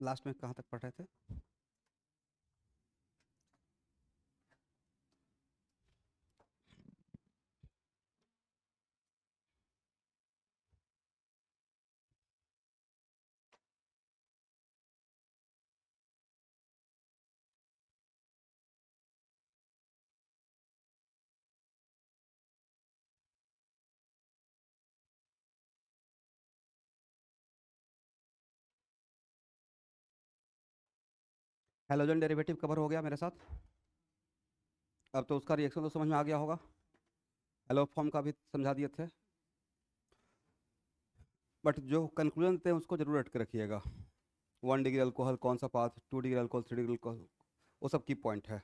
Last में कहाँ तक पढ़ रहे थे? हैलोजन डेरिवेटिव कवर हो गया मेरे साथ। अब तो उसका रिएक्शन तो समझ में आ गया होगा। एलो फॉर्म का भी समझा दिए थे, बट जो कंक्लूजन थे उसको जरूर रट के रखिएगा। 1 डिग्री अल्कोहल कौन सा path, 2 degree alcohol, 3 degree alcohol, वो सब की पॉइंट है।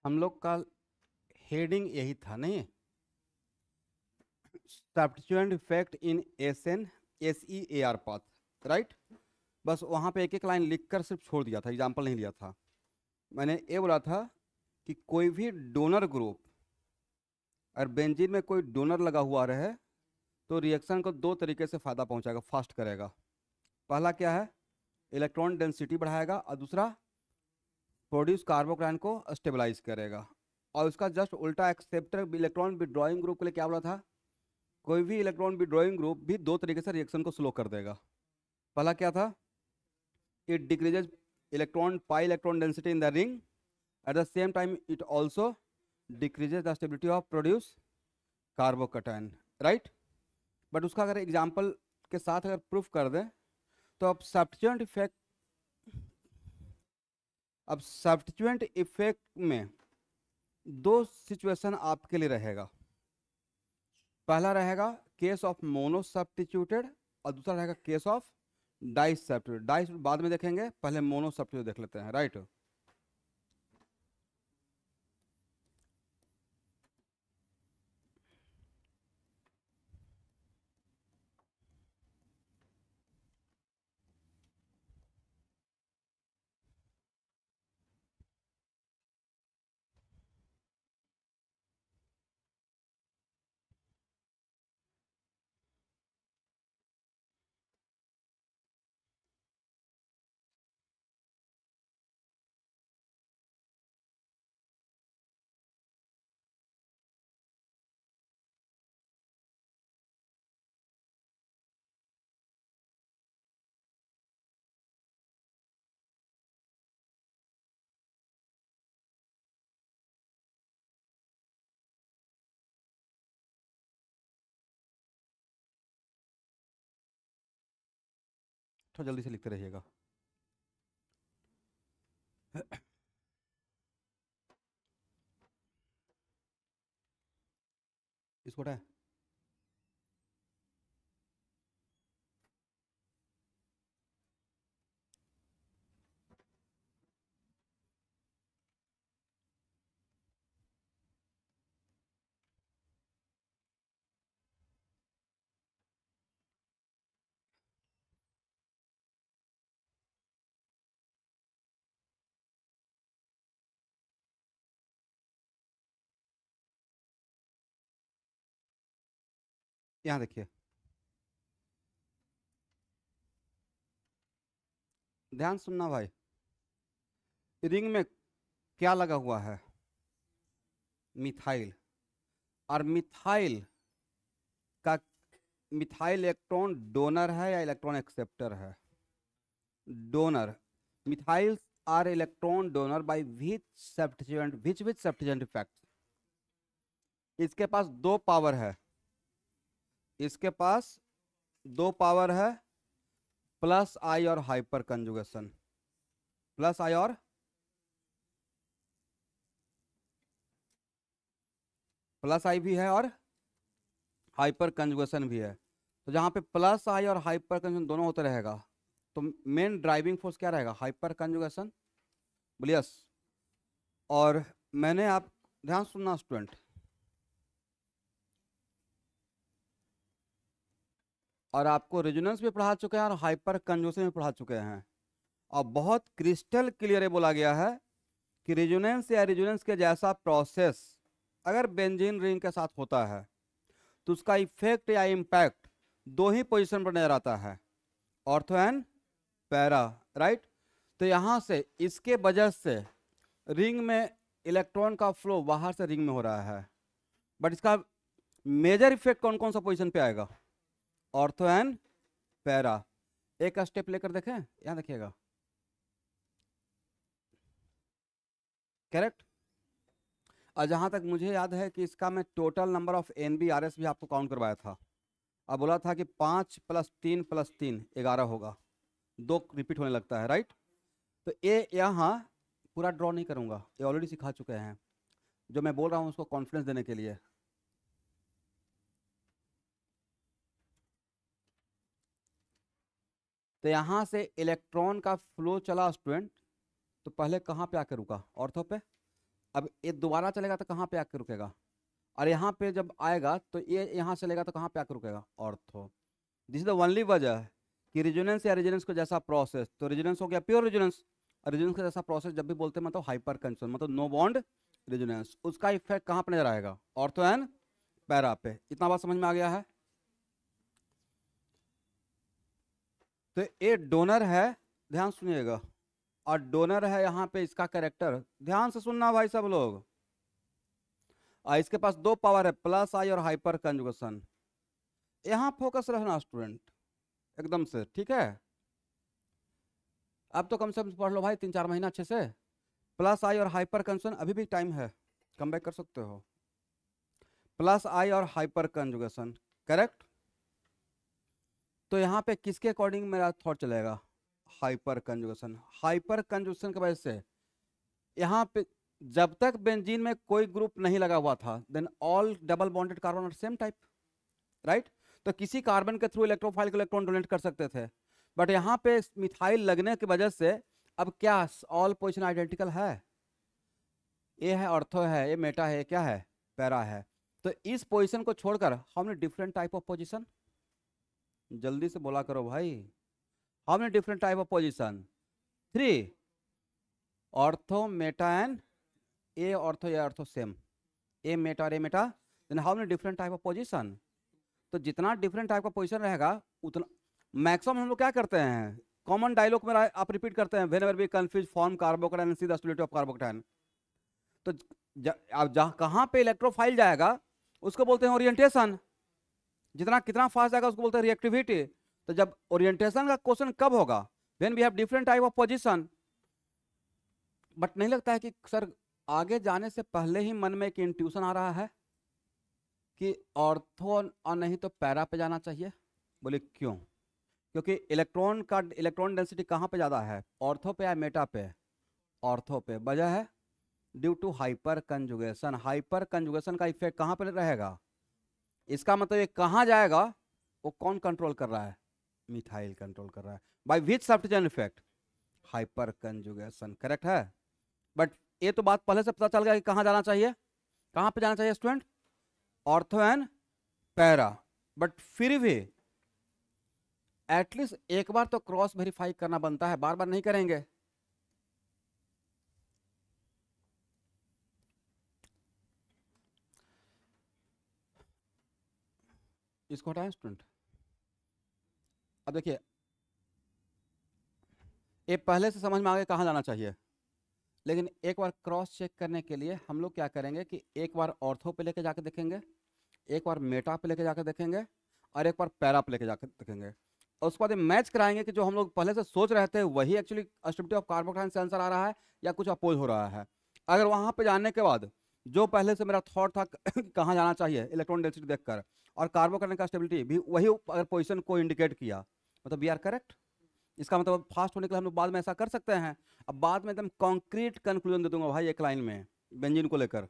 हम लोग का हेडिंग यही था नहीं? Substituent effect in SEAR path, right. बस वहाँ पे एक एक लाइन लिखकर सिर्फ छोड़ दिया था, एग्जाम्पल नहीं लिया था। मैंने ये बोला था कि कोई भी डोनर ग्रुप और बेंजीन में कोई डोनर लगा हुआ रहे तो रिएक्शन को दो तरीके से फ़ायदा पहुंचाएगा, फास्ट करेगा। पहला क्या है? इलेक्ट्रॉन डेंसिटी बढ़ाएगा, और दूसरा प्रोड्यूस कार्बोकैटायन को स्टेबलाइज करेगा। और उसका जस्ट उल्टा एक्सेप्टर इलेक्ट्रॉन विड्रॉइंग ग्रुप के लिए क्या बोला था? कोई भी इलेक्ट्रॉन विड्रॉइंग ग्रुप भी दो तरीके से रिएक्शन को स्लो कर देगा। पहला क्या था? It decreases electron pi electron density in the ring, at the same time it also decreases the stability of produce carbocation, right. But उसका अगर एग्जाम्पल के साथ अगर प्रूफ कर दें तो अब सब्स्टिट्यूएंट इफेक्ट में दो सिचुएशन आपके लिए रहेगा। पहला रहेगा केस ऑफ मोनो सब्स्टिट्यूटेड, और दूसरा रहेगा case of di substituted. Di बाद में देखेंगे, पहले मोनो सब्स्टिट्यूट देख लेते हैं, राइट। थोड़ा जल्दी से लिखते रहिएगा। इसको है यहाँ देखिए, ध्यान सुनना भाई। रिंग में क्या लगा हुआ है? मिथाइल। और मिथाइल का मिथाइल इलेक्ट्रॉन डोनर है या इलेक्ट्रॉन एक्सेप्टर है? Donor. Methyls are electron donor by which substituent effect. इसके पास दो पावर है, इसके पास दो पावर है, प्लस आई और हाइपर कंजुगेशन। प्लस आई और प्लस आई भी है और हाइपर कंजुगेशन भी है। तो जहाँ पे प्लस आई और हाइपर कंजुगेशन दोनों होते रहेगा तो मेन ड्राइविंग फोर्स क्या रहेगा? Hyper conjugation. बोलिए यस। और मैंने आप ध्यान सुनना स्टूडेंट, और आपको रेजोनेंस भी पढ़ा चुके हैं और हाइपर कंजुगेशन भी पढ़ा चुके हैं, और बहुत क्रिस्टल क्लियर ये बोला गया है कि रेजोनेंस या रेजोनेंस के जैसा प्रोसेस अगर बेंजीन रिंग के साथ होता है तो उसका इफेक्ट या इम्पैक्ट दो ही पोजीशन पर नजर आता है, ऑर्थो एंड पैरा, राइट। तो यहां से इसके वजह से रिंग में इलेक्ट्रॉन का फ्लो बाहर से रिंग में हो रहा है, बट इसका मेजर इफेक्ट कौन कौन सा पोजीशन पे आएगा? Ortho and para. एक स्टेप लेकर देखें, यहां देखिएगा, करेक्ट। और जहां तक मुझे याद है कि इसका मैं टोटल नंबर ऑफ NBRS भी आपको काउंट करवाया था। अब बोला था कि 5 + 3 + 3 11 होगा, 2 रिपीट होने लगता है, राइट। तो ये यहाँ पूरा ड्रॉ नहीं करूँगा, ये ऑलरेडी सिखा चुके हैं। जो मैं बोल रहा हूँ उसको कॉन्फिडेंस देने के लिए। तो यहाँ से इलेक्ट्रॉन का फ्लो चला स्टूडेंट, तो पहले कहाँ पे आकर रुका? ऑर्थो पे। अब ये दोबारा चलेगा तो कहाँ पे आकर रुकेगा? और यहाँ पे जब आएगा तो ये यहाँ चलेगा तो कहाँ पे आकर रुकेगा? Ortho. This is the only वजह कि रेजोनेंस या रेजोनेंस को जैसा प्रोसेस, तो रेजोनेंस हो गया प्योर रेजोनेंस, और रेजोनेंस का जैसा प्रोसेस जब भी बोलते हैं मतलब हाइपर कंजुगेशन, मतलब नो बॉन्ड रेजोनेंस, उसका इफेक्ट कहाँ पे नजर आएगा? ऑर्थो एंड पैरा पे। इतना बात समझ में आ गया है? तो ये डोनर है, ध्यान सुनिएगा, और डोनर है यहाँ पे इसका कैरेक्टर, ध्यान से सुनना भाई सब लोग। इसके पास दो पावर है, प्लस आई और हाइपर कंजुगेशन। यहाँ फोकस रहना स्टूडेंट एकदम से, ठीक है। अब तो कम से कम पढ़ लो भाई 3-4 महीना अच्छे से। प्लस आई और हाइपर कंजुगेशन, अभी भी टाइम है, कम बैक कर सकते हो। प्लस आई और हाइपर कंजुगेशन, करेक्ट। तो यहाँ पे किसके अकॉर्डिंग मेरा थॉट चलेगा? Hyper conjugation. हाइपर कंजुगेशन की वजह से यहाँ पे जब तक बेंजीन में कोई ग्रुप नहीं लगा हुआ था, then all double bonded carbon are same type, right. तो किसी कार्बन के थ्रू इलेक्ट्रोफाइल को इलेक्ट्रॉन डोनेट कर सकते थे, बट यहाँ पे मिथाइल लगने की वजह से अब क्या ऑल पोजीशन आइडेंटिकल है? ये है ऑर्थो है, ये मेटा है, क्या है? पैरा है। तो इस पोजीशन को छोड़कर how many different type of position? जल्दी से बोला करो भाई, how many different type of position? 3। Ortho, meta and a ortho, या ऑर्थो सेम, ए मेटा और a meta, then how many different type of position? तो जितना डिफरेंट टाइप का पोजीशन रहेगा उतना मैक्सिमम हम लोग क्या करते हैं, कॉमन डायलॉग में आप रिपीट करते हैं, whenever we confuse form carbocation and see the stability of carbocation. तो अब जहाँ कहाँ पे इलेक्ट्रोफाइल जाएगा उसको बोलते हैं ओरिएंटेशन, जितना कितना फास्ट जाएगा उसको बोलते हैं रिएक्टिविटी। तो जब ओरिएंटेशन का क्वेश्चन कब होगा? When we have different type of position. But नहीं लगता है कि सर आगे जाने से पहले ही मन में एक इंट्यूशन आ रहा है कि ऑर्थो और नहीं तो पैरा पे जाना चाहिए? बोले क्यों? क्योंकि इलेक्ट्रॉन डेंसिटी कहाँ पे ज़्यादा है, ऑर्थो पे या मेटा पे? ऑर्थो पे। वजह है due to hyperconjugation. Hyperconjugation का इफेक्ट कहाँ पे रहेगा? इसका मतलब ये कहाँ जाएगा, वो कौन कंट्रोल कर रहा है? मिथाइल कंट्रोल कर रहा है। By which substitution effect? Hyper conjugation, correct है। बट ये तो बात पहले से पता चल गया कि कहाँ जाना चाहिए, कहाँ पे जाना चाहिए student? Ortho and para. But फिर भी एटलीस्ट एक बार तो क्रॉस वेरीफाई करना बनता है, बार बार नहीं करेंगे। इसको हटाएं स्टूडेंट। अब देखिए ये पहले से समझ में आ गया कहाँ जाना चाहिए, लेकिन एक बार क्रॉस चेक करने के लिए हम लोग क्या करेंगे कि एक बार ऑर्थो पे लेके जाकर देखेंगे, एक बार मेटा पे लेके जाकर देखेंगे, और एक बार पैरा पे लेके जाकर देखेंगे। और उसके बाद मैच कराएंगे कि जो हम लोग पहले से सोच रहे थे वही एक्चुअली स्टेबिलिटी ऑफ कार्बोकैटायन से आंसर आ रहा है या कुछ अपोज हो रहा है। अगर वहाँ पे जाने के बाद जो पहले से मेरा थॉट था कहाँ जाना चाहिए इलेक्ट्रॉन डेंसिटी देखकर, और कार्बोकैटायन का स्टेबिलिटी भी वही अगर पोजीशन को इंडिकेट किया, मतलब वी आर करेक्ट। इसका मतलब फास्ट होने के लिए हम लोग बाद में ऐसा कर सकते हैं। अब बाद में एकदम कॉन्क्रीट कंक्लूजन दे दूंगा भाई एक लाइन में बेंजीन को लेकर।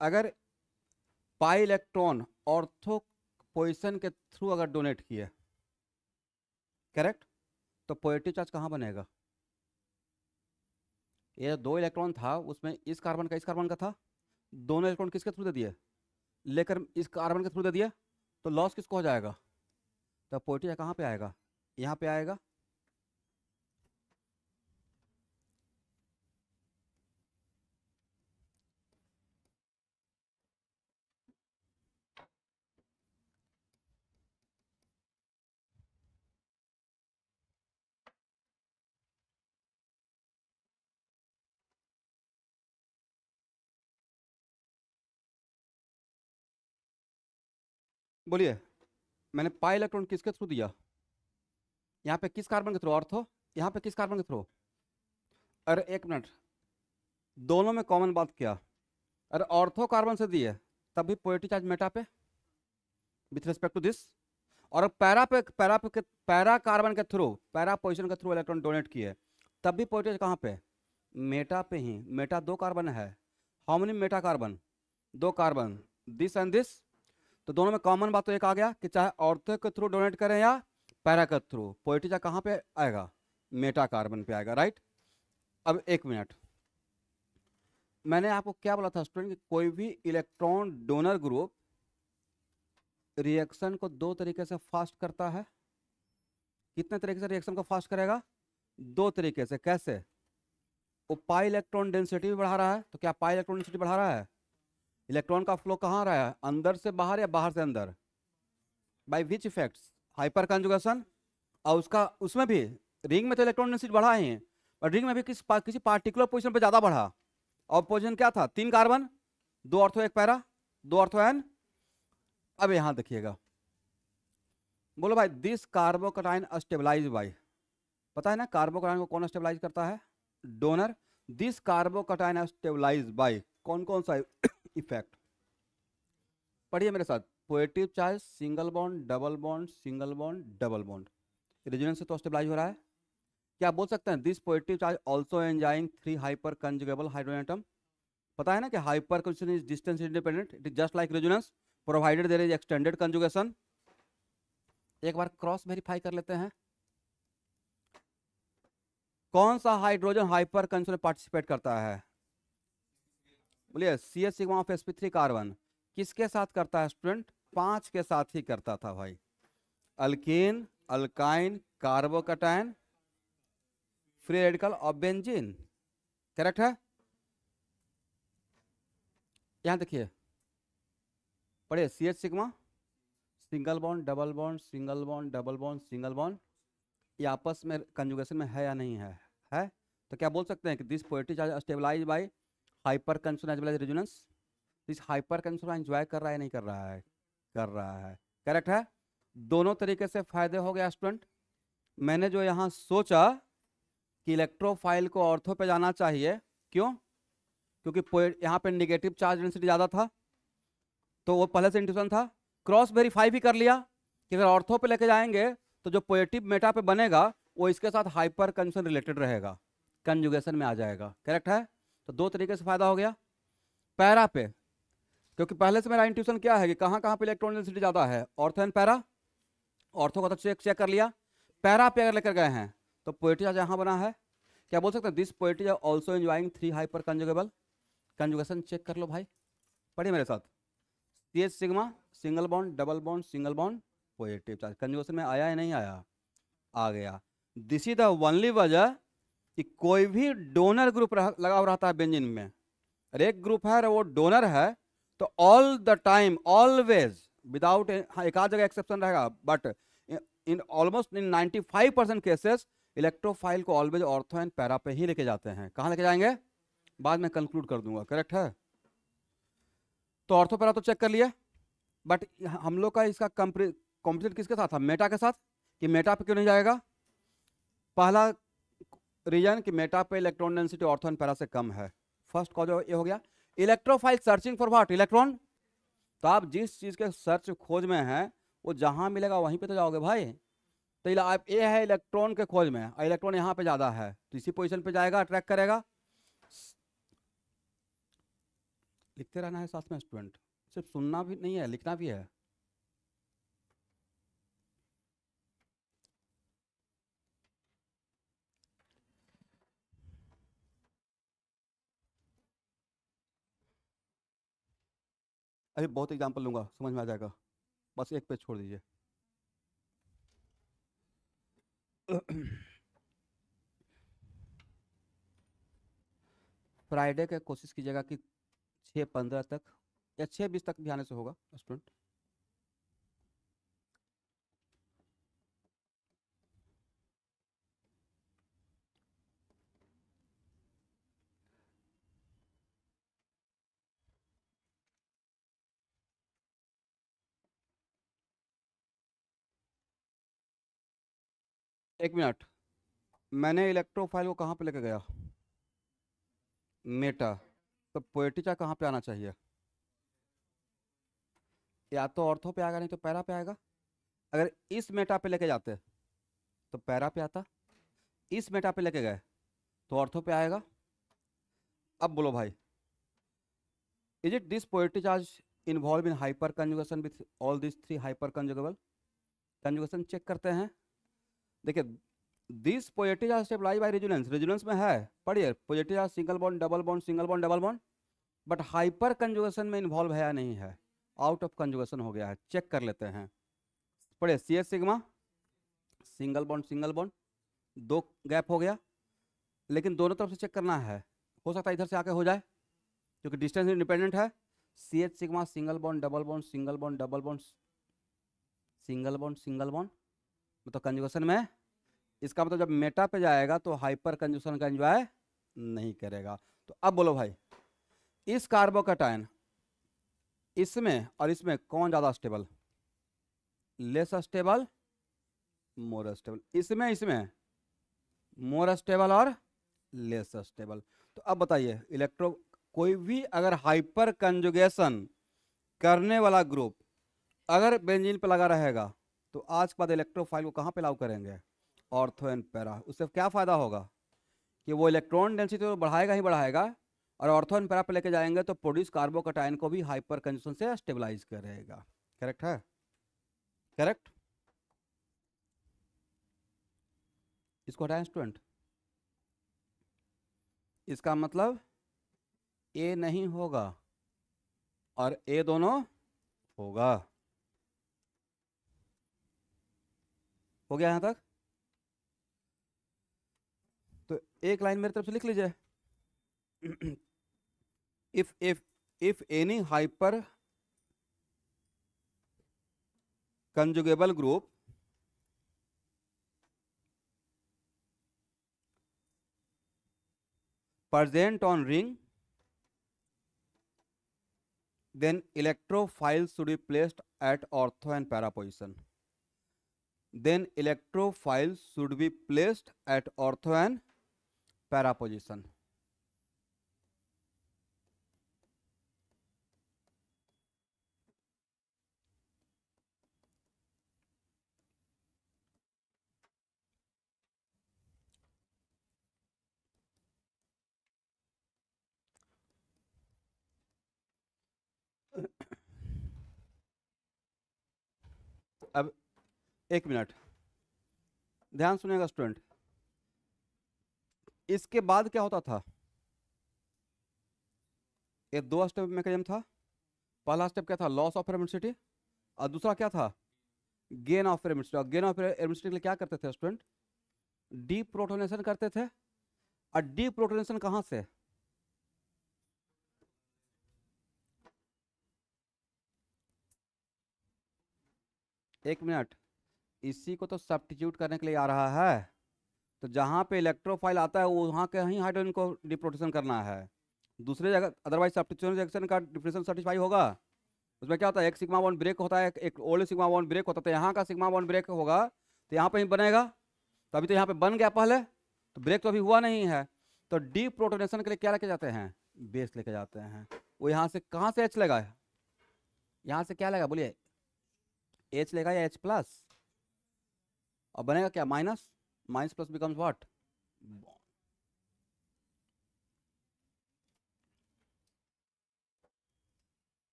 अगर पाई इलेक्ट्रॉन ऑर्थो पोजीशन के थ्रू अगर डोनेट किए, करेक्ट, तो पॉजिटिव चार्ज कहाँ बनेगा? ये 2 इलेक्ट्रॉन था, उसमें इस कार्बन का इस कार्बन का था, दोनों इलेक्ट्रॉन किसके थ्रू दे दिए? लेकर इस कार्बन के थ्रू दे दिया, तो लॉस किसको हो जाएगा? तो पॉजिटिव कहाँ पे आएगा? यहाँ पे आएगा। बोलिए, मैंने पाई इलेक्ट्रॉन किसके थ्रू दिया? यहाँ पे किस कार्बन के थ्रू? ऑर्थो। यहाँ पे किस कार्बन के थ्रू? अरे एक मिनट, दोनों में कॉमन बात क्या? अरे ऑर्थो कार्बन से दिए तब भी पॉजिटिव चार्ज मेटा पे विथ रिस्पेक्ट टू दिस, और पैरा कार्बन के थ्रू, पैरा पोजीशन के थ्रू इलेक्ट्रॉन डोनेट किए तब भी पॉजिटिव कहाँ पे? मेटा पे ही। मेटा 2 कार्बन है। How many Meta carbon? 2 carbon, this and this. तो दोनों में कॉमन बात तो एक आ गया कि चाहे ऑर्थो के थ्रू डोनेट करें या पैरा के थ्रू, पॉजिटिव चार्ज कहाँ पे आएगा? मेटा कार्बन पे आएगा, राइट। अब एक मिनट, मैंने आपको क्या बोला था स्टूडेंट कि कोई भी इलेक्ट्रॉन डोनर ग्रुप रिएक्शन को 2 तरीके से फास्ट करता है। कितने तरीके से रिएक्शन को फास्ट करेगा? 2 तरीके से। कैसे? वो पाई इलेक्ट्रॉन डेंसिटी भी बढ़ा रहा है, तो क्या पाई इलेक्ट्रॉन डेंसिटी बढ़ा रहा है? इलेक्ट्रॉन का फ्लो कहाँ आ रहा है? अंदर से बाहर या बाहर से अंदर? By which effects? Hyper conjugation. और उसमें भी रिंग में तो इलेक्ट्रॉन डेंसिटी बढ़ा ही है, और रिंग में भी किसी पार्टिकुलर पोजीशन पे ज्यादा बढ़ा। और पोजीशन क्या था? 3 कार्बन, 2 ऑर्थो 1 पैरा, 2 ऑर्थो एन। अब यहां देखिएगा, बोलो भाई, दिस कार्बोकटाइन स्टेबलाइज बाय, पता है ना कार्बोकटाइन को कौन स्टेबलाइज करता है? Donor. This carbocation stabilise by कौन कौन सा इफेक्ट? पढ़िए मेरे साथ। Positive charge, single bond, double bond, single bond, double bond, resonance से तो स्टेबलाइज हो रहा है। क्या बोल सकते हैं? This positive charge also enjoying 3 hyperconjugable hydrogen atom. पता है ना कि hyperconjugation is distance independent, it is just like resonance provided there is extended conjugation. एक बार क्रॉस वेरीफाई कर लेते हैं, कौन सा हाइड्रोजन हाइपर कंजुगेशन में पार्टिसिपेट करता है? बोलिए, CH sigma of sp3 carbon किसके साथ करता है स्टूडेंट? 5 के साथ ही करता था भाई। अल्कीन, अल्काइन, कार्बोकटाइन, फ्री रेडिकल और बेंजीन। करेक्ट है। यहां देखिए, पढ़िए, CH sigma, single bond, double bond, single bond, double bond, single bond, ये आपस में कंजुगेशन में है या नहीं है? है। तो क्या बोल सकते हैं कि this positive charge stabilise by hyperconjugation as well as resonance. This hyperconjugation enjoy कर रहा है नहीं कर रहा है? कर रहा है। करेक्ट है। दोनों तरीके से फायदे हो गया स्टूडेंट। मैंने जो यहाँ सोचा कि इलेक्ट्रोफाइल को ऑर्थो पे जाना चाहिए, क्यों? क्योंकि यहाँ पे निगेटिव चार्ज डेंसिटी ज़्यादा था, तो वो पहले से इंट्यूशन था। क्रॉस वेरीफाई भी कर लिया कि अगर ऑर्थो पे लेके जाएंगे तो जो पॉजिटिव मेटा पे बनेगा वो इसके साथ हाइपर कंजुगेशन रिलेटेड रहेगा, कंजुगेशन में आ जाएगा। करेक्ट है। तो 2 तरीके से फायदा हो गया। पैरा पे, क्योंकि पहले से मेरा इंट्यूशन क्या है कि कहाँ कहाँ पे इलेक्ट्रॉन डेंसिटी ज़्यादा है, ऑर्थो एंड पैरा। ऑर्थो का तो चेक कर लिया, पैरा पे अगर लेकर गए हैं तो पॉजिटिव चार्ज यहाँ बना है। क्या बोल सकते हैं? This positive also enjoying 3 hyperconjugable. Conjugation check कर लो भाई, पढ़िए मेरे साथ। CH sigma, single bond, double bond, single bond, positive charge conjugation में आया या नहीं आया? आ गया। दिस इज द ओनली वजह कि कोई भी डोनर ग्रुप लगा हुआ रहता है बेंजीन में, और एक ग्रुप है और वो डोनर है, तो all the time always without, एक आध जगह एक्सेप्शन रहेगा, but in almost in 95% cases electrophile को ऑलवेज ऑर्थो एंड पैरा पे ही लेके जाते हैं। कहाँ लेके जाएंगे? बाद में कंक्लूड कर दूंगा। करेक्ट है। तो ऑर्थो पैरा तो चेक कर लिया, बट हम लोग का इसका कॉम्पिटिशन किसके साथ था? मेटा के साथ। कि मेटा पे क्यों नहीं जाएगा? पहला रीजन कि मेटा पे electron density ortho and para से कम है। फर्स्ट कॉज ये हो गया। Electrophile searching for what? Electron. तो आप जिस चीज के सर्च खोज में हैं वो जहां मिलेगा वहीं पे तो जाओगे भाई। तो आप ये है इलेक्ट्रॉन के खोज में, और इलेक्ट्रॉन यहाँ पे ज्यादा है तो इसी पोजीशन पे जाएगा, अट्रैक्ट करेगा। लिखते रहना है साथ में स्टूडेंट, सिर्फ सुनना भी नहीं है, लिखना भी है। अभी बहुत एग्जाम्पल लूंगा, समझ में आ जाएगा, बस एक पेज छोड़ दीजिए। फ्राइडे का कोशिश कीजिएगा कि 6:15 तक या 6:20 तक भी आने से होगा स्टूडेंट। एक मिनट, मैंने इलेक्ट्रोफाइल को कहाँ पे लेके गया? मेटा। तो पोएटिचा कहाँ पे आना चाहिए? या तो ऑर्थो पे आएगा, नहीं तो पैरा पे आएगा। अगर इस मेटा पे लेके जाते तो पैरा पे आता, इस मेटा पे लेके गए तो ऑर्थो पे आएगा। अब बोलो भाई, is it this positive charge involve in hyperconjugation with all this 3 hyperconjugable? Conjugation check करते हैं। देखिए, this positive charge stabilize by resonance, resonance में है, पढ़िए, positive charge single bond double bond single bond double bond, but hyperconjugation में involve है या नहीं है? आउट ऑफ कंजुगेशन हो गया है, चेक कर लेते हैं। पढ़िए, C H sigma single bond 2 gap हो गया, लेकिन दोनों तरफ से चेक करना है, हो सकता है इधर से आके हो जाए क्योंकि डिस्टेंस इंडिपेंडेंट है। C H sigma single bond double bond single bond double bond single bond, मतलब कंजुगेशन में, इसका मतलब जब मेटा पे जाएगा तो हाइपर कंजुगेशन का एंजॉय नहीं करेगा। तो अब बोलो भाई, इस कार्बोकैटायन इसमें और इसमें कौन ज्यादा stable? Less stable, more stable. इसमें मोर स्टेबल और लेस स्टेबल। तो अब बताइए, इलेक्ट्रो कोई भी अगर हाइपर कंजुगेशन करने वाला ग्रुप अगर बेंजीन पे लगा रहेगा तो आज के बाद इलेक्ट्रोफाइल को कहाँ पे लागू करेंगे? Ortho and para. उससे क्या फायदा होगा कि वो इलेक्ट्रॉन डेंसिटी तो बढ़ाएगा ही बढ़ाएगा, और ऑर्थो एंड पैरा पे लेके जाएंगे तो प्रोड्यूस कार्बोकैटायन को भी हाइपर कंजुगेशन से स्टेबलाइज करेगा। करेक्ट है? करेक्ट। इसको हटाएं स्टूडेंट, इसका मतलब ए नहीं होगा और ए दोनों होगा। हो गया यहां तक? तो एक लाइन मेरी तरफ से लिख लीजिए। if any hyper conjugable group present on ring, then electrophiles should be placed at ortho and para position. Then electrophiles should be placed at ortho and para position. अब एक मिनट ध्यान सुनिएगा स्टूडेंट, इसके बाद क्या होता था? ये 2 स्टेप मैकेनिज्म था। पहला स्टेप क्या था? लॉस ऑफ एमिसिविटी, और दूसरा क्या था? Gain of emissivity. और गेन ऑफ एमिसिविटी के लिए क्या करते थे स्टूडेंट? डीप्रोटोनेशन करते थे। और डीप्रोटोनेशन कहां से? एक मिनट, इसी को तो सब्स्टिट्यूट करने के लिए आ रहा है। तो जहां पे इलेक्ट्रोफाइल आता है वहां के ही हाइड्रोजन को डिप्रोटेशन करना है, दूसरे जगह अदरवाइज सब्स्टिट्यूशन रिएक्शन का डिफरेंशियल सेटिस्फाई होगा। उसमें क्या होता है? एक सिग्मा बॉन्ड ब्रेक होता है, एक ओल्ड सिग्मा बॉन्ड ब्रेक होता है, तो यहाँ का सिग्मा बॉन्ड ब्रेक होगा तो यहाँ पे ही बनेगा। तो अभी तो यहाँ पे बन गया पहले, तो ब्रेक तो अभी हुआ नहीं है। तो डीप्रोटोनेशन के लिए क्या लेके जाते हैं? बेस लेके जाते हैं। वो यहाँ से कहाँ से एच लेगा? यहाँ से क्या लेगा बोलिए? एच लेगा या एच प्लस, और बनेगा क्या? Minus. Minus plus becomes what?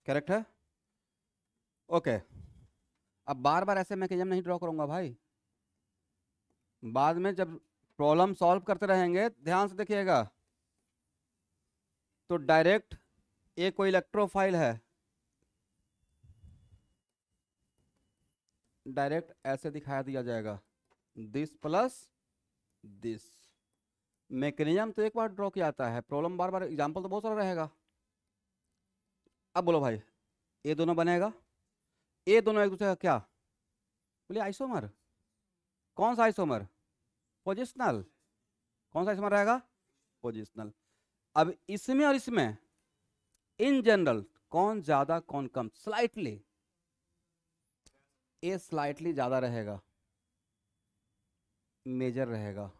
Correct है? ओके। अब बार बार ऐसे मैकेनिज्म नहीं ड्रॉ करूंगा भाई, बाद में जब प्रॉब्लम सॉल्व करते रहेंगे ध्यान से देखिएगा। तो डायरेक्ट ये कोई इलेक्ट्रोफाइल है, डायरेक्ट ऐसे दिखाया दिया जाएगा, दिस प्लस दिस। मैकेनिज्म तो एक बार ड्रॉ किया जाता है, प्रॉब्लम बार बार, एग्जांपल तो बहुत सारा रहेगा। अब बोलो भाई, ये दोनों बनेगा, ये दोनों एक दूसरे का क्या, बोलिए आइसोमर। कौन सा आइसोमर? पोजिशनल। कौन सा आइसोमर रहेगा? पोजिशनल। अब इसमें और इसमें इन जनरल कौन ज्यादा कौन कम? स्लाइटली, ये स्लाइटली ज्यादा रहेगा, मेजर रहेगा,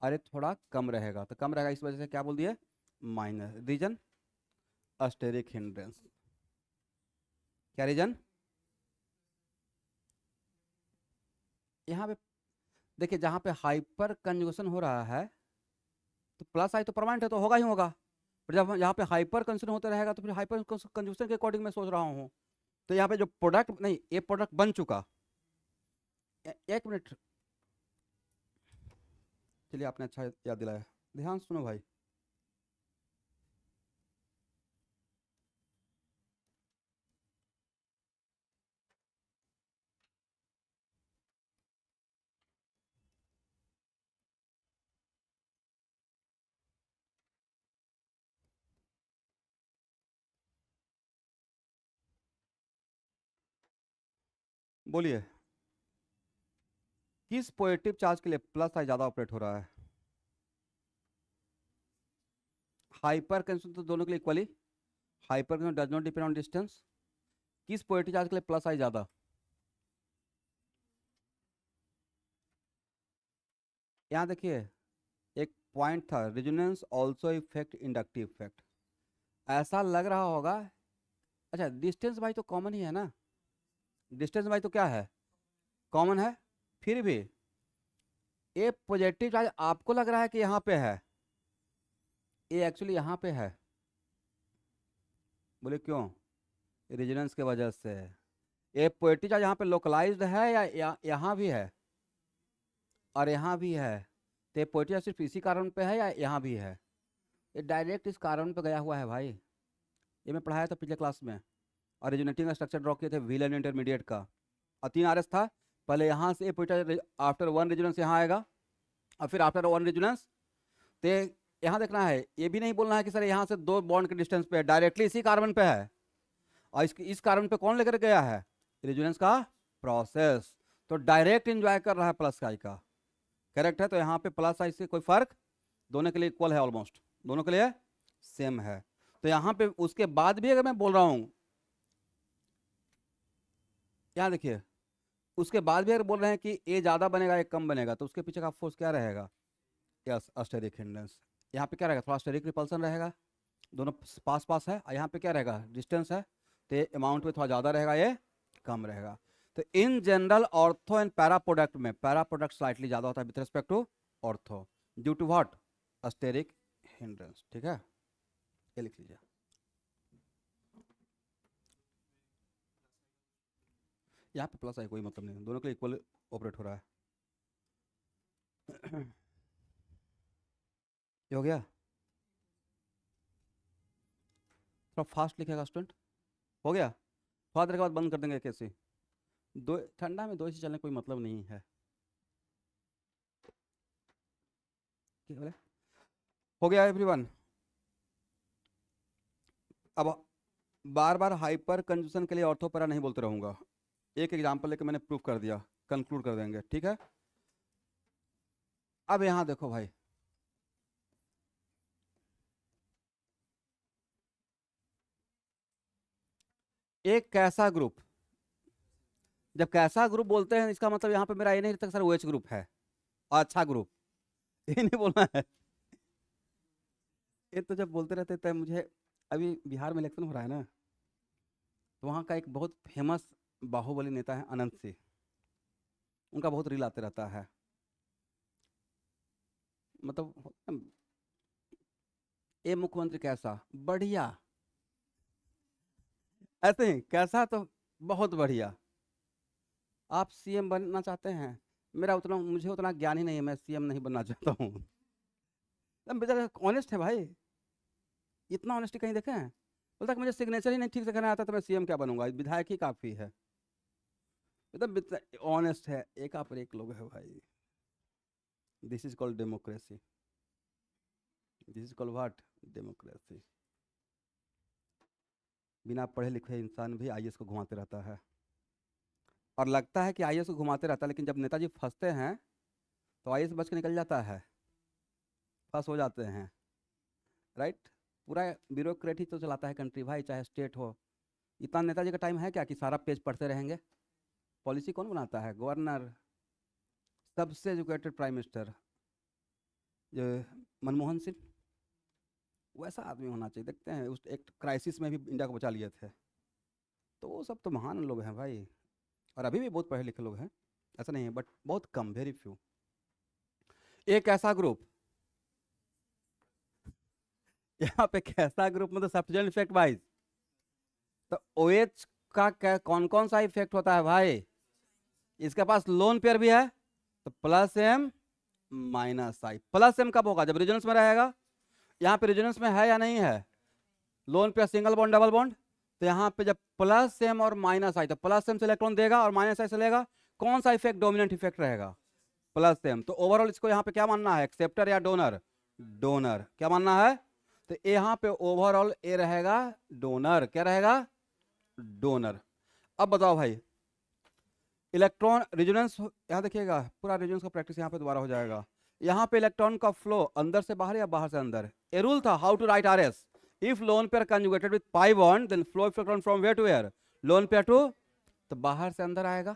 अरे थोड़ा कम रहेगा, तो कम रहेगा इस वजह से क्या बोल दिए? माइनर। Reason steric hindrance. क्या रीजन? यहाँ पे देखिए, जहाँ पे हाइपर कंजुगेशन हो रहा है तो प्लस आई तो परमानेंट है, तो होगा ही होगा। पर जब यहाँ पे हाइपर कंजुगेशन होता रहेगा तो फिर हाइपर कंजुगेशन के अकॉर्डिंग मैं सोच रहा हूँ। तो यहाँ पे जो प्रोडक्ट, नहीं ये प्रोडक्ट बन चुका, एक मिनट, चलिए आपने अच्छा याद दिलाया, ध्यान सुनो भाई। बोलिए, किस पॉजिटिव चार्ज के लिए प्लस आई ज्यादा ऑपरेट हो रहा है? हाइपर कंजुगेशन तो दोनों के लिए equally, hyper conjugation does not depend on distance. किस पॉजिटिव चार्ज के लिए प्लस आई ज्यादा? यहाँ देखिए, एक पॉइंट था, resonance also effect inductive effect. ऐसा लग रहा होगा, अच्छा डिस्टेंस भाई तो कॉमन ही है ना, डिस्टेंस भाई तो क्या है? कॉमन है। फिर भी ये पॉजिटिव चार्ज आपको लग रहा है कि यहाँ पे है, ये एक्चुअली यहाँ पे है। बोले क्यों? रेजोनेंस के वजह से। ये पॉजिटिव चार्ज यहाँ पे लोकलाइज्ड है या यहाँ भी है और यहाँ भी है? तो ये पॉजिटिव चार्ज सिर्फ इसी कारण पे है या यहाँ भी है? ये डायरेक्ट इस कारण पे गया हुआ है भाई, ये मैं पढ़ाया था पिछले क्लास में। और रेजोनेटिंग स्ट्रक्चर ड्रॉ किए थे व्हीलन इंटरमीडिएट का, और 3 आरएस था। पहले यहाँ से पॉजिटिव, आफ्टर वन रेजोनेंस यहाँ आएगा, और फिर आफ्टर वन रेजोनेंस, तो यहाँ देखना है, ये भी नहीं बोलना है कि सर यहाँ से 2 बॉन्ड के डिस्टेंस पे है, डायरेक्टली इसी कार्बन पे है। और इस कार्बन पे कौन लेकर गया है? रेजोनेंस का प्रोसेस। तो डायरेक्ट एंजॉय कर रहा है प्लस आई का। करेक्ट है? तो यहाँ पे प्लस आई से कोई फर्क, दोनों के लिए इक्वल है, ऑलमोस्ट दोनों के लिए सेम है। तो यहाँ पे उसके बाद भी अगर मैं बोल रहा हूँ, यहाँ देखिए, उसके बाद भी अगर बोल रहे हैं कि ए ज्यादा बनेगा एक कम बनेगा, तो उसके पीछे का फोर्स क्या रहेगा? Yes, steric hindrance. यहाँ पे क्या रहेगा? थोड़ा स्टेरिक रिपल्सन रहेगा, दोनों पास पास है। और यहाँ पे क्या रहेगा? डिस्टेंस है, तो अमाउंट में थोड़ा ज़्यादा रहेगा, ये कम रहेगा। तो in general ortho and para product में पैरा प्रोडक्ट स्लाइटली ज़्यादा होता है with respect to ortho, due to what? Steric hindrance. ठीक है, ये लिख लीजिए। यहाँ पे प्लस आई कोई मतलब नहीं, दोनों के लिए इक्वल ऑपरेट हो रहा है। ये हो गया? थोड़ा फास्ट लिखेगा स्टूडेंट। हो गया? थोड़ा देर के बाद बंद कर देंगे कैसे? दो ठंडा में 2 AC चलने कोई मतलब नहीं है। क्या बोले? हो गया एवरीवन? अब बार बार हाइपर कंजूसन के लिए ऑर्थोपैरा नहीं बोलते रहूंगा, एक एग्जांपल लेके मैंने प्रूफ कर दिया, कंक्लूड कर देंगे। ठीक है? अब यहां देखो भाई, एक कैसा ग्रुप, जब कैसा ग्रुप बोलते हैं इसका मतलब यहाँ पे मेरा ये नहीं रहता सर OH ग्रुप है और अच्छा ग्रुप, ये नहीं बोलना है। ये तो जब बोलते रहते थे, मुझे अभी बिहार में इलेक्शन हो रहा है ना, तो वहाँ का एक बहुत फेमस बाहुबली नेता है अनंत सिंह, उनका बहुत रील आते रहता है, मतलब ये मुख्यमंत्री कैसा बढ़िया, ऐसे ही कैसा, तो बहुत बढ़िया। आप सीएम बनना चाहते हैं? मुझे उतना ज्ञान ही नहीं है, मैं सीएम नहीं बनना चाहता हूँ। बेचारा ऑनेस्ट है भाई, इतना ऑनेस्टी कहीं देखे हैं? बोलता कि मुझे सिग्नेचर ही नहीं ठीक से करना आता तो मैं सीएम क्या बनूंगा, विधायक ही काफी है। मतलब ऑनेस्ट है, एक आप एक लोग है भाई। This is called democracy. This is called what? Democracy. बिना पढ़े लिखे इंसान भी आईएएस को घुमाते रहता है, और लगता है कि आईएएस को घुमाते रहता है, लेकिन जब नेताजी फंसते हैं तो आईएएस बच के निकल जाता है, फंस हो जाते हैं। राइट? पूरा ब्यूरोक्रेट ही तो चलाता है कंट्री भाई, चाहे स्टेट हो। इतना नेताजी का टाइम है क्या कि सारा पेज पढ़ते रहेंगे? पॉलिसी कौन बनाता है? गवर्नर। सबसे एजुकेटेड प्राइम मिनिस्टर जो मनमोहन सिंह, वैसा आदमी होना चाहिए। देखते हैं उस एक क्राइसिस में भी इंडिया को बचा लिए थे। तो वो सब तो महान लोग हैं भाई, और अभी भी बहुत पढ़े लिखे लोग हैं, ऐसा नहीं है, बट बहुत कम, वेरी फ्यू। एक ऐसा ग्रुप, यहाँ पे कैसा ग्रुप, मतलब सब्स्टिट्यूशन इफेक्ट वाइज। तो OH का कौन कौन सा इफेक्ट होता है भाई? इसके पास लोन पेयर भी है, तो plus M minus I। Plus M कब होगा? जब रेजोनेंस में रहेगा। यहाँ पे रेजोनेंस में है या नहीं है? Loan pair single bond double bond, तो यहाँ पे जब प्लस M और माइनस I, तो प्लस M से इलेक्ट्रॉन देगा और माइनस I से लेगा। कौन सा इफेक्ट डोमिनेंट इफेक्ट रहेगा? Plus M। तो ओवरऑल इसको यहाँ पे क्या मानना है, एक्सेप्टर या डोनर? डोनर। क्या मानना है? तो यहाँ पे ओवरऑल ए रहेगा डोनर। क्या रहेगा? डोनर। अब बताओ भाई, इलेक्ट्रॉन रेजोनेंस, यहाँ देखिएगा पूरा रेजोनेंस का प्रैक्टिस यहाँ पे दोबारा हो जाएगा। यहाँ पे इलेक्ट्रॉन का फ्लो अंदर से बाहर या बाहर से अंदर? ए रूल था, how to write RS, if lone pair conjugated with pi bond then flow electron from where to where? Lone pair to, तो बाहर से अंदर आएगा।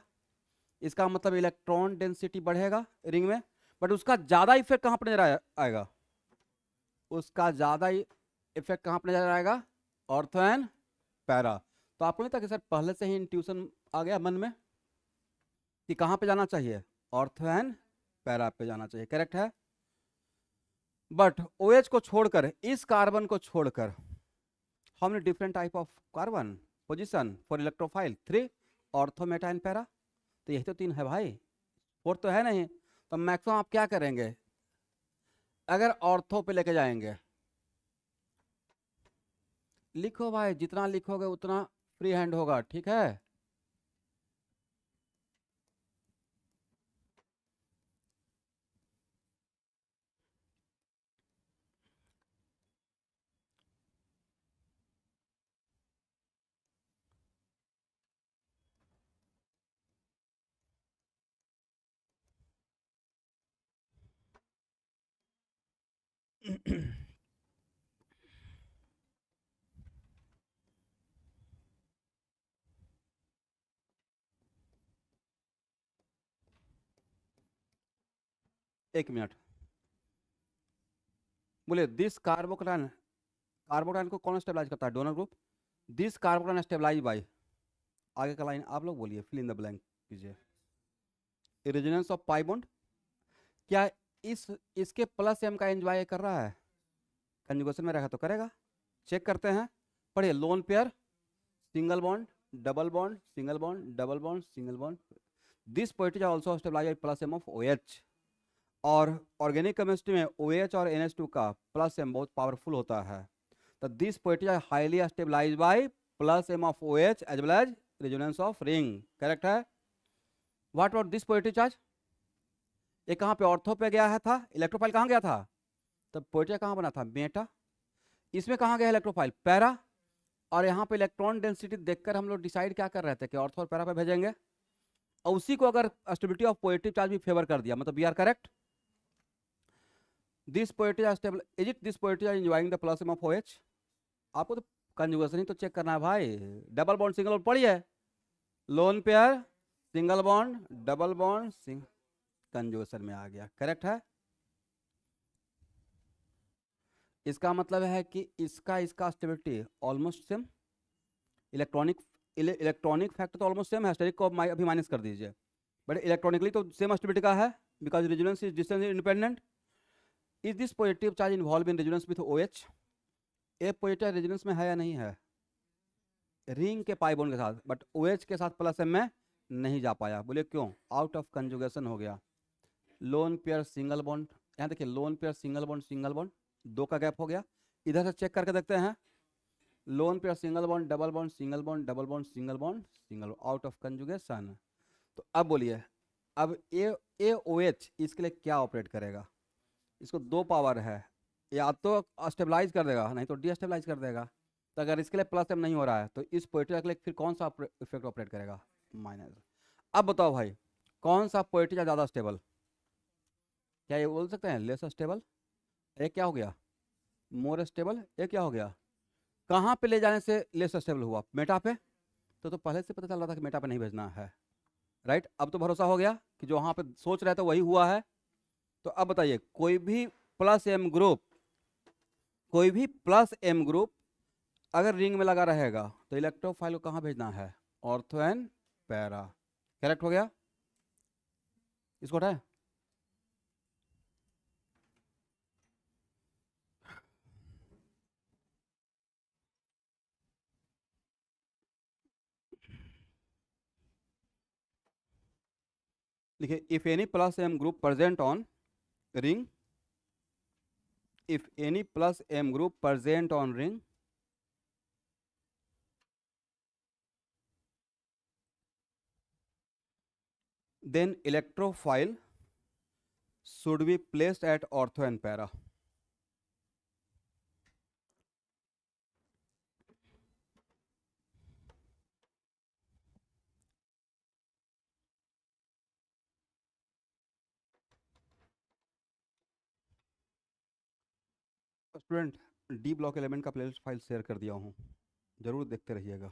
इसका मतलब इलेक्ट्रॉन डेंसिटी बढ़ेगा रिंग में, बट उसका ज्यादा इफेक्ट कहाँ पर नजर आएगा? उसका ज्यादा इफेक्ट कहाँ पर नजर आएगा? Ortho and para. तो आपको नहीं था कि सर पहले से ही इंट्यूशन आ गया मन में कि कहाँ पे जाना चाहिए? ऑर्थो एंड पैरा पे जाना चाहिए, करेक्ट है। बट OH को छोड़कर, इस कार्बन को छोड़कर, हमने different type of carbon position for electrophile 3 ortho meta and para. तो यही तो 3 है भाई, 4 तो है नहीं। तो मैक्सिमम आप क्या करेंगे? अगर ऑर्थो पे लेके जाएंगे, लिखो भाई, जितना लिखोगे उतना फ्री हैंड होगा, ठीक है। एक मिनट, बोले दिस कार्बोकटाइन, कार्बोकटाइन को कौन स्टेबलाइज करता है? Donor group. This carbocation stabilise by, आगे का लाइन आप लोग बोलिए, फिल इन द ब्लैंक कीजिए। रेजोनेंस ऑफ पाई बॉन्ड, क्या इसके प्लस M का एंजॉय कर रहा है? कंजुगेशन में रहेगा तो करेगा, चेक करते हैं। पढ़िए, lone pair single bond double bond single bond double bond single bond, this poetry also stabilise plus M of OH। और ऑर्गेनिक केमिस्ट्री में OH और NH2 का प्लस M बहुत पावरफुल होता है। तो दिस पोइट्री highly stabilize by plus M of OH as well as resonance of ring, correct है। व्हाट अबाउट दिस पोइट्री चार्ज? ये कहाँ पे ऑर्थो पे गया है था, इलेक्ट्रोफाइल कहाँ गया था? तब पोइट्री कहाँ बना था? मेटा। इसमें कहाँ गया इलेक्ट्रोफाइल? पैरा। और यहाँ पे इलेक्ट्रॉन डेंसिटी देखकर हम लोग डिसाइड क्या कर रहे थे कि ऑर्थो और पैरा पे भेजेंगे, और उसी को अगर स्टेबिलिटी ऑफ पॉजिटिव चार्ज भी फेवर कर दिया, मतलब we are correct. This poetry are stable, is it this poetry are enjoying the plus M of OH? आपको तो कंजुगेशन ही तो चेक करना है भाई। डबल बॉन्ड सिंगल बॉन्ड पढ़िए, lone pair single bond double bond single, conjugation में आ गया, correct है। इसका मतलब है कि इसका stability almost same, electronic factor तो ऑलमोस्ट सेम है, स्टेरिक को अभी माइनस कर दीजिए, बट इलेक्ट्रॉनिकली तो सेम स्टेबिलिटी का है, because resonance is distance independent. Is this positive charge involve in resonance with OH? A positive resonance में है या नहीं है? रिंग के पाई बॉन्ड के साथ, बट OH के साथ प्लस M में नहीं जा पाया। बोलिए क्यों? आउट ऑफ कंजुगेशन हो गया। लोन पेयर सिंगल बॉन्ड, यहाँ देखिए लोन पेयर सिंगल बॉन्ड, दो का गैप हो गया। इधर से चेक करके देखते हैं, loan pair single bond double bond single bond double bond single bond single, out of conjugation. तो अब बोलिए, अब AOH इसके लिए क्या ऑपरेट करेगा? इसको दो पावर है, या तो स्टेबलाइज कर देगा नहीं तो डीस्टेबलाइज कर देगा। तो अगर इसके लिए प्लस M नहीं हो रहा है तो इस पोइट्री के लिए फिर कौन सा इफेक्ट ऑपरेट करेगा? माइनस। अब बताओ भाई, कौन सा पोइट्री ज़्यादा स्टेबल? क्या ये बोल सकते हैं लेस स्टेबल? एक क्या हो गया? More stable. एक क्या हो गया? कहाँ पे ले जाने से लेस स्टेबल हुआ? मेटा पे। तो पहले से पता चल रहा था कि मेटा पे नहीं भेजना है, राइट? अब तो भरोसा हो गया कि जो वहाँ पे सोच रहे थे वही हुआ है। तो अब बताइए, कोई भी प्लस M ग्रुप अगर रिंग में लगा रहेगा तो इलेक्ट्रोफाइल को कहाँ भेजना है? Ortho and para. करेक्ट हो गया? इसको हटाए। देखिए, if any plus M group present on ring, if any plus M group present on ring, then electrophile should be placed at ortho and para. Student, D block element का playlist file share कर दिया हूँ, जरूर देखते रहिएगा।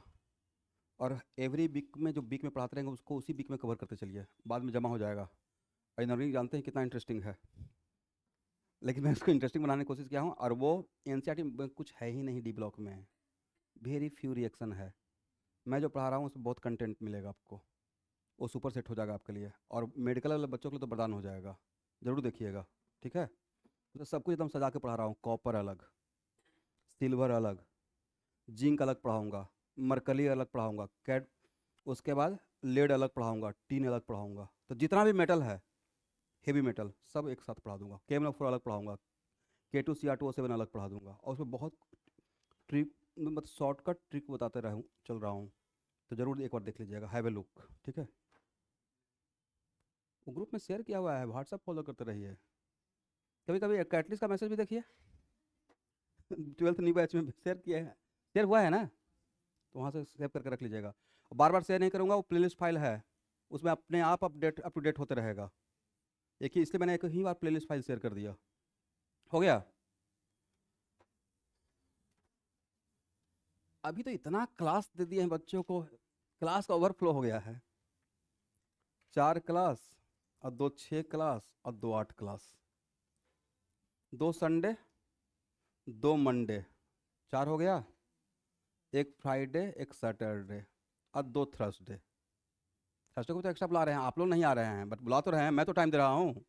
और every week में जो वीक में पढ़ाते रहेंगे उसको उसी वीक में कवर करते चलिए, बाद में जमा हो जाएगा। इंजीनियरिंग जानते हैं कितना इंटरेस्टिंग है, लेकिन मैं उसको इंटरेस्टिंग बनाने की कोशिश किया हूँ। और वो NCERT में कुछ है ही नहीं, डी ब्लॉक में वेरी फ्यू रिएक्शन है। मैं जो पढ़ा रहा हूँ उसमें बहुत कंटेंट मिलेगा आपको, वो सुपर सेट हो जाएगा आपके लिए, और मेडिकल वाले बच्चों के लिए तो वरदान हो जाएगा। ज़रूर देखिएगा, ठीक है? तो सब कुछ एकदम सजा के पढ़ा रहा हूँ। कॉपर अलग, सिल्वर अलग, जिंक अलग पढ़ाऊँगा, मरकली अलग पढ़ाऊँगा, कैड, उसके बाद लेड अलग पढ़ाऊँगा, टीन अलग पढ़ाऊँगा। तो जितना भी मेटल है, हेवी मेटल, सब एक साथ पढ़ा दूंगा। KMnO4 अलग पढ़ाऊँगा, K2Cr2O7 अलग पढ़ा दूंगा। और उसमें बहुत ट्रिक, मतलब शॉर्टकट ट्रिक बताते रहूँ चल रहा हूँ, तो ज़रूर एक बार देख लीजिएगा, हैव ए लुक, ठीक है? वो ग्रुप में शेयर किया हुआ है, व्हाट्सअप फॉलो करते रहिए। कभी कभी कैटलिस्ट का मैसेज भी देखिए। 12th न्यू बैच में शेयर किया है, शेयर हुआ है ना, तो वहाँ से सेव करके रख लीजिएगा। बार बार शेयर नहीं करूँगा, वो प्लेलिस्ट फाइल है, उसमें अपने आप अप टू डेट होते रहेगा। एक ही, इसलिए मैंने एक ही बार प्लेलिस्ट फाइल शेयर कर दिया। हो गया? अभी तो इतना क्लास दे दिए हैं बच्चों को, क्लास का ओवरफ्लो हो गया है। 4 क्लास और 2 6 क्लास और 2 8 क्लास, 2 संडे 2 मंडे, 4 हो गया। एक फ्राइडे एक सैटरडे और 2 थर्सडे। थर्सडे को तो एक्स्ट्रा बुला रहे हैं, आप लोग नहीं आ रहे हैं, बट बुला तो रहे हैं, मैं तो टाइम दे रहा हूँ।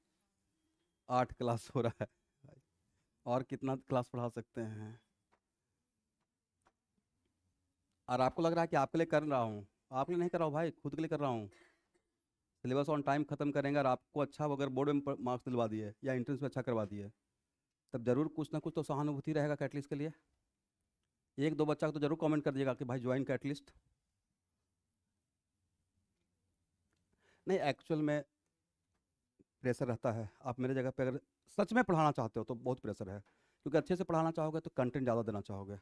8 क्लास हो रहा है, और कितना क्लास पढ़ा सकते हैं? और आपको लग रहा है कि आपके लिए कर रहा हूँ, आपके लिए नहीं कर रहा हूँ भाई, खुद के लिए कर रहा हूँ। सिलेबस ऑन टाइम खत्म करेंगे, और आपको अच्छा अगर बोर्ड में मार्क्स दिलवा दिए या एंट्रेंस में अच्छा करवा दिए, तब जरूर कुछ ना कुछ तो सहानुभूति रहेगा कैटलिस्ट के लिए। एक दो बच्चा तो जरूर कमेंट कर दिएगा कि भाई ज्वाइन कैटलिस्ट। नहीं, एक्चुअल में प्रेशर रहता है। आप मेरे जगह पे अगर सच में पढ़ाना चाहते हो तो बहुत प्रेशर है, क्योंकि अच्छे से पढ़ाना चाहोगे तो कंटेंट ज़्यादा देना चाहोगे,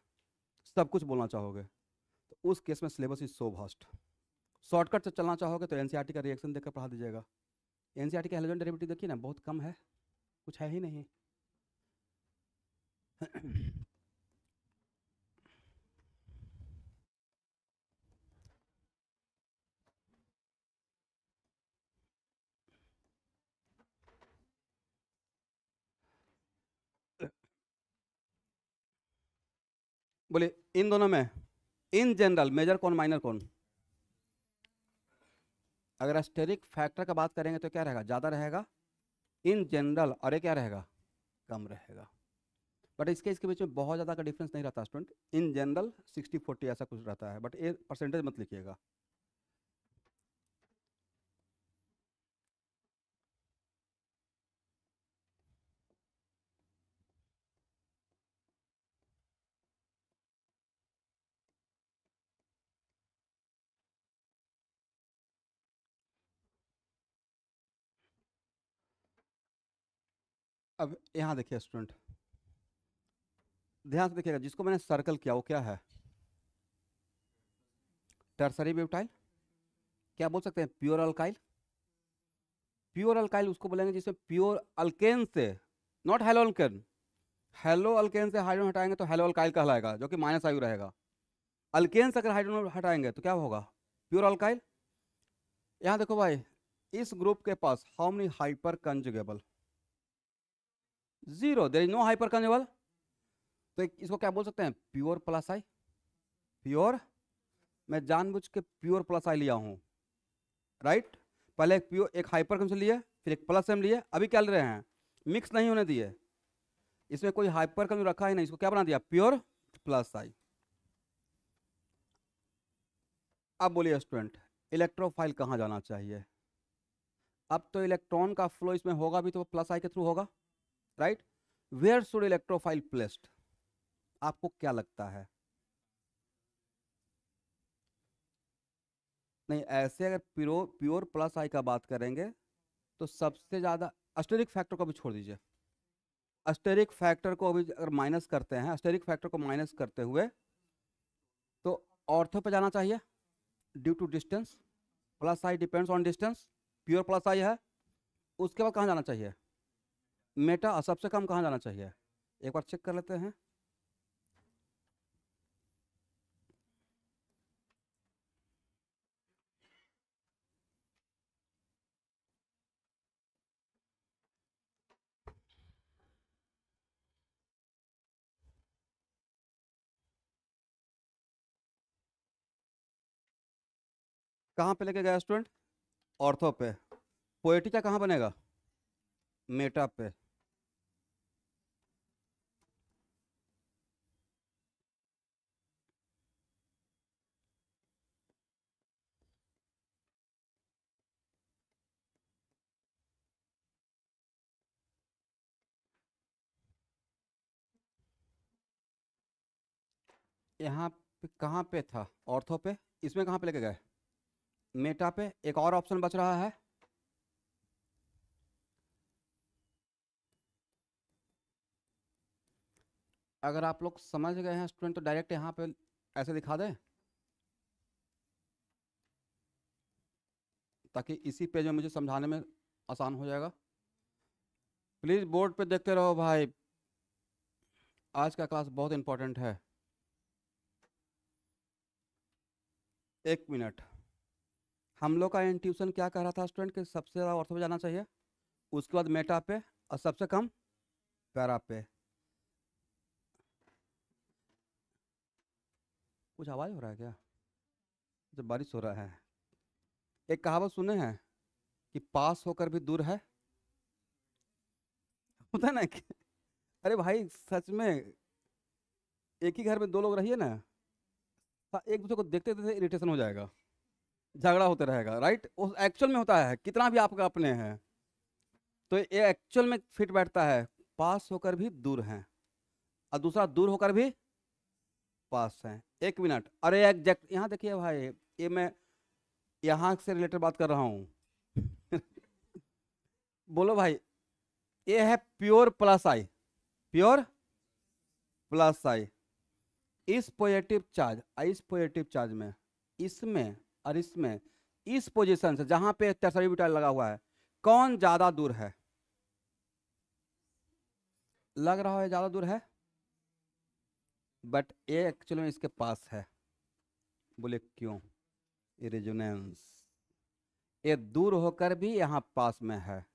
सब कुछ बोलना चाहोगे, तो उस केस में syllabus is so vast. Shortcut से चलना चाहोगे तो NCERT का रिएक्शन देखकर पढ़ा दीजिएगा। NCERT का हेलोजन डेरिवेटिव देखिए ना, बहुत कम है, कुछ है ही नहीं। बोले इन दोनों में इन जनरल मेजर कौन माइनर कौन? अगर एस्टेरिक फैक्टर का बात करेंगे तो क्या रहेगा? ज़्यादा रहेगा इन जनरल, और ये क्या रहेगा? कम रहेगा। बट इसके बीच में बहुत ज़्यादा का डिफरेंस नहीं रहता स्टूडेंट, इन जनरल 60-40 ऐसा कुछ रहता है, बट ये परसेंटेज मत लिखिएगा। अब यहाँ देखिए स्टूडेंट, ध्यान से देखिएगा, जिसको मैंने सर्कल किया वो क्या है, टर्सरी ब्यूटाइल, क्या बोल सकते हैं, प्योर अल्काइल। प्योर अल्काइल उसको बोलेंगे जिसमें प्योर अल्केन से, not hello alkane, hello alkane से हाइड्रोजन हटाएंगे तो हेलो अल्काइल कहलाएगा, जो कि माइनस आयु रहेगा। अल्केन से अगर हाइड्रोजन हटाएंगे तो क्या होगा, प्योर अल्काइल। यहाँ देखो भाई, इस ग्रुप के पास how many hyperconjugable, 0, there is no hyperconjugable, तो इसको क्या बोल सकते हैं, प्योर प्लस आई। प्योर, मैं जानबूझ के प्योर प्लस आई लिया हूँ, राइट। पहले एक प्योर, एक हाइपर कंजुगेबल लिए, फिर एक प्लस एम लिए, अभी क्या ले रहे हैं, मिक्स नहीं होने दिए, इसमें कोई हाइपर कंजुगेबल रखा ही नहीं, इसको क्या बना दिया, प्योर प्लस आई। अब बोलिए स्टूडेंट, इलेक्ट्रोफाइल कहाँ जाना चाहिए। अब तो इलेक्ट्रॉन का फ्लो इसमें होगा भी तो प्लस आई के थ्रू होगा, right. Where should electrophile placed, आपको क्या लगता है। नहीं, ऐसे अगर प्योर प्लस आई का बात करेंगे तो सबसे ज़्यादा, अस्टेरिक फैक्टर को भी छोड़ दीजिए, अस्टेरिक फैक्टर को अभी अगर माइनस करते हैं, अस्टेरिक फैक्टर को माइनस करते हुए तो ऑर्थो पे जाना चाहिए, due to distance, plus I depends on distance, pure plus I है। उसके बाद कहाँ जाना चाहिए, मेटा, और सबसे कम कहाँ जाना चाहिए, एक बार चेक कर लेते हैं। कहाँ पे लेके गया स्टूडेंट, ऑर्थो पे। पोएटिका कहाँ बनेगा, मेटा पे। यहाँ पे कहाँ पे था, ऑर्थो पे, इसमें कहाँ पे लेके गए, मेटा पे। एक और ऑप्शन बच रहा है, अगर आप लोग समझ गए हैं स्टूडेंट तो डायरेक्ट यहाँ पे ऐसे दिखा दें, ताकि इसी पेज में मुझे समझाने में आसान हो जाएगा। प्लीज़ बोर्ड पे देखते रहो भाई, आज का क्लास बहुत इंपॉर्टेंट है। एक मिनट, हम लोग का इंट्यूशन क्या कह रहा था स्टूडेंट कि सबसे ज़्यादा ऑर्थो पे जाना चाहिए, उसके बाद मेटा पे, और सबसे कम पैरा पे। कुछ आवाज़ हो रहा है क्या, जब बारिश हो रहा है। एक कहावत सुने हैं कि पास होकर भी दूर है, होता है ना कि, अरे भाई सच में, एक ही घर में दो लोग रहिए ना, एक दूसरे को देखते देखते इरिटेशन हो जाएगा, झगड़ा होते रहेगा, राइट। उस एक्चुअल में होता है, कितना भी आपका अपने हैं, तो ये एक्चुअल में फिट बैठता है, पास होकर भी दूर हैं, और दूसरा दूर होकर भी पास हैं। एक मिनट, अरे एग्जैक्ट, यहाँ देखिए भाई, ये मैं यहाँ से रिलेटेड बात कर रहा हूँ। बोलो भाई, ये है प्योर प्लस आई, प्योर प्लस आई। इस पॉजिटिव चार्ज में, इसमें और इसमें, इस पोजीशन से जहां पे टर्सरी ब्यूटाइल लगा हुआ है, कौन ज्यादा दूर है, लग रहा है ज्यादा दूर है, बट ये एक्चुअली में इसके पास है। बोले क्यों, ये रेजोनेंस, ये दूर होकर भी यहाँ पास में है,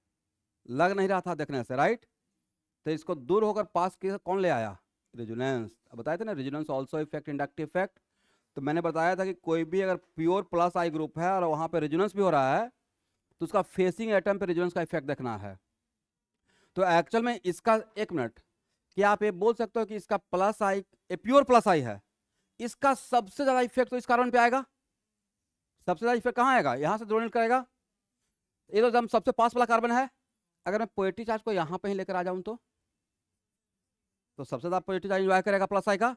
लग नहीं रहा था देखने से, राइट। तो इसको दूर होकर पास किया, कौन ले आया, रेजोनेंस। अब बताए थे ना, resonance also effect inductive effect. तो मैंने बताया था कि कोई भी अगर प्योर प्लस आई ग्रुप है और वहाँ पे रेजोनेंस भी हो रहा है, तो उसका फेसिंग एटम पे रेजोनेंस का इफेक्ट देखना है। तो एक्चुअल में इसका, एक मिनट, क्या आप ये बोल सकते हो कि इसका plus I a pure plus I है, इसका सबसे ज्यादा इफेक्ट तो इस कार्बन पे आएगा। सबसे ज्यादा इफेक्ट कहाँ आएगा? यहां से डोनेट करेगा। ये तो एकदम सबसे पास वाला कार्बन है। अगर मैं पॉजिटिव चार्ज को यहां पे ही लेकर आ जाऊं तो सबसे ज्यादा पॉजिटिव चार्ज एंजॉय करेगा प्लस आई का।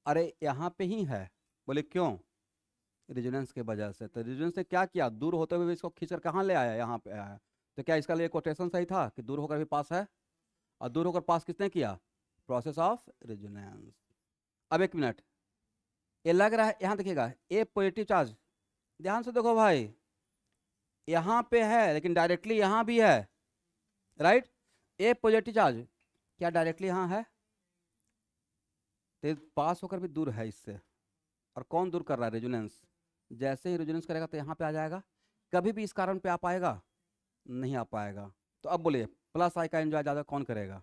अरे यहाँ पे ही है। बोले क्यों? रेजोनेंस के वजह से। तो रेजोनेंस ने क्या किया? दूर होते हुए भी इसको खींचकर कहाँ ले आया? यहाँ पे आया। तो क्या इसका लिए कोटेशन सही था कि दूर होकर भी पास है? और दूर होकर पास किसने किया? Process of resonance. अब एक मिनट, ये लग रहा है, यहाँ देखिएगा ए पॉजिटिव चार्ज, ध्यान से देखो भाई, यहाँ पे है लेकिन डायरेक्टली यहाँ भी है, राइट। ए पॉजिटिव चार्ज क्या डायरेक्टली यहाँ है? तो पास होकर भी दूर है इससे। और कौन दूर कर रहा है? रेजोनेंस। जैसे ही रेजोनेंस करेगा तो यहाँ पे आ जाएगा। कभी भी इस कारण पे आ पाएगा? नहीं आ पाएगा। तो अब बोलिए प्लस आई का एंजॉय ज़्यादा कौन करेगा?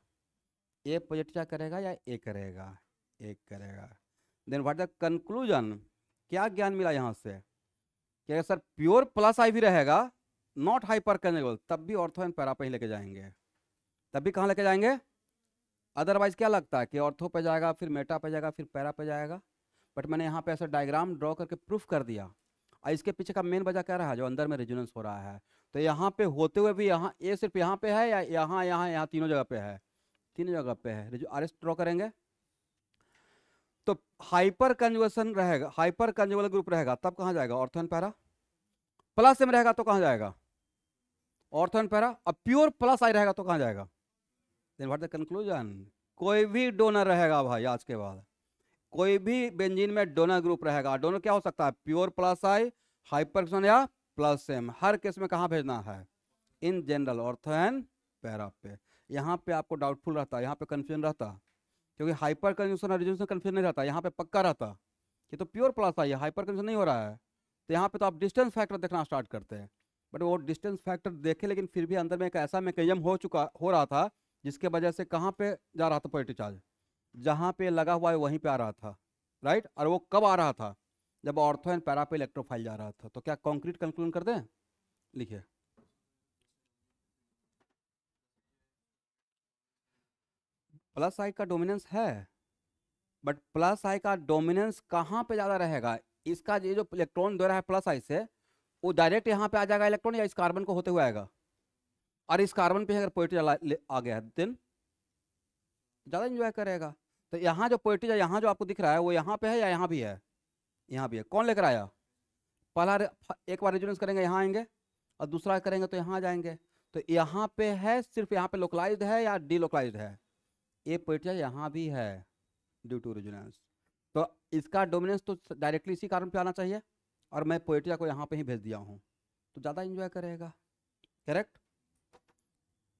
ए पॉजिटिव करेगा या ए करेगा? ए करेगा। Then what the conclusion? क्या ज्ञान मिला यहाँ से कि अगर सर प्योर प्लस आई भी रहेगा, नॉट हाइपर कंजुगेबल, तब भी ऑर्थो एंड पैरा पे ही लेके जाएंगे। तब भी कहाँ लेके जाएंगे? अदरवाइज क्या लगता है कि ऑर्थो पे जाएगा, फिर मेटा पे जाएगा, फिर पैरा पे जाएगा। बट मैंने यहाँ पे ऐसा डायग्राम ड्रॉ करके प्रूफ कर दिया। और इसके पीछे का मेन वजह क्या रहा? जो अंदर में रेजोनेंस हो रहा है। तो यहाँ पे होते हुए भी यहाँ ये सिर्फ यहाँ पे है या यहाँ यहाँ यहाँ तीनों जगह पे है? तीनों जगह पे है। आर एस ड्रॉ करेंगे तो हाइपर कंजुगेशन रहेगा, हाइपर कंजुगेबल ग्रुप रहेगा, तब कहाँ जाएगा? Ortho and para. प्लस में रहेगा तो कहाँ जाएगा? Ortho and para. अब प्योर प्लस आई रहेगा तो कहाँ जाएगा? Then what the conclusion? कोई भी डोनर रहेगा भाई, आज के बाद कोई भी बेंजीन में डोनर ग्रुप रहेगा। डोनर क्या हो सकता है? प्योर प्लस आई, हाइपर या प्लस एम। हर केस में कहाँ भेजना है? इन जनरल ऑर्थो एंड पैरा पे। यहाँ पे आपको डाउटफुल रहता है, यहाँ पे कंफ्यूजन रहता, क्योंकि हाइपर कंजूशन और रिजोनेंस में कंफ्यूजन नहीं रहता। यहाँ पे पक्का रहता कि तो प्योर प्लस आई है, हाइपर कंजूशन नहीं हो रहा है। तो यहाँ पे तो आप डिस्टेंस फैक्टर देखना स्टार्ट करते हैं। बट वो डिस्टेंस फैक्टर देखे, लेकिन फिर भी अंदर में एक ऐसा मैकेनिज्म हो रहा था जिसके वजह से कहाँ पे जा रहा था पॉजिटिव चार्ज? जहाँ पे लगा हुआ है वहीं पे आ रहा था, राइट। और वो कब आ रहा था? जब ऑर्थो एंड पैरा पे इलेक्ट्रोफाइल जा रहा था। तो क्या कॉन्क्रीट कंक्लूजन कर दें? लिखिए। प्लस आई का डोमिनेंस है, बट प्लस आई का डोमिनेंस कहाँ पे ज़्यादा रहेगा? इसका ये जो इलेक्ट्रॉन दे रहा है प्लस आई से, वो डायरेक्ट यहाँ पे आ जाएगा इलेक्ट्रॉन, या इस कार्बन को होते हुए आएगा? और इस कार्बन पे अगर पॉजिटिव आ गया देन ज़्यादा इंजॉय करेगा। तो यहाँ जो पॉजिटिव है, यहाँ जो आपको दिख रहा है, वो यहाँ पे है या यहाँ भी है? यहाँ भी है। कौन लेकर आया? पहला एक बार रेजोनेंस करेंगे यहाँ आएंगे, और दूसरा करेंगे तो यहाँ जाएंगे। तो यहाँ पे है, सिर्फ यहाँ पे लोकलाइज्ड है या डीलोकलाइज्ड है? ये पॉजिटिव यहाँ भी है ड्यू टू रेजोनेंस। तो इसका डोमिनेंस तो डायरेक्टली इसी कारण पे आना चाहिए, और मैं पोएटिया को यहाँ पे ही भेज दिया हूँ, तो ज़्यादा इंजॉय करेगा। करेक्ट।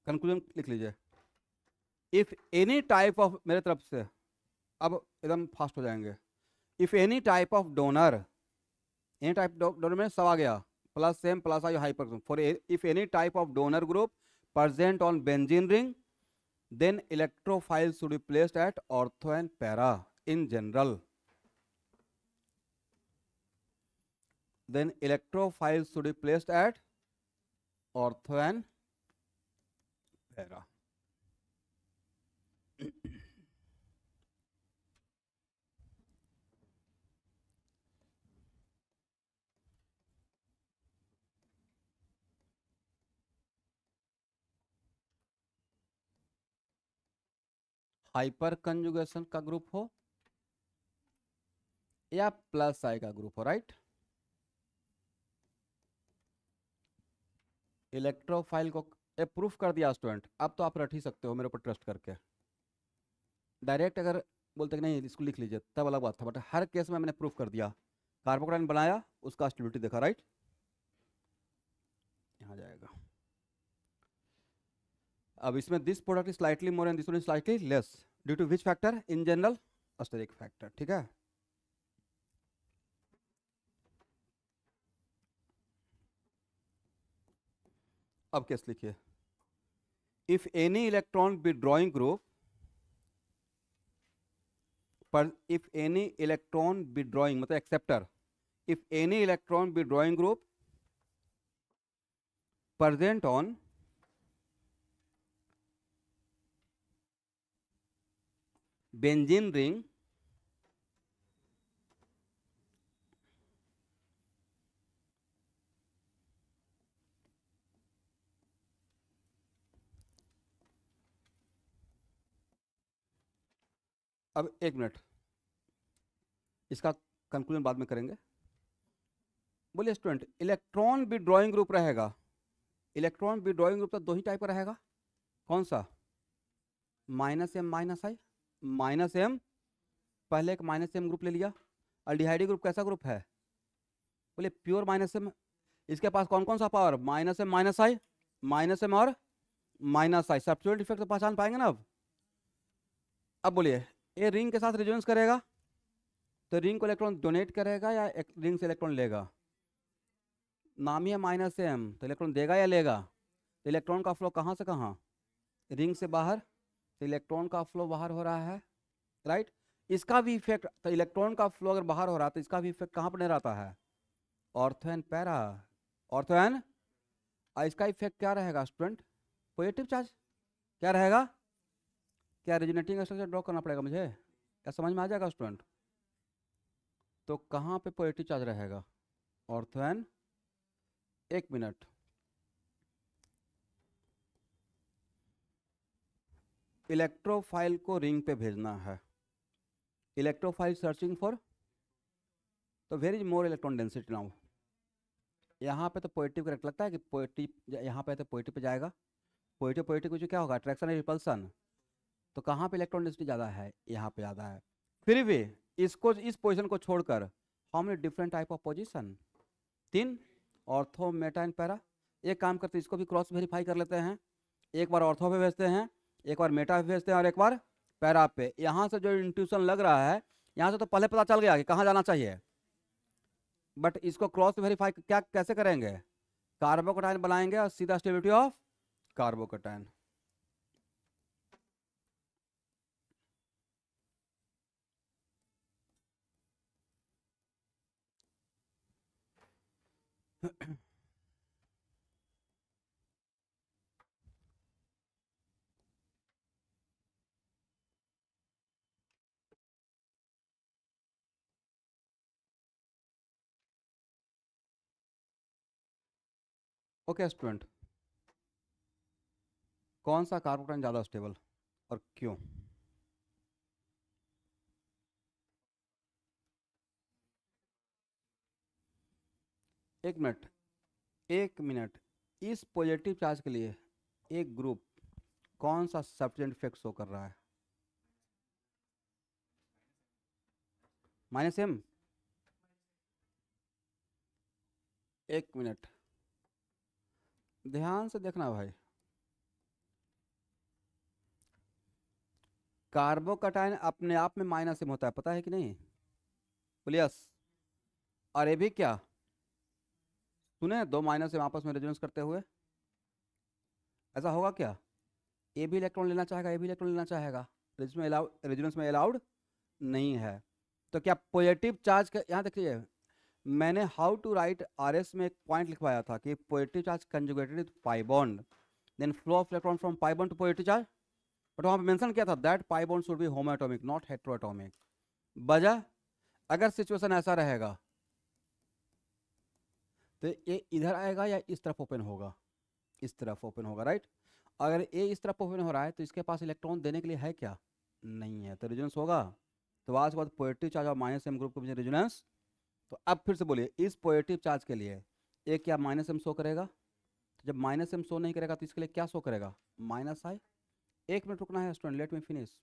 कंक्लूजन लिख लीजिए। इफ एनी टाइप ऑफ, मेरे तरफ से अब एकदम फास्ट हो जाएंगे। If any type of donor, any type donor में सब आ गया, plus same plus I hyper, for if any type of donor group present on benzene ring, then electrophile should be placed at ortho and para in general. Then electrophile should be placed at ortho and para. Hyper conjugation का group हो या plus आई का group हो, right. Electrophile को proof कर दिया student, अब तो आप रट ही सकते हो मेरे ऊपर ट्रस्ट करके। डायरेक्ट अगर बोलते कि नहीं इसको लिख लीजिए तब अलग बात था, बट हर केस में मैंने प्रूफ कर दिया। कार्बोक्टाइन बनाया, उसका स्टेबिलिटी देखा, राइट। यहाँ जाएगा। अब इसमें this product is slightly more and this one is slightly less due to which factor? In general steric factor, ठीक है। अब केस लिखिए। If any electron withdrawing group, पर इफ एनी इलेक्ट्रॉन विड्रॉइंग मतलब acceptor, if any electron withdrawing group present on benzene ring अब एक minute, इसका conclusion बाद में करेंगे। बोलिए स्टूडेंट, इलेक्ट्रॉन विड्रॉइंग ग्रुप रहेगा। इलेक्ट्रॉन विड्रॉइंग ग्रुप तो दो ही टाइप का रहेगा। कौन सा? माइनस एम माइनस आई। माइनस एम, पहले एक माइनस एम ग्रुप ले लिया। अल्डिहाइड ग्रुप कैसा ग्रुप है? बोलिए प्योर माइनस एम। इसके पास कौन कौन सा पावर? माइनस एम माइनस आई, माइनस एम और माइनस आई। सब्स्टिट्यूट इफेक्ट तो पहचान पाएंगे ना अब? अब बोलिए, ये रिंग के साथ रेजोनेंस करेगा तो रिंग को इलेक्ट्रॉन डोनेट करेगा या रिंग से इलेक्ट्रॉन लेगा? नाम ही है माइनस एम, तो इलेक्ट्रॉन देगा या लेगा? तो इलेक्ट्रॉन का फ्लो कहाँ से कहाँ? रिंग से बाहर, तो इलेक्ट्रॉन का फ्लो बाहर हो रहा है, राइट। इसका भी इफेक्ट, तो इलेक्ट्रॉन का फ्लो अगर बाहर हो रहा है तो इसका भी इफेक्ट कहाँ पर नहीं रहता है? Ortho and para. Ortho and, इसका इफेक्ट क्या रहेगा स्टूडेंट? Positive charge. क्या रहेगा? क्या रेजोनेटिंग स्ट्रक्चर ड्रॉ करना पड़ेगा मुझे? क्या समझ में आ जाएगा स्टूडेंट? तो कहाँ पे पॉजिटिव चार्ज रहेगा? ऑर्थो एंड, एक मिनट, इलेक्ट्रोफाइल को रिंग पे भेजना है। इलेक्ट्रोफाइल सर्चिंग फॉर, तो where is more electron density now. यहाँ पे तो पॉजिटिव करेक्ट लगता है कि पॉजिटिव, यहाँ पे तो पॉजिटिव पे जाएगा। पॉजिटिव पॉजिटिव कुछ क्या होगा? Attraction repulsion. तो कहाँ पे इलेक्ट्रॉन डेंसिटी ज़्यादा है? यहाँ पे ज़्यादा है। फिर भी इसको, इस पोजीशन को छोड़कर how many different type of position? 3, ortho meta and para. एक काम करते हैं, इसको भी क्रॉस वेरीफाई कर लेते हैं। एक बार ऑर्थो पे भेजते हैं, एक बार मेटा पे भेजते हैं और एक बार पैरा पे। यहाँ से जो इंट्यूशन लग रहा है, यहाँ से तो पहले पता चल गया कि कहाँ जाना चाहिए, बट इसको क्रॉस वेरीफाई क्या कैसे करेंगे? कार्बोकटायन बनाएंगे और सीधा stability of carbocation. Okay student, कौन सा कार्बोकटायन ज़्यादा स्टेबल और क्यों? एक मिनट, एक मिनट, इस पॉजिटिव चार्ज के लिए एक ग्रुप कौन सा सब्स्टिट्यूएंट इफेक्ट शो कर रहा है? Minus M. एक मिनट, ध्यान से देखना भाई। कार्बोकटायन अपने आप में माइनस एम होता है, पता है कि नहीं? बोलिए यस। और ये भी क्या सुने? दो माइनस एम आपस में रेजोनेंस करते हुए, ऐसा होगा क्या? ए भी इलेक्ट्रॉन लेना चाहेगा, ए भी इलेक्ट्रॉन लेना चाहेगा, रेजोनेंस में अलाउड नहीं है। तो क्या पॉजिटिव चार्ज का, यहाँ देखिए मैंने हाउ टू राइट आरएस में एक पॉइंट लिखवाया था कि positive charge conjugated with pi bond, then flow of electron from pi bond to positive charge. But वहाँ पे मेंशन किया था that pi bond should be homoatomic not heteroatomic. वजह, अगर सिचुएशन ऐसा रहेगा तो ये इधर आएगा या इस तरफ ओपन होगा? इस तरफ ओपन होगा, राइट। अगर ये इस तरफ ओपन हो रहा है तो इसके पास इलेक्ट्रॉन देने के लिए है क्या? नहीं है, तो रेजोनेंस होगा। तो आज के बाद पॉजिटिव चार्ज और माइनस एम ग्रुप के बीच रेजोनेंस। तो अब फिर से बोलिए, इस पॉजिटिव चार्ज के लिए एक क्या माइनस एम शो करेगा? तो जब माइनस एम शो नहीं करेगा तो इसके लिए क्या शो करेगा? माइनस आई। एक मिनट रुकना है स्टूडेंट, लेट मी फिनिश।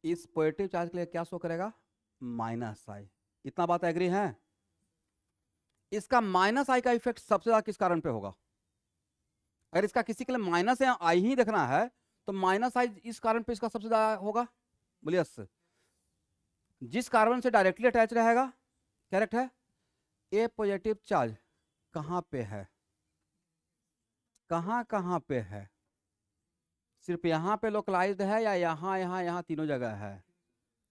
इस पॉजिटिव चार्ज के लिए क्या शो करेगा? माइनस आई। इतना बात एग्री है? इसका माइनस आई का इफेक्ट सबसे ज्यादा किस कारण पे होगा? अगर इसका किसी के लिए माइनस आई ही देखना है तो माइनस आई इस कारण पे इसका सबसे ज्यादा होगा। बोलिए यस। जिस कार्बन से डायरेक्टली अटैच रहेगा, करेक्ट है। ए पॉजिटिव चार्ज कहाँ पे है? कहाँ कहाँ पे है? सिर्फ यहाँ पे लोकलाइज्ड है या यहाँ यहाँ यहाँ तीनों जगह है?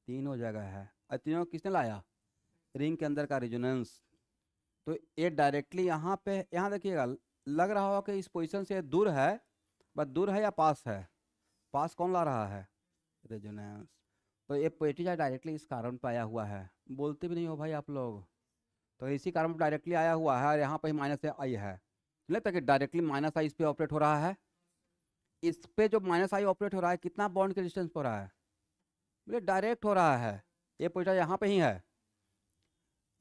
तीनों जगह है। और तीनों किसने लाया? रिंग के अंदर का रेजोनेंस। तो ये डायरेक्टली यहाँ पे, यहाँ देखिएगा लग रहा होगा कि इस पोजीशन से दूर है, बट दूर है या पास है? पास कौन ला रहा है? रेजोनेंस। तो ये पोएटिक चार्ज डायरेक्टली इस कार्बन पे आया हुआ है, बोलते भी नहीं हो भाई आप लोग। तो इसी कार्बन पे डायरेक्टली आया हुआ है और यहाँ पे माइनस आई है, लगता है कि डायरेक्टली माइनस आई इस पे ऑपरेट हो रहा है। इस पे जो माइनस आई ऑपरेट हो रहा है कितना बॉन्ड के डिस्टेंस पर हो रहा है? बोले डायरेक्ट हो रहा है। ये पोएटिक चार्ज यहाँ पे ही है,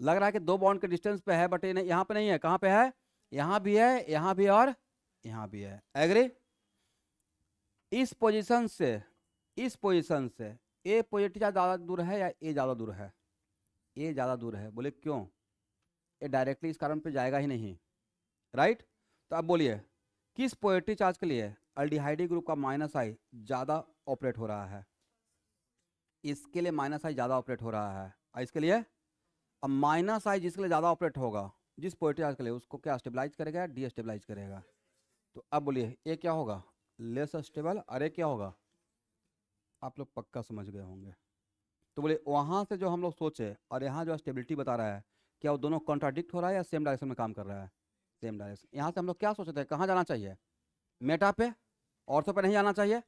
लग रहा है कि 2 बॉन्ड के डिस्टेंस पे है, बट ये यहाँ पे नहीं है। कहाँ पे है? यहाँ भी है, यहाँ भी और यहाँ भी है। एग्री? इस पोजीशन से ए पॉजिटिव ज़्यादा दूर है या ए ज़्यादा दूर है? ए ज़्यादा दूर है। बोले क्यों? ये डायरेक्टली इस कार्बन पे जाएगा ही नहीं, राइट? तो अब बोलिए किस पॉजिटिव चार्ज के लिए अल्डिहाइड ग्रुप का माइनस आई ज़्यादा ऑपरेट हो रहा है? इसके लिए माइनस आई ज़्यादा ऑपरेट हो रहा है, और इसके लिए? अब माइनस आई जिसके लिए ज़्यादा ऑपरेट होगा, जिस पॉजिटिव चार्ज के लिए, उसको क्या स्टेबलाइज करेगा या डीस्टेबलाइज करेगा? तो अब बोलिए ए क्या होगा? Less stable. अरे क्या होगा? आप लोग पक्का समझ गए होंगे। तो बोले वहाँ से जो हम लोग सोचे और यहाँ जो स्टेबिलिटी बता रहा है, क्या वो दोनों कॉन्ट्राडिक्ट हो रहा है या सेम डायरेक्शन में काम कर रहा है? Same direction. यहाँ से हम लोग क्या सोचे थे, कहाँ जाना चाहिए? मेटा पे, ऑर्थो पे नहीं जाना चाहिए।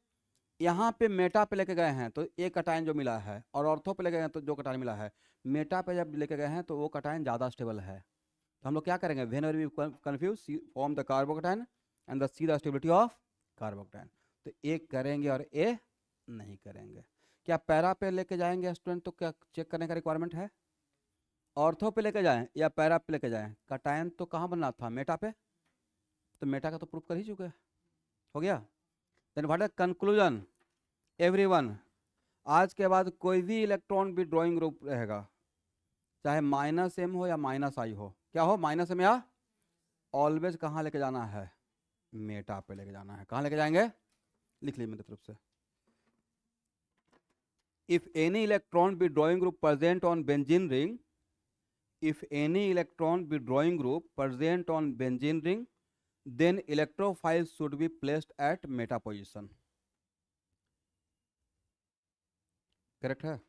यहाँ पे मेटा पे लेके गए हैं तो एक कटायन जो मिला है, और ऑर्थो पे लेके गए हैं तो जो कटायन मिला है। मेटा पे जब लेके गए हैं तो वो कटायन ज़्यादा स्टेबल है। तो हम लोग क्या करेंगे? Whenever we confuse form the carbocation and see the stability of carbocation. तो एक करेंगे और ए नहीं करेंगे। क्या पैरा पे लेके जाएंगे स्टूडेंट तो क्या चेक करने का रिक्वायरमेंट है? ऑर्थो पे लेके जाएं या पैरा पे लेके जाएं? कटायन तो कहाँ बनना था? मेटा पे। तो मेटा का तो प्रूफ कर ही चुके, हो गया। Then what is conclusion everyone? आज के बाद कोई भी इलेक्ट्रॉन भी ड्राइंग ग्रुप रहेगा, चाहे माइनस एम हो या माइनस आई हो, क्या हो? माइनस एम या, ऑलवेज कहाँ लेके जाना है? मेटा पे लेके जाना है। कहाँ लेके जाएंगे? लिख लीजिए मेरी तरफ से। If any electron be drawing group present on benzene ring, if any electron be drawing group present on benzene ring, then electrophiles should be placed at meta position. Correct है?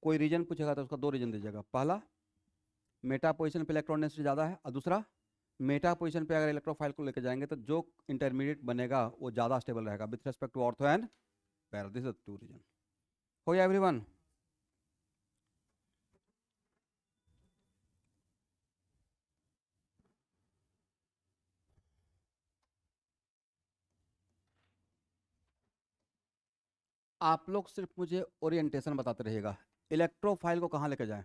कोई रीजन पूछेगा तो उसका 2 रीजन दीजिएगा। पहला, Meta position पे electron density ज़्यादा है, और दूसरा, मेटा पोजीशन पे अगर इलेक्ट्रोफाइल को लेकर जाएंगे तो जो इंटरमीडिएट बनेगा वो ज़्यादा स्टेबल रहेगा with respect to ortho and para. This is 2 reason. हो गया एवरीवन? आप लोग सिर्फ मुझे ओरिएंटेशन बताते रहिएगा। इलेक्ट्रोफाइल को कहाँ लेकर जाएं?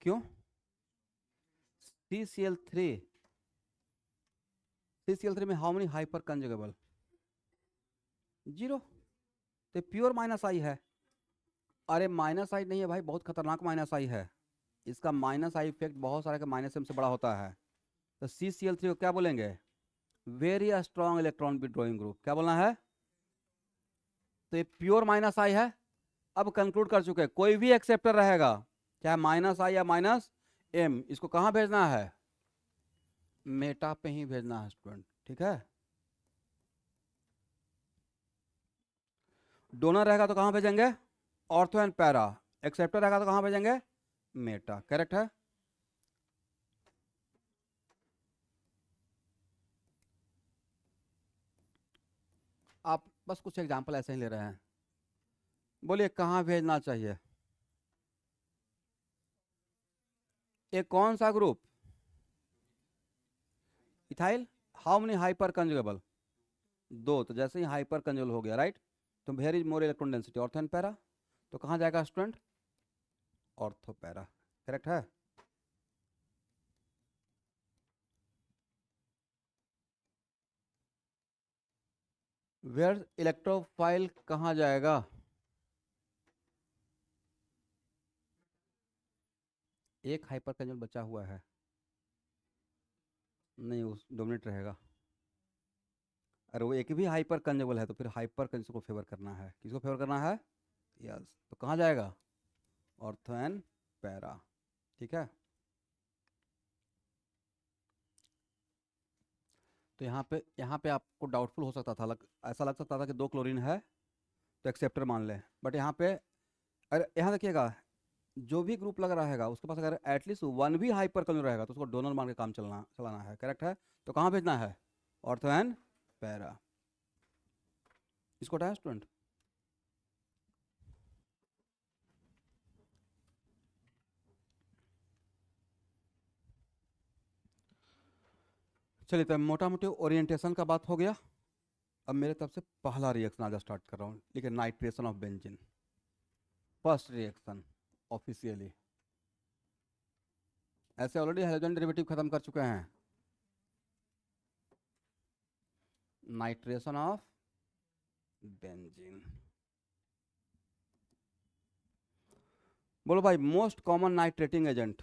क्यों? CCl3 में हाउ मेनी हाइपर कंजुगेबल? 0। तो प्योर माइनस आई है। अरे माइनस आई नहीं है भाई, बहुत खतरनाक माइनस आई है। इसका माइनस आई इफेक्ट बहुत सारे का माइनस एम से बड़ा होता है। तो CCl3 को क्या बोलेंगे? Very strong electron withdrawing group. क्या बोलना है? तो ये प्योर माइनस आई है। अब कंक्लूड कर चुके हैं, कोई भी एक्सेप्टर रहेगा चाहे माइनस आई या माइनस एम, इसको कहाँ भेजना है? मेटा पे ही भेजना है स्टूडेंट, ठीक है। डोनर रहेगा तो कहाँ भेजेंगे? Ortho and para. एक्सेप्टर रहेगा तो कहाँ भेजेंगे? मेटा। करेक्ट है? आप बस कुछ एग्जांपल ऐसे ही ले रहे हैं। बोलिए कहाँ भेजना चाहिए? एक कौन सा group? Ethyl. How many hyperconjugable? 2। तो जैसे ही हाइपर कंजुगेबल हो गया, राइट, तो where is more electron density? Ortho and para. तो कहाँ जाएगा स्टूडेंट? Ortho para. करेक्ट है? वेयर इलेक्ट्रोफाइल कहाँ जाएगा? एक हाइपर कंजुगेबल बचा हुआ है, नहीं उस डोमिनेट रहेगा। अरे वो एक भी हाइपर कंजुगेबल है तो फिर हाइपर कंजुगेबल को फेवर करना है। किसको फेवर करना है? यस। तो कहाँ जाएगा? Ortho and para. ठीक है। तो यहाँ पे आपको डाउटफुल हो सकता था, ऐसा लग सकता था कि 2 क्लोरीन है तो एक्सेप्टर मान लें, बट यहाँ पे, अरे यहाँ देखिएगा, जो भी ग्रुप लग रहेगा उसके पास अगर एटलीस्ट वन भी हाइपर कॉलम रहेगा तो उसको डोनर मान के काम चलाना है, करेक्ट है। तो कहाँ भेजना है, ऑर्थो एंड पैरा। इसको उठाया स्टूडेंट। चलिए तो मोटा मोटी ओरिएंटेशन का बात हो गया। अब मेरे तरफ से पहला रिएक्शन आज स्टार्ट कर रहा हूँ, लेकिन nitration of benzene, first reaction officially. ऐसे ऑलरेडी हाइड्रोजन डेरिवेटिव खत्म कर चुके हैं। नाइट्रेशन ऑफ बेंजीन, बोलो भाई most common nitrating agent.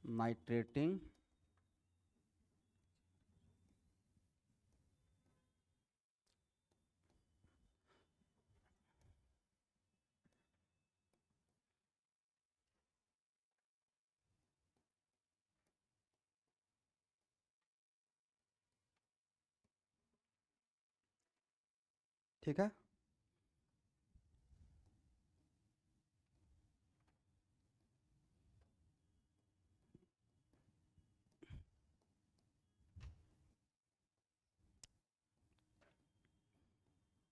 Nitrating ठीक है।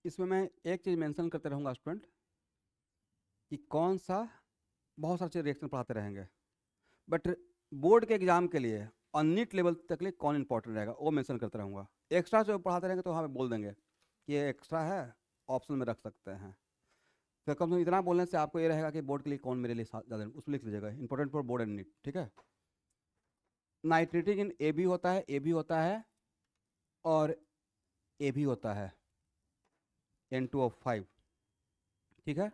इसमें मैं एक चीज़ मेंशन करते रहूँगा स्टूडेंट कि कौन सा, बहुत सारे रिएक्शन पढ़ाते रहेंगे, बट बोर्ड के एग्जाम के लिए और नीट लेवल तक के लिए कौन इंपॉर्टेंट रहेगा वो मेंशन करते रहूँगा। एक्स्ट्रा जो पढ़ाते रहेंगे तो वहाँ पे बोल देंगे कि ये एक्स्ट्रा है, ऑप्शन में रख सकते हैं। फिर कम से कम इतना बोलने से आपको ये रहेगा कि बोर्ड के लिए कौन मेरे लिए ज़्यादा, उसमें लिख लीजिएगा important for board and NEET, ठीक है। नाइट्रेटिंग इन ए भी होता है, ए भी होता है और ए भी होता है, N2O5, ठीक है।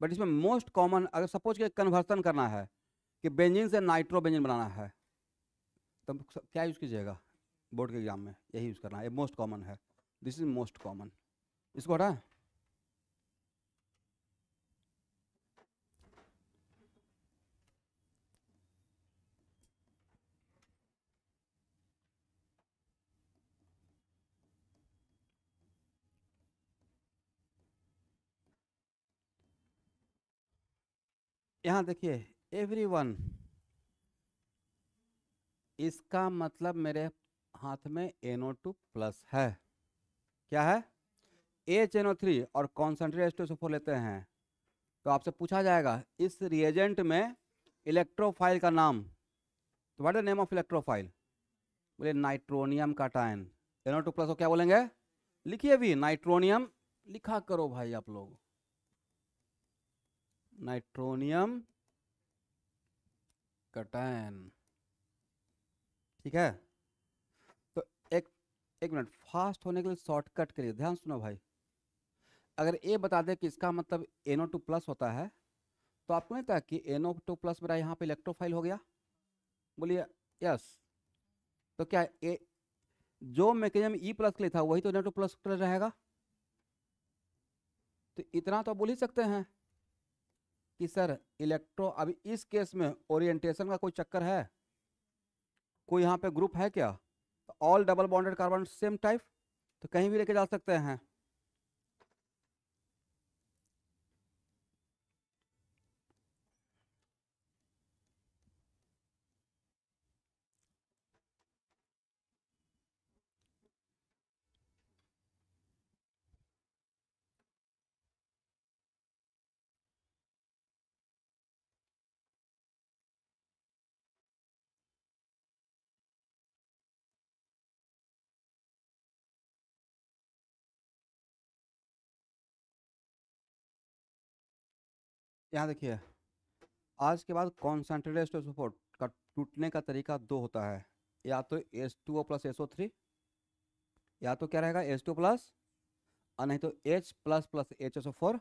बट इसमें मोस्ट कॉमन, अगर सपोज कि कन्वर्सन करना है कि बेंजीन से नाइट्रो बेंजीन बनाना है, तब क्या यूज़ कीजिएगा बोर्ड के एग्जाम में, यही यूज़ करना है, ये मोस्ट कॉमन है, दिस इज मोस्ट कॉमन। इसको हटा, यहाँ देखिए एवरीवन, इसका मतलब मेरे हाथ में NO2 प्लस है, क्या है, HNO3 और कॉन्सेंट्रेट H2SO4 लेते हैं तो आपसे पूछा जाएगा इस रिएजेंट में इलेक्ट्रोफाइल का नाम, तो what is the name of electrophile, बोले नाइट्रोनियम काटायन। NO2 प्लस को क्या बोलेंगे, लिखिए भी नाइट्रोनियम, लिखा करो भाई आप लोग, नाइट्रोनियम कटायन, ठीक है। तो एक मिनट, फास्ट होने के लिए शॉर्टकट के लिए ध्यान सुनो भाई, अगर ये बता दे कि इसका मतलब NO2 प्लस होता है तो आपको नहीं था कि NO2 प्लस मेरा यहाँ पे इलेक्ट्रोफाइल हो गया, बोलिए यस। तो क्या ए, जो मैकेनिज्म E प्लस के लिए था वही तो NO2 प्लस रहेगा, तो इतना तो बोल ही सकते हैं कि सर इलेक्ट्रो, अभी इस केस में ओरिएंटेशन का कोई चक्कर है, कोई यहाँ पे ग्रुप है क्या, all double bonded carbon same type, तो कहीं भी लेके जा सकते हैं। यहाँ देखिए, आज के बाद कॉन्सेंट्रेटेड H2SO4 का टूटने का तरीका दो होता है, या तो H2O प्लस SO3, या तो क्या रहेगा H2 प्लस, और नहीं तो H plus plus HSO4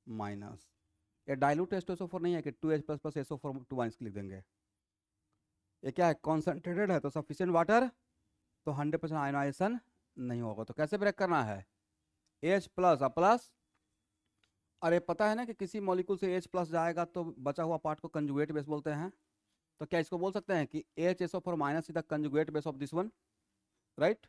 minus. ये डाइल्यूट H2SO4 नहीं है कि 2H plus plus SO4 2 minus लिख देंगे, ये क्या है कॉन्सेंट्रेटेड है तो सफिशिएंट वाटर, तो 100% आयोनाइजेशन नहीं होगा, तो कैसे ब्रेक करना है, H प्लस प्लस, अरे पता है ना कि किसी मॉलिक्यूल से H प्लस जाएगा तो बचा हुआ पार्ट को कंजुगेट बेस बोलते हैं, तो क्या इसको बोल सकते हैं कि HSO4 minus is the conjugate base of this one, right.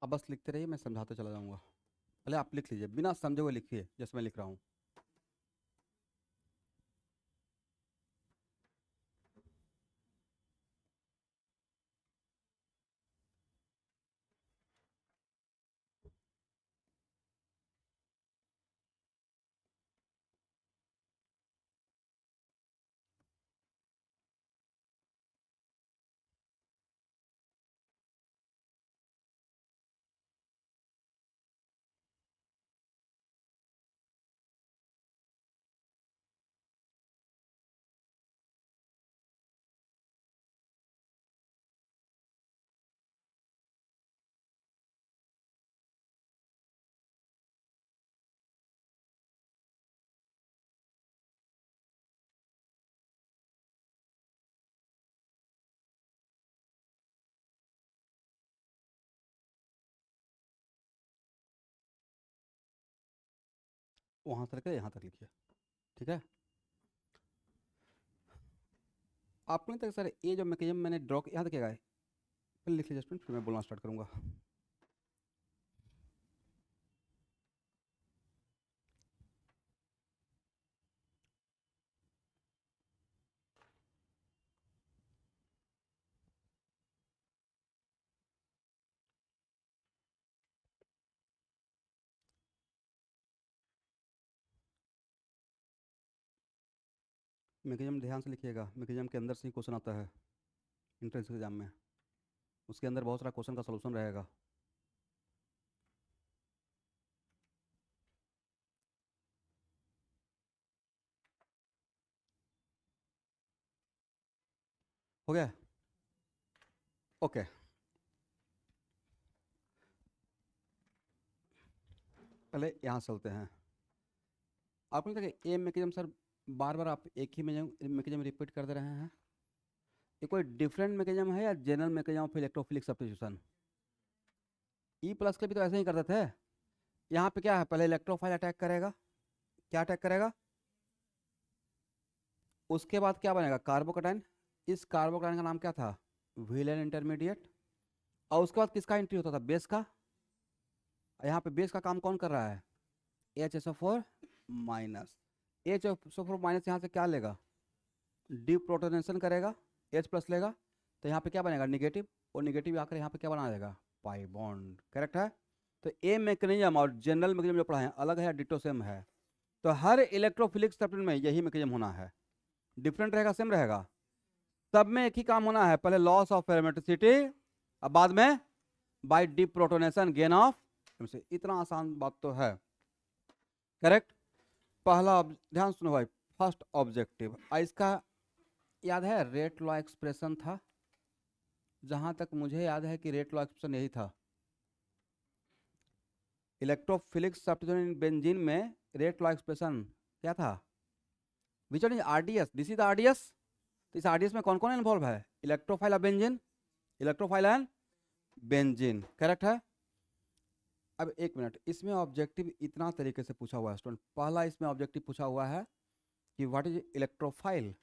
अब बस लिखते रहिए, मैं समझाते चला जाऊंगा। पहले आप लिख लीजिए, बिना समझे हुए लिखिए जैसे मैं लिख रहा हूँ। वहां से लेकर यहाँ तक लिखिए, ठीक है। आपको नहीं तक सर ये जो मैकेनिज्म मैंने ड्रॉ यहाँ तक क्या है, पहले लिख लीजिए स्टूडेंट, फिर मैं बोलना स्टार्ट करूंगा। मैकेनिज्म ध्यान से लिखिएगा, मैकेनिज्म के अंदर से ही क्वेश्चन आता है एंट्रेंस एग्जाम में, उसके अंदर बहुत सारा क्वेश्चन का सलूशन रहेगा। हो गया, ओके। पहले यहाँ से चलते हैं। आपको नहीं लगा ये मैकेनिज्म सर बार बार आप एक ही मैकेनिज्म रिपीट कर दे रहे हैं? ये कोई डिफरेंट मैकेनिज्म है या general mechanism of electrophilic substitution? E plus के भी तो ऐसे ही करते थे। यहाँ पे क्या है, पहले इलेक्ट्रोफाइल अटैक करेगा, क्या अटैक करेगा, उसके बाद क्या बनेगा, कार्बोकैटायन। इस कार्बोकैटायन का नाम क्या था, व्हीलन इंटरमीडिएट। और उसके बाद किसका एंट्री होता था, बेस का। यहाँ पे बेस का काम कौन कर रहा है, HSO4 माइनस। HSO4 माइनस यहाँ से क्या लेगा, डीप्रोटोनेशन करेगा, H प्लस लेगा, तो यहाँ पे क्या बनेगा, निगेटिव। और निगेटिव आकर यहाँ पे क्या बना देगा, पाई बॉन्ड। करेक्ट है। तो ए मैकेनिज्म और जनरल मैकेनिज्म जो पढ़ा है अलग है, डिटो सेम है। तो हर इलेक्ट्रोफिलिक सब्स्टिट्यूशन में यही मैकेनिज्म होना है, डिफरेंट रहेगा सेम रहेगा, सब में एक ही काम होना है, पहले लॉस ऑफ एरोमेटिसिटी, अब बाद में बाय डीप्रोटोनेशन गेन ऑफ। इतना आसान बात तो है। करेक्ट। पहला ध्यान सुनो भाई, फर्स्ट ऑब्जेक्टिव इसका याद है, रेट लॉ एक्सप्रेशन था। जहां तक मुझे याद है कि रेट लॉ एक्सप्रेशन यही था, इलेक्ट्रोफिलिक सब्स्टिट्यूशन इन बेंजीन में रेट लॉ एक्सप्रेशन क्या था, which one is RDS, this is RDS. तो इस आरडीएस में कौन कौन इन्वॉल्व है, electrophile benzene, electrophile and benzene. Correct है। अब एक मिनट, इसमें ऑब्जेक्टिव इतना तरीके से पूछा हुआ है स्टूडेंट। पहला इसमें ऑब्जेक्टिव पूछा हुआ है कि व्हाट इज इलेक्ट्रोफाइल,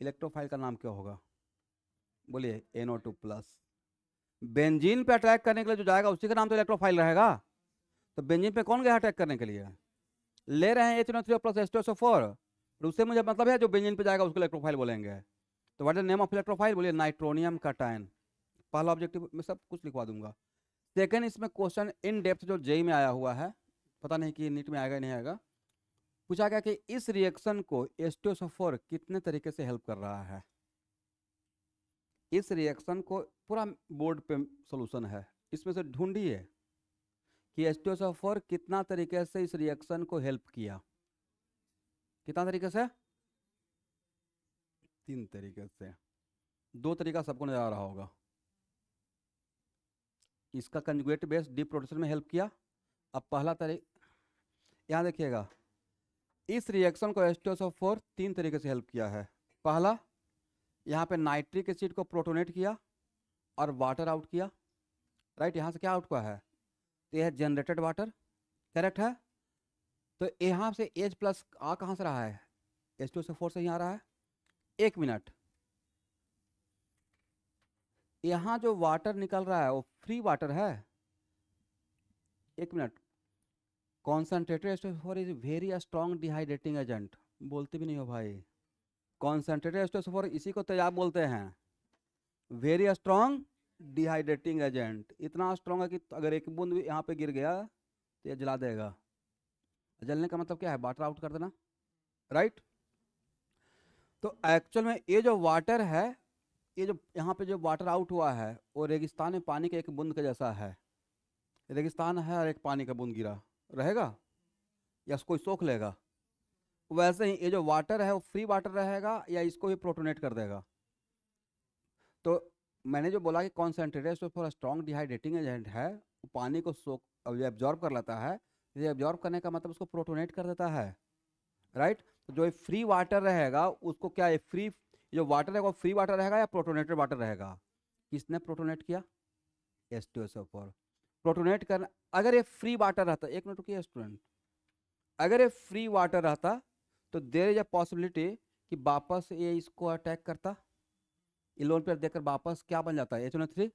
इलेक्ट्रोफाइल का नाम क्या होगा, बोलिए NO2 प्लस। बेंजीन पे अटैक करने के लिए जो जाएगा उसी का नाम तो इलेक्ट्रोफाइल रहेगा। तो बेंजीन पे कौन गया अटैक करने के लिए, ले रहे हैं HNO3 प्लस H2SO4, उससे मुझे मतलब है जो बेंजीन पे जाएगा उसको इलेक्ट्रोफाइल बोलेंगे। तो what is name of electrophile, बोलिए नाइट्रोनियम कटायन। पहला ऑब्जेक्टिव मैं सब कुछ लिखवा दूंगा। सेकंड, इसमें क्वेश्चन इन डेप्थ जो जेई में आया हुआ है, पता नहीं कि नीट में आएगा नहीं आएगा, पूछा गया कि इस रिएक्शन को H2SO4 कितने तरीके से हेल्प कर रहा है। इस रिएक्शन को पूरा बोर्ड पे सॉल्यूशन है, इसमें से ढूंढिए कि H2SO4 कितना तरीके से इस रिएक्शन को हेल्प किया। कितना तरीके से? 3 तरीके से। 2 तरीका सबको नजर आ रहा होगा। इसका कंजुगेट बेस डिप्रोटेशन में हेल्प किया। अब पहला तरीका यहाँ देखिएगा, इस रिएक्शन को H2SO4 3 तरीके से हेल्प किया है। पहला, यहाँ पे नाइट्रिक एसिड को प्रोटोनेट किया और वाटर आउट किया। राइट, यहाँ से क्या आउट हुआ है? तो यह जनरेटेड वाटर, करेक्ट है। तो यहाँ से H प्लस आ कहाँ से रहा है? H2SO4 से ही आ रहा है। 1 मिनट, यहाँ जो वाटर निकल रहा है वो फ्री वाटर है। 1 minute, concentrated H2SO4 is very strong dehydrating agent. बोलते भी नहीं हो भाई। कॉन्सेंट्रेटेड H2SO4 इसी को तेजाब बोलते हैं। वेरी स्ट्रॉन्ग डिहाइड्रेटिंग एजेंट, इतना स्ट्रॉन्ग है कि अगर एक बूंद भी यहाँ पे गिर गया तो ये जला देगा। जलने का मतलब क्या है? वाटर आउट कर देना, राइट। तो एक्चुअल में ये जो वाटर है, ये जो यहाँ पे जो वाटर आउट हुआ है वो रेगिस्तान में पानी के एक बूंद के जैसा है। रेगिस्तान है और एक पानी का बूंद गिरा रहेगा या कोई सोख लेगा? वैसे ही ये जो वाटर है वो फ्री वाटर रहेगा या इसको भी प्रोटोनेट कर देगा। तो मैंने जो बोला कि concentrated H2SO4 strong dehydrating agent है, वो पानी को सोख एब्जॉर्ब कर लेता है। ये एब्जॉर्ब करने का मतलब उसको प्रोटोनेट कर देता है, राइट। तो जो फ्री वाटर रहेगा उसको क्या है, फ्री जो वाटर है वो फ्री वाटर रहेगा या प्रोटोनेटेड वाटर रहेगा? किसने प्रोटोनेट किया? H2SO4 प्रोटोनेट करना। अगर ये फ्री वाटर रहता, एक मिनट रुकिए स्टूडेंट, अगर ये फ्री वाटर रहता तो देयर इज अ पॉसिबिलिटी कि वापस ये इसको अटैक करता, इलोन पर देकर वापस क्या बन जाता है? HNO3।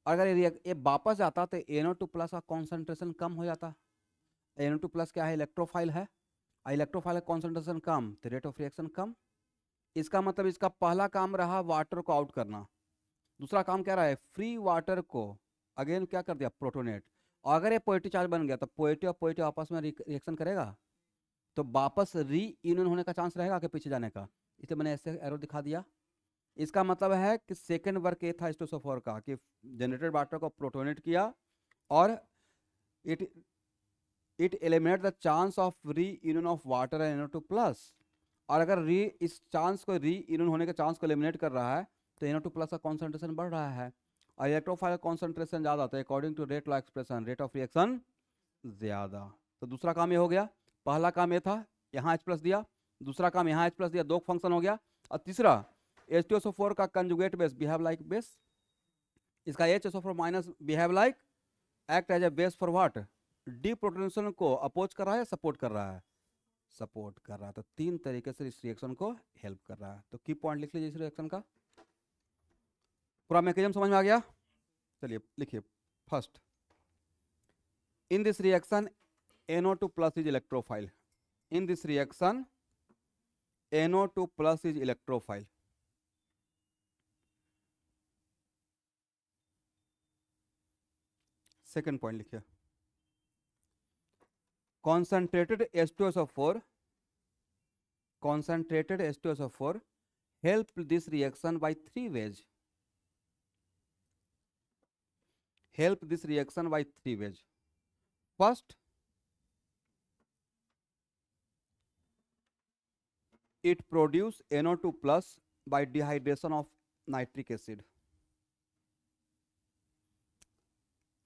अगर ये वापस जाता तो NO2 प्लस का कॉन्सेंट्रेशन कम हो जाता। NO2 प्लस क्या है? इलेक्ट्रोफाइल है। इलेक्ट्रोफाइल का कॉन्सेंट्रेशन कम तो रेट ऑफ रिएक्शन कम। इसका मतलब इसका पहला काम रहा वाटर को आउट करना, दूसरा काम क्या रहा है? फ्री वाटर को अगेन क्या कर दिया? प्रोटोनेट। और अगर ये पॉजिटिव चार्ज बन गया तो पॉजिटिव और पॉजिटिव आपस में रिएक्शन करेगा तो वापस रीयूनियन होने का चांस रहेगा कि पीछे जाने का, इसलिए मैंने ऐसे एरो दिखा दिया। इसका मतलब है कि सेकेंड वर्क ये था H2SO4 का कि जनरेटेड वाटर को प्रोटोनेट किया और it eliminate the chance of reunion of water and NO2 plus. और अगर इस चांस को रीयूनियन होने के चांस को एलिमिनेट कर रहा है तो NO2 प्लस का कॉन्सेंट्रेशन बढ़ रहा है और इलेक्ट्रोफाइल कॉन्सेंट्रेशन ज़्यादा होता है according to rate law expression, rate of reaction ज़्यादा। तो दूसरा काम ये हो गया। पहला काम ये था यहाँ H प्लस दिया, दूसरा काम यहाँ H प्लस दिया, 2 फंक्शन हो गया। और तीसरा H2SO4 का conjugate base behave like base, इसका HSO4 minus behave like act as a base for what? Deprotonation को अपोज कर रहा है या सपोर्ट कर रहा है? सपोर्ट कर रहा है। तो 3 तरीके से इस रिएक्शन को हेल्प कर रहा है। तो की पॉइंट लिख लीजिए इस रिएक्शन का। पूरा मैकेनिज्म समझ में आ गया? चलिए लिखिए। First, in this reaction NO2 plus is electrophile. In this reaction, NO2 plus is electrophile. Second point लिखिए, concentrated H2SO4 help this reaction by 3 ways. First, it produce NO2 plus by dehydration of nitric acid.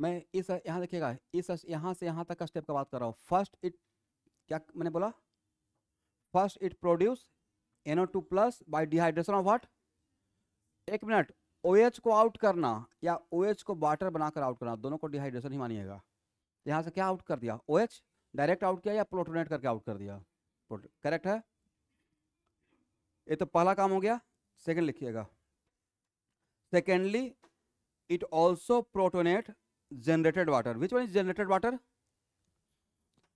मैं इस यहाँ देखिएगा, इस यहाँ से यहाँ तक का स्टेप का बात कर रहा हूँ। फर्स्ट इट, क्या मैंने बोला? First it produce NO2 plus by dehydration of what? 1 minute, OH को आउट करना या OH को वाटर बनाकर आउट करना, दोनों को डिहाइड्रेशन ही मानिएगा। यहाँ से क्या आउट कर दिया? OH डायरेक्ट आउट किया या प्रोटोनेट करके आउट कर दिया? करेक्ट है। ये तो पहला काम हो गया। सेकेंड लिखिएगा, secondly it also protonate generated water. Which one is generated water?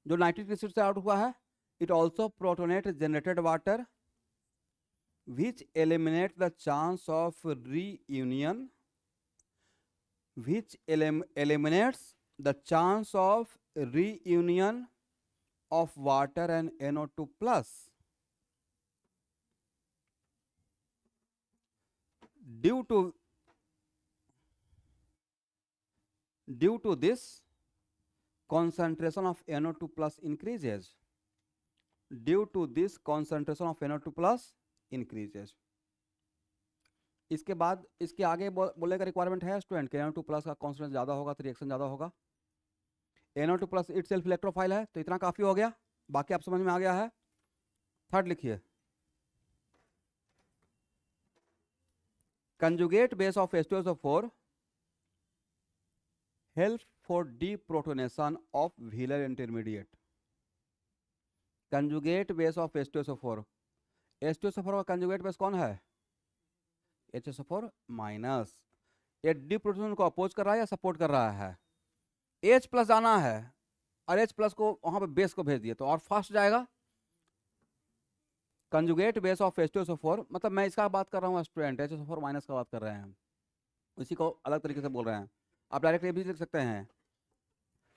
जो नाइट्रिक एसिड से आउट हुआ है। It also protonate generated water which eliminate the chance of reunion, which eliminates the chance of reunion of water and NO2 plus due to this concentration of NO2 plus increases. Due to this concentration of NO2 plus increases. इसके बाद इसके आगे बोले का requirement है student के NO2 plus का concentration ज़्यादा होगा तो रिएक्शन ज़्यादा होगा। NO2 plus it self electrophile है तो इतना काफ़ी हो गया, बाकी आप समझ में आ गया है। थर्ड लिखिए, conjugate base of H2SO4 help for deprotonation of wheeler intermediate. Conjugate base of H2SO4, H2SO4 का कंजुगेट बेस कौन है? HSO4 minus. ये डीप्रोटोनेशन को अपोज कर रहा है या सपोर्ट कर रहा है? H प्लस जाना है और H प्लस को वहां पे बेस को भेज दिए तो और फास्ट जाएगा। कंजुगेट बेस ऑफ H2SO4 मतलब मैं इसका बात कर रहा हूँ स्टूडेंट, HSO4 माइनस का बात कर रहे हैं, उसी को अलग तरीके से बोल रहे हैं। आप डायरेक्ट ये भी लिख सकते हैं,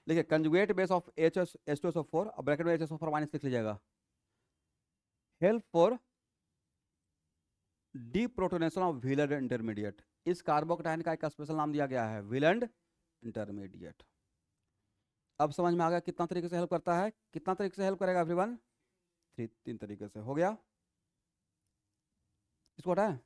देखिए कंजुगेट बेस ऑफ H2SO4 और ब्रैकेट में HSO4 माइनस लिख लीजिएगा। Help for deprotonation of wheeler intermediate. इस कार्बोकैटायन का एक स्पेशल नाम दिया गया है व्हीलर इंटरमीडिएट। अब समझ में आ गया कितना तरीके से हेल्प करता है, कितना तरीके से हेल्प करेगा एवरीवन? तीन तरीके से। हो गया, इसको हटाएं।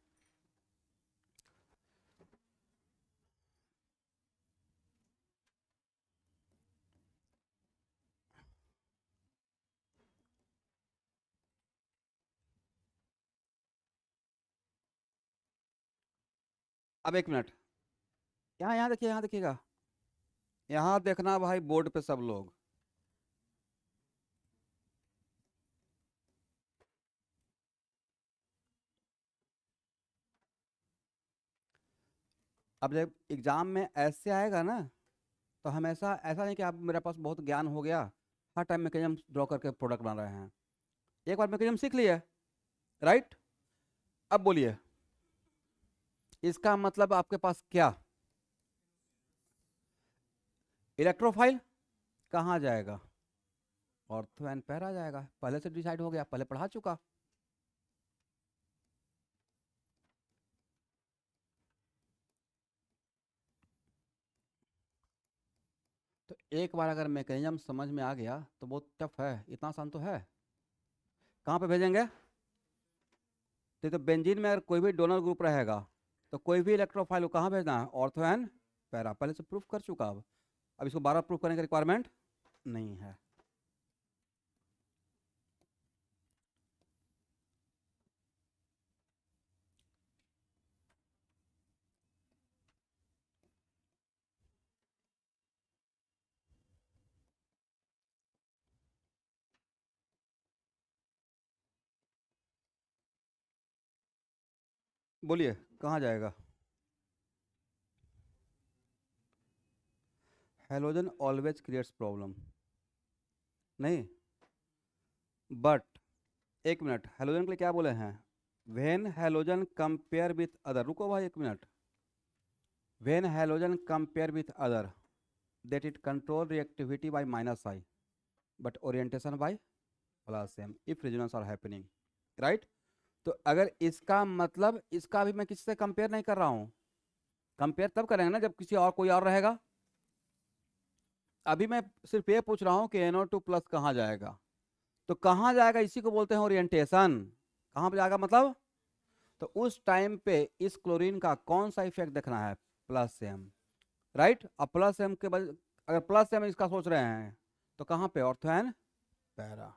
अब एक मिनट, यहाँ देखिए, यहाँ देखिएगा, यहाँ देखना भाई बोर्ड पे सब लोग। अब जब एग्जाम में ऐसे आएगा ना तो हमेशा ऐसा नहीं कि आप मेरे पास बहुत ज्ञान हो गया, हर टाइम मैकेनिज्म ड्रॉ करके प्रोडक्ट बना रहे हैं। एक बार मैकेनिज्म सीख लिए, राइट? अब बोलिए इसका मतलब आपके पास क्या? इलेक्ट्रोफाइल कहाँ जाएगा? ऑर्थो एंड पैरा जाएगा। पहले से डिसाइड हो गया, पहले पढ़ा चुका। तो एक बार अगर मैकेनिज्म समझ में आ गया तो बहुत टफ है, इतना आसान तो है। कहाँ पे भेजेंगे? तो बेंजीन में अगर कोई भी डोनर ग्रुप रहेगा तो कोई भी इलेक्ट्रोफाइल को कहाँ भेजना है? Ortho and para. पहले से प्रूफ कर चुका। अब इसको 12 प्रूफ करने की रिक्वायरमेंट नहीं है। बोलिए कहाँ जाएगा? हेलोजन ऑलवेज क्रिएट्स प्रॉब्लम नहीं, बट एक मिनट, हेलोजन के लिए क्या बोले हैं? When halogen compare with other, रुको भाई एक minute, when halogen compare with other that it control reactivity by -i but orientation by +m if resonance are happening, right? तो अगर इसका मतलब इसका भी मैं किससे कंपेयर नहीं कर रहा हूं, कंपेयर तब करेंगे ना जब किसी और कोई और रहेगा। अभी मैं सिर्फ ये पूछ रहा हूं कि NO2 प्लस कहाँ जाएगा, तो कहाँ जाएगा इसी को बोलते हैं ओरिएंटेशन। कहाँ पे जाएगा मतलब? तो उस टाइम पे इस क्लोरीन का कौन सा इफेक्ट देखना है? +m, right? अब +m के बाद अगर +m इसका सोच रहे हैं तो कहाँ पे? Ortho and para.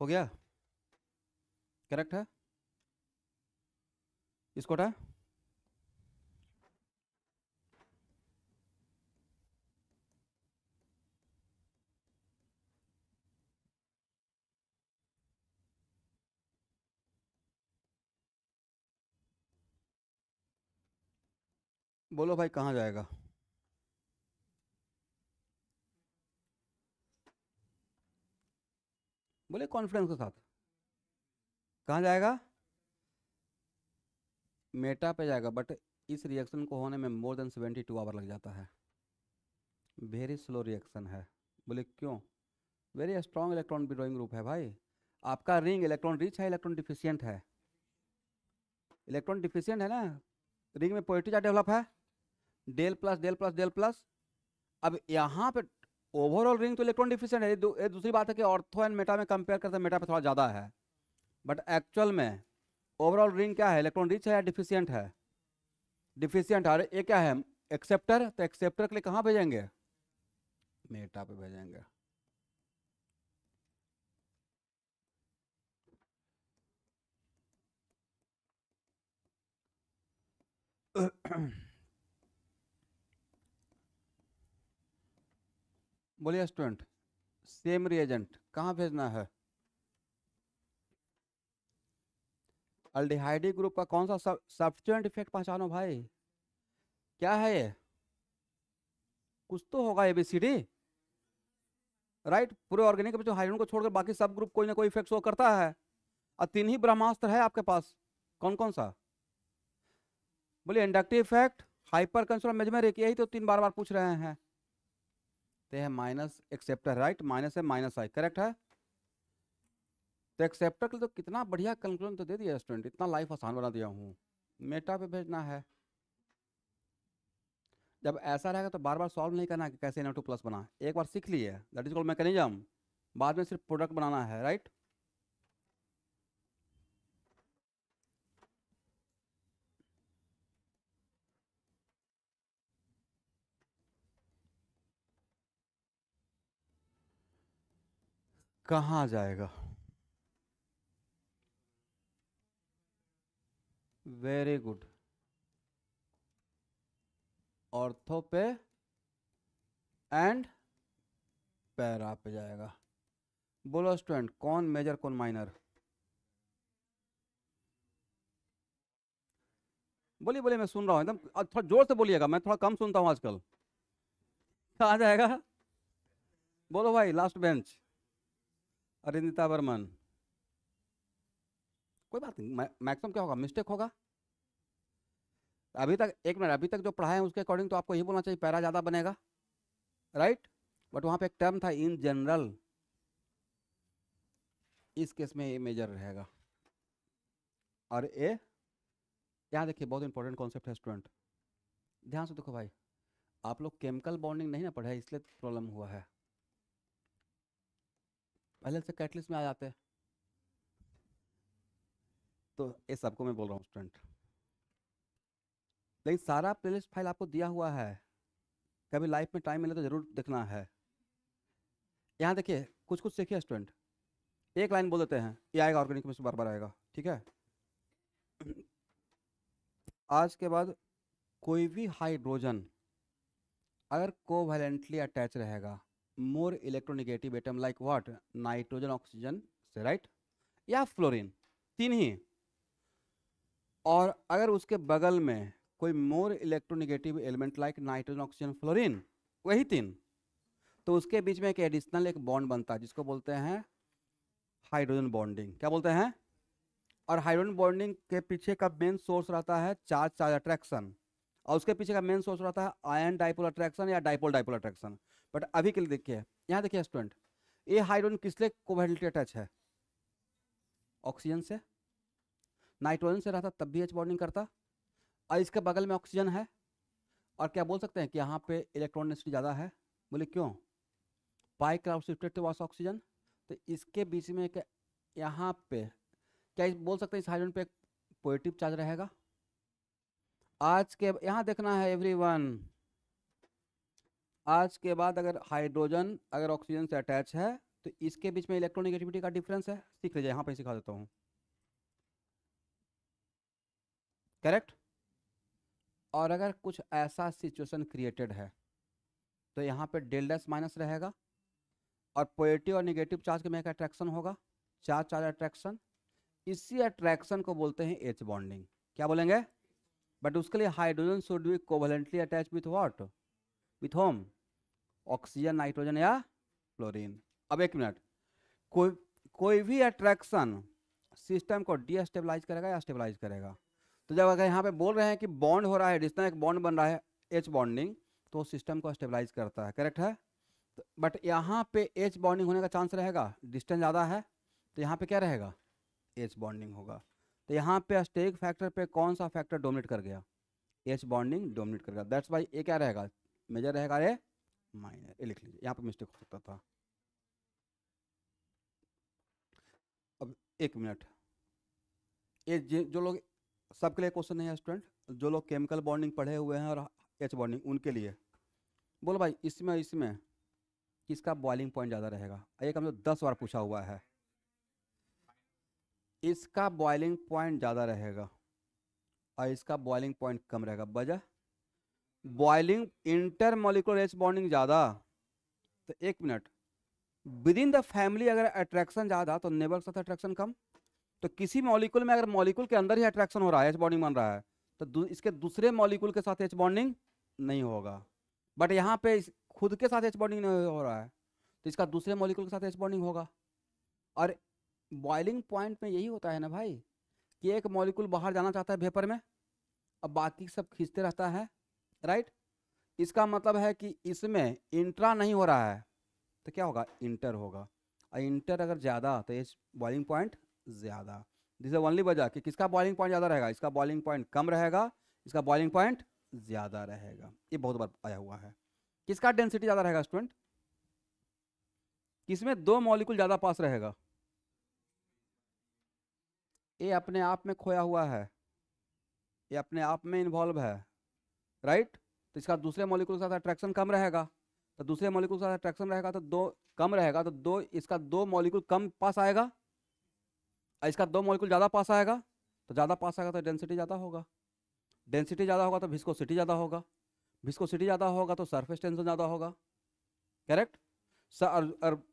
हो गया? करेक्ट है? इसको हटा। बोलो भाई कहाँ जाएगा? बोले कॉन्फिडेंस के साथ, कहाँ जाएगा? मेटा पे जाएगा, बट इस रिएक्शन को होने में मोर देन 72 आवर लग जाता है। वेरी स्लो रिएक्शन है। बोले क्यों? Very strong electron withdrawing group है भाई। आपका रिंग इलेक्ट्रॉन रिच है, इलेक्ट्रॉन डिफिशियंट है? इलेक्ट्रॉन डिफिशियंट है ना। रिंग में पॉजिटिव चार्ज डेवलप है, del plus del plus del plus. अब यहाँ पे ओवरऑल रिंग तो इलेक्ट्रॉन डिफिशियंट है। ये दूसरी बात है कि ऑर्थो एंड मेटा में कंपेयर करते हैं मेटा पे थोड़ा ज़्यादा है, बट एक्चुअल में ओवरऑल रिंग क्या है, इलेक्ट्रॉन रिच है या डिफिशियंट है? डिफिशियंट है। और ये क्या है, एक्सेप्टर। तो एक्सेप्टर के लिए कहाँ भेजेंगे? मेटा पे भेजेंगे। बोलिए स्टूडेंट, सेम रिएजेंट कहाँ भेजना है? अल्डिहाइडिक ग्रुप का कौन सा सब्स्टिट्यूएंट इफेक्ट पहचानो भाई, क्या है ये? कुछ तो होगा, एबीसीडी, राइट। पूरे ऑर्गेनिक में जो हाइड्रोजन को छोड़कर बाकी सब ग्रुप कोई ना कोई इफेक्ट शो करता है। और 3 ही ब्रह्मास्त्र है आपके पास, कौन कौन सा? बोलिए, इंडक्टिव इफेक्ट, हाइपर कंसोल, मेजमर, एक यही तो 3 बार बार पूछ रहे हैं। तो है माइनस एक्सेप्टर, राइट, माइनस है माइनस आई, करेक्ट है। तो एक्सेप्टर के लिए तो कितना बढ़िया कंक्लूजन तो दे दिया स्टूडेंट, इतना लाइफ आसान बना दिया हूँ। मेटा पे भेजना है। जब ऐसा रहेगा तो बार बार सॉल्व नहीं करना कि कैसे NO2 प्लस बना, एक बार सीख लिए, दैट इज कॉल्ड मैकेनिज्म। बाद में सिर्फ प्रोडक्ट बनाना है, राइट। कहाँ जाएगा? वेरी गुड, ऑर्थो पे एंड पैरा पे जाएगा। बोलो स्टूडेंट, कौन मेजर कौन माइनर? बोलिए बोलिए, मैं सुन रहा हूँ एकदम, थोड़ा जोर से बोलिएगा, मैं थोड़ा कम सुनता हूँ आजकल। कहाँ जाएगा? बोलो भाई, लास्ट बेंच, अरिंदिता बर्मन। कोई बात नहीं, मैक्सिमम क्या होगा, मिस्टेक होगा। अभी तक, एक मिनट, अभी तक जो पढ़ा है उसके अकॉर्डिंग तो आपको यही बोलना चाहिए पैरा ज़्यादा बनेगा, राइट। बट वहाँ पे एक टर्म था इन जनरल, इस केस में ये मेजर रहेगा। और ए, यहाँ देखिए बहुत इंपॉर्टेंट कॉन्सेप्ट है स्टूडेंट, ध्यान से देखो भाई। आप लोग केमिकल बॉन्डिंग नहीं ना पढ़े, इसलिए प्रॉब्लम हुआ है। पहले से कैटलिस्ट में आ जाते, तो ये सबको मैं बोल रहा हूँ स्टूडेंट। लेकिन सारा प्लेलिस्ट फाइल आपको दिया हुआ है, कभी लाइफ में टाइम मिले तो जरूर देखना है। यहाँ देखिए कुछ कुछ सीखिए स्टूडेंट, एक लाइन बोल देते हैं, ये आएगा ऑर्गेनिक में से बार बार आएगा, ठीक है। आज के बाद कोई भी हाइड्रोजन अगर कोवैलेंटली अटैच रहेगा more electronegative atom like what, nitrogen oxygen से, राइट, या फ्लोरीन, 3 ही। और अगर उसके बगल में कोई more electronegative element like nitrogen oxygen fluorine, वही 3, तो उसके बीच में एक एडिशनल एक बॉन्ड बनता है जिसको बोलते हैं हाइड्रोजन बॉन्डिंग। क्या बोलते हैं? और हाइड्रोजन बॉन्डिंग के पीछे का मेन सोर्स रहता है चार्ज चार्ज अट्रैक्शन, और उसके पीछे का मेन सोर्स रहता है आयन डाइपोल अट्रैक्शन या डाइपोल डाइपोल अट्रैक्शन। बट अभी के लिए देखिए, यहाँ देखिए स्टूडेंट, ये हाइड्रोजन किससे कोवैलेंटली अटैच है? ऑक्सीजन से। नाइट्रोजन से रहता तब भी H बॉन्डिंग करता, और इसके बगल में ऑक्सीजन है। और क्या बोल सकते हैं कि यहाँ पे इलेक्ट्रॉन डेंसिटी ज़्यादा है? बोले क्यों? पाई क्लाउड शिफ्टेड टुवर्ड्स ऑक्सीजन। तो इसके बीच में एक, यहाँ पे क्या बोल सकते हैं, इस हाइड्रोजन पे एक पॉजिटिव चार्ज रहेगा। आज के, यहाँ देखना है एवरीवन, आज के बाद अगर हाइड्रोजन अगर ऑक्सीजन से अटैच है तो इसके बीच में इलेक्ट्रोनेगेटिविटी का डिफरेंस है, सीख लीजिए, यहाँ पे सिखा देता हूँ, करेक्ट। और अगर कुछ ऐसा सिचुएशन क्रिएटेड है तो यहाँ पे डेल डैश माइनस रहेगा, और पॉजिटिव और नेगेटिव चार्ज के में एक अट्रैक्शन होगा, चार्ज चार्ज अट्रैक्शन। इसी अट्रैक्शन को बोलते हैं H बॉन्डिंग। क्या बोलेंगे? बट उसके लिए hydrogen should be covalently attach with what, with home, oxygen, nitrogen या फ्लोरीन। अब एक मिनट, कोई भी अट्रैक्शन सिस्टम को डीस्टेबलाइज करेगा या स्टेबलाइज करेगा? तो जब अगर यहाँ पे बोल रहे हैं कि बॉन्ड हो रहा है, डिस्टेंस एक बॉन्ड बन रहा है एच बॉन्डिंग, तो सिस्टम को स्टेबलाइज करता है, करेक्ट है। बट यहाँ पे एच बॉन्डिंग होने का चांस रहेगा, डिस्टेंस ज़्यादा है, तो यहाँ पे क्या रहेगा, एच बॉन्डिंग होगा। तो यहाँ पे स्टेक फैक्टर पे कौन सा फैक्टर डोमिनेट कर गया, एच बॉन्डिंग डोमिनेट कर गया। दैट्स वाई ए क्या रहेगा, मेजर रहेगा, ए माइनर। ये लिख लीजिए, यहाँ पे मिस्टेक हो सकता था। अब 1 मिनट, ये जो लोग, सबके लिए क्वेश्चन नहीं है स्टूडेंट, जो लोग केमिकल बॉन्डिंग पढ़े हुए हैं और एच बॉन्डिंग, उनके लिए बोलो भाई, इसमें किसका बॉइलिंग पॉइंट ज़्यादा रहेगा। एक हमने 10 बार पूछा हुआ है, इसका बॉइलिंग पॉइंट ज़्यादा रहेगा और इसका बॉइलिंग पॉइंट कम रहेगा। वजह, boiling inter molecular H bonding ज़्यादा, तो 1 minute, with in the family अगर अट्रैक्शन ज़्यादा तो नेबर के साथ अट्रैक्शन कम। तो किसी मॉलिक्यूल में अगर मॉलिक्यूल के अंदर ही अट्रैक्शन हो रहा है, एच बॉन्डिंग बन रहा है, तो इसके दूसरे मॉलिक्यूल के साथ एच बॉन्डिंग नहीं होगा। बट यहाँ पे खुद के साथ एच बॉन्डिंग नहीं हो रहा है, तो इसका दूसरे मॉलिक्यूल के साथ एच बॉन्डिंग होगा। और बॉइलिंग पॉइंट में यही होता है ना भाई, कि एक मॉलिक्यूल बाहर जाना चाहता है वेपर में, अब बाकी सब खींचते रहता है, राइट। इसका मतलब है कि इसमें इंट्रा नहीं हो रहा है, तो क्या होगा, इंटर होगा। और इंटर अगर ज़्यादा तो एच बॉइलिंग पॉइंट ज़्यादा। दिस इज ओनली वजह कि किसका बॉइलिंग पॉइंट ज़्यादा रहेगा, इसका बॉइलिंग पॉइंट कम रहेगा, इसका बॉइलिंग पॉइंट ज़्यादा रहेगा। ये बहुत बार आया हुआ है। किसका डेंसिटी ज़्यादा रहेगा स्टूडेंट, किसमें 2 मॉलिक्यूल ज़्यादा पास रहेगा, ये अपने आप में खोया हुआ है, ये अपने आप में इन्वॉल्व है, राइट। तो इसका दूसरे मॉलिक्यूल के साथ अट्रैक्शन कम रहेगा, तो दूसरे मॉलिक्यूल के साथ अट्रैक्शन रहेगा तो 2 कम रहेगा, तो इसका 2 मॉलिक्यूल कम पास आएगा और इसका 2 मॉलिक्यूल ज़्यादा पास आएगा। तो ज़्यादा पास आएगा तो डेंसिटी ज़्यादा होगा, डेंसिटी ज़्यादा होगा तो विस्कोसिटी ज़्यादा होगा, विस्कोसिटी ज़्यादा होगा तो सरफेस टेंशन ज़्यादा होगा, करेक्ट। और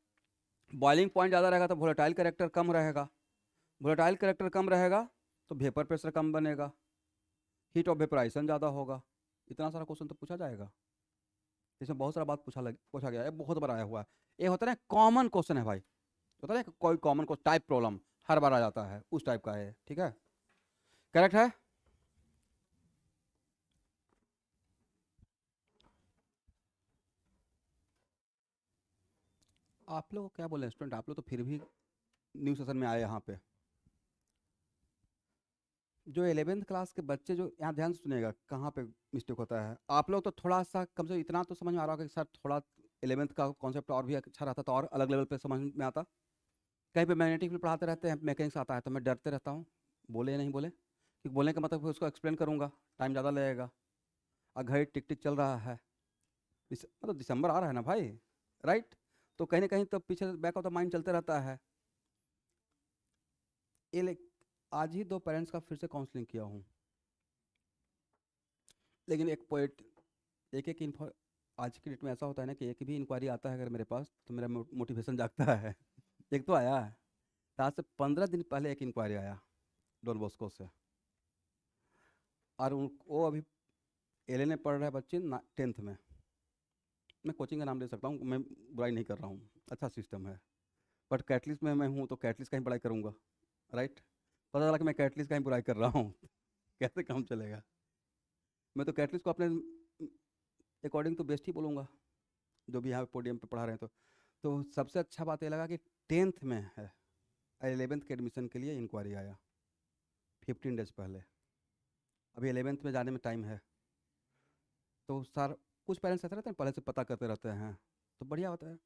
बॉइलिंग पॉइंट ज़्यादा रहेगा तो वोलेटाइल कैरेक्टर कम रहेगा, वोलेटाइल कैरेक्टर कम रहेगा तो वेपर प्रेशर कम बनेगा, हीट ऑफ वेपराइजेशन ज़्यादा होगा। इतना सारा क्वेश्चन तो पूछा जाएगा, इसमें बहुत सारा बात पूछा गया है, बहुत बार आया हुआ है। ये होता है ना कॉमन क्वेश्चन है भाई, होता है ना कोई कॉमन को टाइप प्रॉब्लम हर बार आ जाता है, उस टाइप का है, ठीक है, करेक्ट है। आप लोग क्या बोले स्टूडेंट, आप लोग तो फिर भी न्यू सेशन में आए यहाँ पे। जो 11th क्लास के बच्चे, जो यहाँ ध्यान से सुनेगा कहाँ पे मिस्टेक होता है। आप लोग तो थोड़ा सा कम से इतना तो समझ में आ रहा होगा कि सर थोड़ा 11th का कॉन्सेप्ट और भी अच्छा रहता तो और अलग लेवल पे समझ में आता। कहीं पे मैग्नेटिक फील्ड पढ़ाते रहते हैं, मैकेनिक्स आता है तो मैं डरते रहता हूँ, बोले या नहीं बोले, क्योंकि बोलने का मतलब फिर उसको एक्सप्लेन करूँगा, टाइम ज़्यादा लगेगा और घड़ी टिक टिक चल रहा है, मतलब दिसंबर आ रहा है ना भाई, राइट। तो कहीं ना कहीं तो पीछे बैक ऑफ द माइंड चलते रहता है। ये आज ही 2 पेरेंट्स का फिर से काउंसलिंग किया हूँ, लेकिन एक पॉइंट, एक इन्फो, आज की डेट में ऐसा होता है ना कि एक भी इंक्वायरी आता है अगर मेरे पास तो मेरा मोटिवेशन जागता है। एक तो आया है, तो आज से 15 दिन पहले एक इंक्वायरी आया डॉन बॉस्को से, और वो अभी एलए में पढ़ रहा है बच्चे 10th में। मैं कोचिंग का नाम ले सकता हूँ, मैं बुराई नहीं कर रहा हूँ, अच्छा सिस्टम है। बट कैटलिस्ट में मैं हूँ तो कैटलिस्ट का ही पढ़ाई करूँगा, राइट। पता चला कि मैं कैटलिस्ट का ही बुराई कर रहा हूँ, कैसे काम चलेगा। मैं तो कैटलिस्ट को अपने अकॉर्डिंग तो बेस्ट ही बोलूँगा, जो भी यहाँ पे पोडियम पे पढ़ा रहे हैं। तो सबसे अच्छा बात ये लगा कि 10th में है, 11th के एडमिशन के लिए इंक्वायरी आया 15 डेज पहले, अभी 11th में जाने में टाइम है। तो सर कुछ पेरेंट्स ऐसे रहते हैं पहले से पता करते रहते हैं, तो बढ़िया होता है।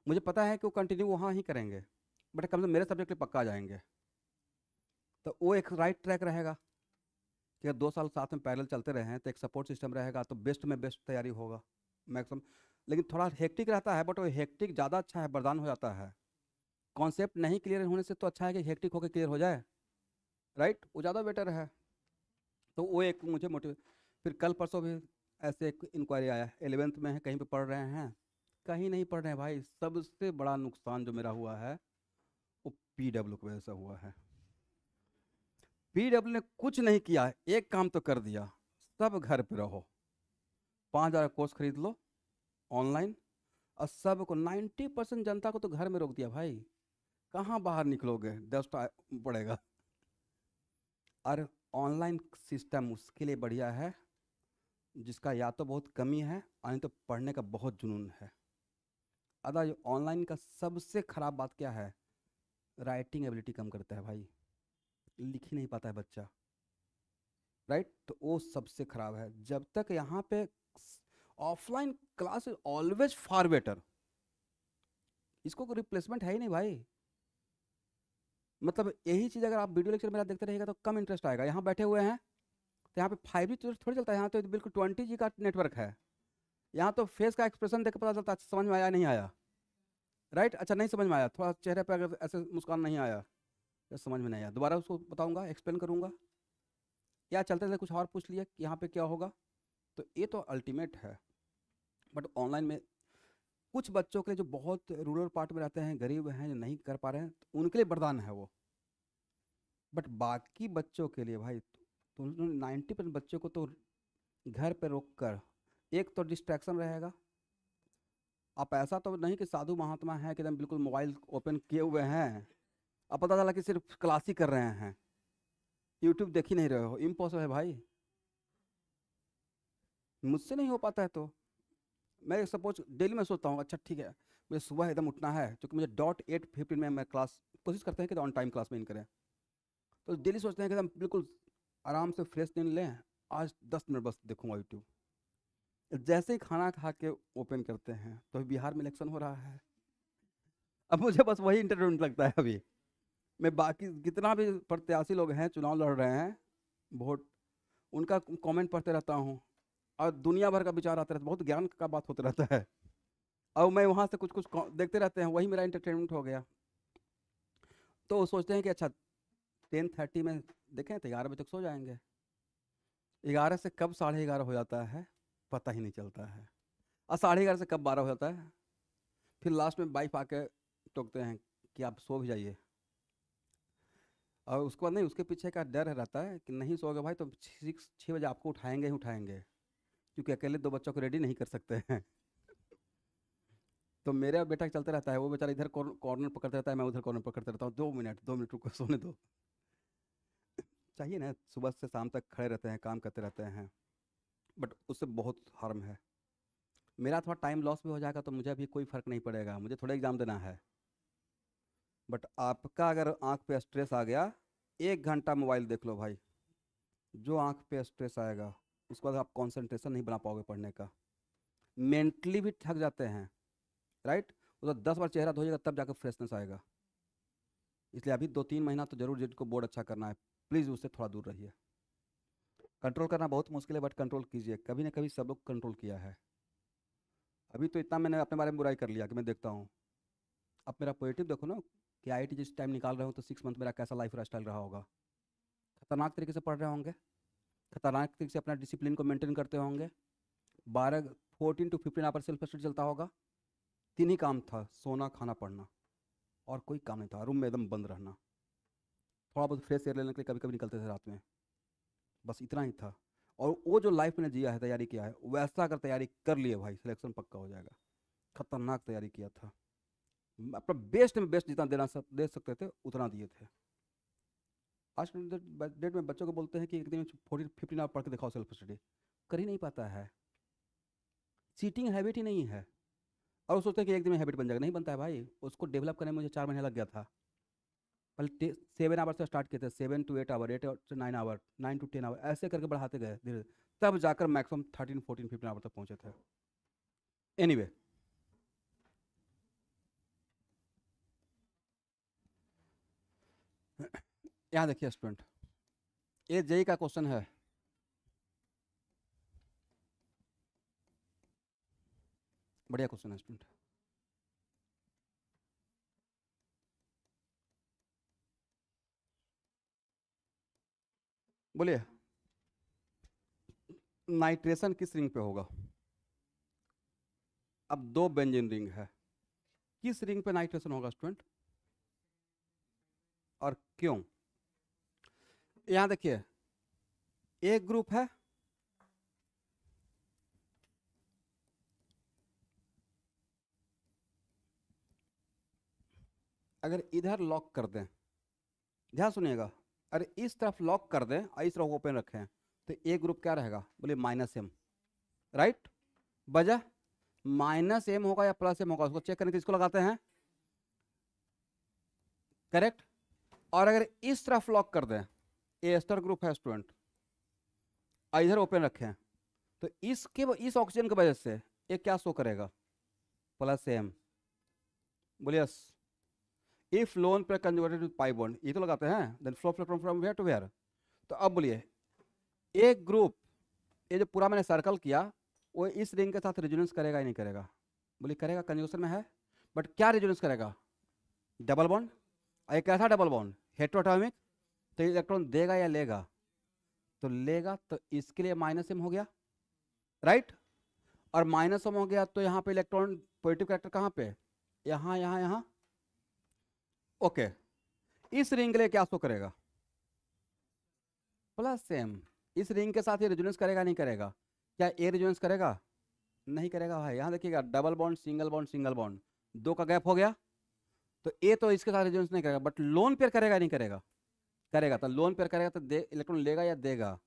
मुझे पता है कि वो कंटिन्यू वहाँ ही करेंगे, बट कम से कम मेरे सब्जेक्ट पे पक्का आ जाएंगे, तो वो एक राइट ट्रैक रहेगा कि अगर 2 साल साथ में पैरेलल चलते रहे हैं तो एक सपोर्ट सिस्टम रहेगा, तो बेस्ट में बेस्ट तैयारी होगा मैक्सिमम। लेकिन थोड़ा हेक्टिक रहता है, बट वो हेक्टिक ज़्यादा अच्छा है, वरदान हो जाता है। कॉन्सेप्ट नहीं क्लियर होने से तो अच्छा है कि हेक्टिक होकर क्लियर हो जाए, राइट, वो ज़्यादा बेटर है। तो वो एक मुझे मोटिव, फिर कल परसों भी ऐसे एक इंक्वायरी आया, 11th में है, कहीं पे पढ़ रहे हैं, कहीं नहीं पढ़ रहे हैं भाई। सबसे बड़ा नुकसान जो मेरा हुआ है वो पीडब्ल्यू की वजह से हुआ है। पीडब्ल्यू ने कुछ नहीं किया, एक काम तो कर दिया, सब घर पे रहो, 5,000 कोर्स खरीद लो ऑनलाइन, और सबको 90% जनता को तो घर में रोक दिया भाई, कहाँ बाहर निकलोगे, डस्ट पड़ेगा। और ऑनलाइन सिस्टम उसके लिए बढ़िया है जिसका या तो बहुत कमी है और नहीं तो पढ़ने का बहुत जुनून है। अदा ये ऑनलाइन का सबसे खराब बात क्या है, राइटिंग एबिलिटी कम करता है भाई, लिख ही नहीं पाता है बच्चा, राइट। तो वो सबसे खराब है। जब तक यहाँ पे offline class is always far better, इसको कोई रिप्लेसमेंट है ही नहीं भाई। मतलब यही चीज़ अगर आप वीडियो लेक्चर मेरा देखते रहिएगा तो कम इंटरेस्ट आएगा। यहाँ बैठे हुए हैं तो यहाँ पे 5G थोड़ी चलता है, यहाँ तो बिल्कुल 20G का नेटवर्क है। यहाँ तो फेस का एक्सप्रेशन देख के पता चलता है समझ में आया नहीं आया, राइट। अच्छा नहीं समझ में आया, थोड़ा चेहरे पर अगर ऐसे मुस्कान नहीं आया या समझ में नहीं आया, दोबारा उसको बताऊंगा, एक्सप्लेन करूंगा, या चलते चलते कुछ और पूछ लिया कि यहाँ पे क्या होगा। तो ये तो अल्टीमेट है। बट ऑनलाइन में कुछ बच्चों के लिए जो बहुत रूरल पार्ट में रहते हैं, गरीब हैं, जो नहीं कर पा रहे हैं, तो उनके लिए वरदान है वो। बट बाकी बच्चों के लिए भाई, तो 90% बच्चों को तो घर पे रोक कर, एक तो डिस्ट्रैक्शन रहेगा। आप ऐसा तो नहीं कि साधु महात्मा हैं कि एकदम बिल्कुल मोबाइल ओपन किए हुए हैं, अब पता चला कि सिर्फ क्लास ही कर रहे हैं, यूट्यूब देख ही नहीं रहे हो, इम्पॉसिबल है भाई, मुझसे नहीं हो पाता है। तो मैं सपोज डेली में सोचता हूँ अच्छा ठीक है मुझे सुबह एकदम उठना है, क्योंकि मुझे .8:15 में मैं क्लास, कोशिश करते हैं कि ऑन टाइम क्लास में इन करें। तो डेली सोचते हैं कि एकदम बिल्कुल आराम से फ्रेश नींद लें, आज 10 मिनट बस देखूंगा यूट्यूब। जैसे ही खाना खा के ओपन करते हैं तो बिहार में इलेक्शन हो रहा है, अब मुझे बस वही इंटरटेनमेंट लगता है अभी। मैं बाकी जितना भी प्रत्याशी लोग हैं चुनाव लड़ रहे हैं, वोट, उनका कमेंट पढ़ते रहता हूँ और दुनिया भर का विचार आता रहता है, बहुत ज्ञान का बात होता रहता है। अब मैं वहाँ से कुछ कुछ देखते रहते हैं, वही मेरा इंटरटेनमेंट हो गया। तो वो सोचते हैं कि अच्छा 10:30 में देखें तो 11 बजे तक सो जाएंगे, 11 से कब 11:30 हो जाता है पता ही नहीं चलता है, और 11:30 से कब 12 हो जाता है। फिर लास्ट में वाइफ आके टोकते हैं कि आप सो भी जाइए, और उसके बाद नहीं, उसके पीछे का डर रहता है कि नहीं सोओगे भाई तो 6 बजे आपको उठाएंगे ही उठाएंगे, क्योंकि अकेले 2 बच्चों को रेडी नहीं कर सकते हैं। तो मेरा बेटा चलता रहता है, वो बेचारा इधर कॉर्नर पकड़ता रहता है, मैं उधर कॉर्नर पकड़ता रहता हूँ, 2 मिनट 2 मिनट रुको सोने दो। चाहिए ना, सुबह से शाम तक खड़े रहते हैं, काम करते रहते हैं, बट उससे बहुत हार्म है। मेरा थोड़ा टाइम लॉस भी हो जाएगा तो मुझे अभी कोई फ़र्क नहीं पड़ेगा, मुझे थोड़ा एग्ज़ाम देना है। बट आपका अगर आँख पे स्ट्रेस आ गया, 1 घंटा मोबाइल देख लो भाई, जो आँख पे स्ट्रेस आएगा उसके बाद आप कंसंट्रेशन नहीं बना पाओगे पढ़ने का, मेंटली भी थक जाते हैं, राइट। उधर 10 बार चेहरा धोइएगा तब जाकर फ्रेशनेस आएगा। इसलिए अभी 2-3 महीना तो जरूर जिनको बोर्ड अच्छा करना है, प्लीज़ उससे थोड़ा दूर रहिए। कंट्रोल करना बहुत मुश्किल है बट कंट्रोल कीजिए, कभी ना कभी सब लोग कंट्रोल किया है। अभी तो इतना मैंने अपने बारे में बुराई कर लिया कि मैं देखता हूँ, अब मेरा पॉजिटिव देखो ना, कि IIT जिस टाइम निकाल रहे हो तो 6 मंथ मेरा कैसा लाइफ स्टाइल रहा होगा। खतरनाक तरीके से पढ़ रहे होंगे, खतरनाक तरीके से अपना डिसिप्लिन को मेंटेन करते होंगे, 14 to 15 आवर सेल्फ स्टडी चलता होगा। 3 ही काम था, सोना खाना पढ़ना, और कोई काम नहीं था, रूम में एकदम बंद रहना, थोड़ा बहुत फ्रेश एयर लेने के लिए कभी कभी निकलते थे रात में, बस इतना ही था। और वो जो लाइफ मैंने जिया है, तैयारी किया है, वैसा अगर तैयारी कर लिए भाई सिलेक्शन पक्का हो जाएगा। खतरनाक तैयारी किया था, अपना बेस्ट में बेस्ट जितना दे सकते थे उतना दिए थे। आज के डेट में बच्चों को बोलते हैं कि एक दिन में 14-15 आवर पढ़ के दिखाओ सेल्फ स्टडी, कर ही नहीं पाता है, चीटिंग हैबिट ही नहीं है। और वो सोचते हैं कि एक दिन में हैबिट बन जाएगा, नहीं बनता है भाई, उसको डेवलप करने में मुझे 4 महीने लग गया था। पहले 7 आवर से स्टार्ट किए थे, 7 to 8 hour, 8 to 9 hour, 9 to 10 hour, ऐसे करके बढ़ाते गए धीरे, तब जाकर मैक्सिमम 13-14-15 आवर तक पहुंचे थे। एनीवे यहाँ देखिए स्टूडेंट, ये जेई का क्वेश्चन है, बढ़िया क्वेश्चन है स्टूडेंट। बोलिए, नाइट्रेशन किस रिंग पे होगा? अब 2 बेंजीन रिंग है, किस रिंग पे नाइट्रेशन होगा स्टूडेंट, और क्यों? यहाँ देखिए, एक ग्रुप है, अगर इधर लॉक कर दें, ध्यान सुनिएगा, अरे इस तरफ लॉक कर दें और इस तरफ ओपन रखें तो ए ग्रुप क्या रहेगा, बोलिए -m, राइट। वजह -m होगा या +m होगा, उसको चेक करने के इसको लगाते हैं, करेक्ट। और अगर इस तरफ लॉक कर दें, ए एस्टर ग्रुप है स्टूडेंट, और इधर ओपन रखें तो इस ऑक्सीजन की वजह से ये क्या शो करेगा, +m, बोलिए yes. If lone pair conjugated with pi bond, ये तो लगाते हैं, then flow from where to where. तो अब बोलिए एक ग्रुप, ये जो पूरा मैंने सर्कल किया वो इस रिंग के साथ रेजोनेंस करेगा या नहीं करेगा, बोलिए करेगा, कंजुगेशन में है, बट क्या रेजोनेंस करेगा, डबल बॉन्ड। और ये कैसा डबल बॉन्ड, हेटेरोएटॉमिक, तो इलेक्ट्रॉन देगा या लेगा, तो लेगा, तो इसके लिए -m हो गया, राइट। और -m हो गया तो यहाँ पे इलेक्ट्रॉन पॉजिटिव कैरेक्टर कहाँ पे, यहाँ यहाँ यहाँ, ओके। इस रिंग के लिए क्या शो करेगा, +m। इस रिंग के साथ ये रेजोनेंस करेगा नहीं करेगा, क्या ए रेजोनेंस करेगा, नहीं करेगा भाई। यहाँ देखिएगा double bond single bond single bond, 2 का गैप हो गया, तो ए तो इसके साथ रेजोनेंस नहीं करेगा, बट लोन पेयर करेगा नहीं करेगा, करेगा। तो लोन पेयर करेगा तो इलेक्ट्रॉन लेगा या देगा,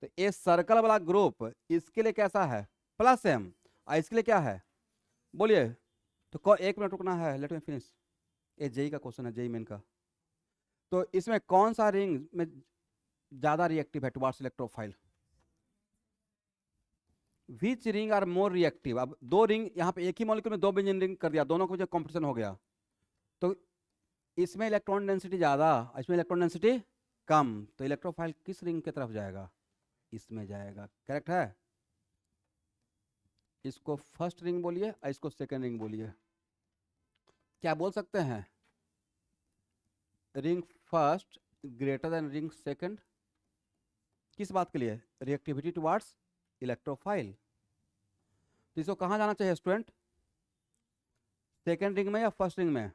तो ये सर्कल वाला ग्रुप इसके लिए कैसा है, +m, और इसके लिए क्या है, बोलिए। तो 1 मिनट रुकना है, लेट मी फिनिश। ये जेई का क्वेश्चन है, जेई मेन का। तो इसमें कौन सा रिंग में ज्यादा रिएक्टिव है towards electrophile, which ring are more reactive. अब 2 रिंग यहाँ पे एक ही मॉलिक्यूल में 2 बेंजीन रिंग कर दिया, दोनों को जो कॉम्पिटिशन हो गया, तो इसमें इलेक्ट्रॉन डेंसिटी ज्यादा, इसमें इलेक्ट्रॉन डेंसिटी कम, तो इलेक्ट्रोफाइल किस रिंग की तरफ जाएगा, इसमें जाएगा, करेक्ट है। इसको फर्स्ट रिंग बोलिए और इसको सेकेंड रिंग बोलिए। क्या बोल सकते हैं, ring first greater than ring second, किस बात के लिए, रिएक्टिविटी टुवार्ड्स इलेक्ट्रोफाइल। तो इसको कहाँ जाना चाहिए स्टूडेंट, सेकेंड रिंग में या फर्स्ट रिंग में।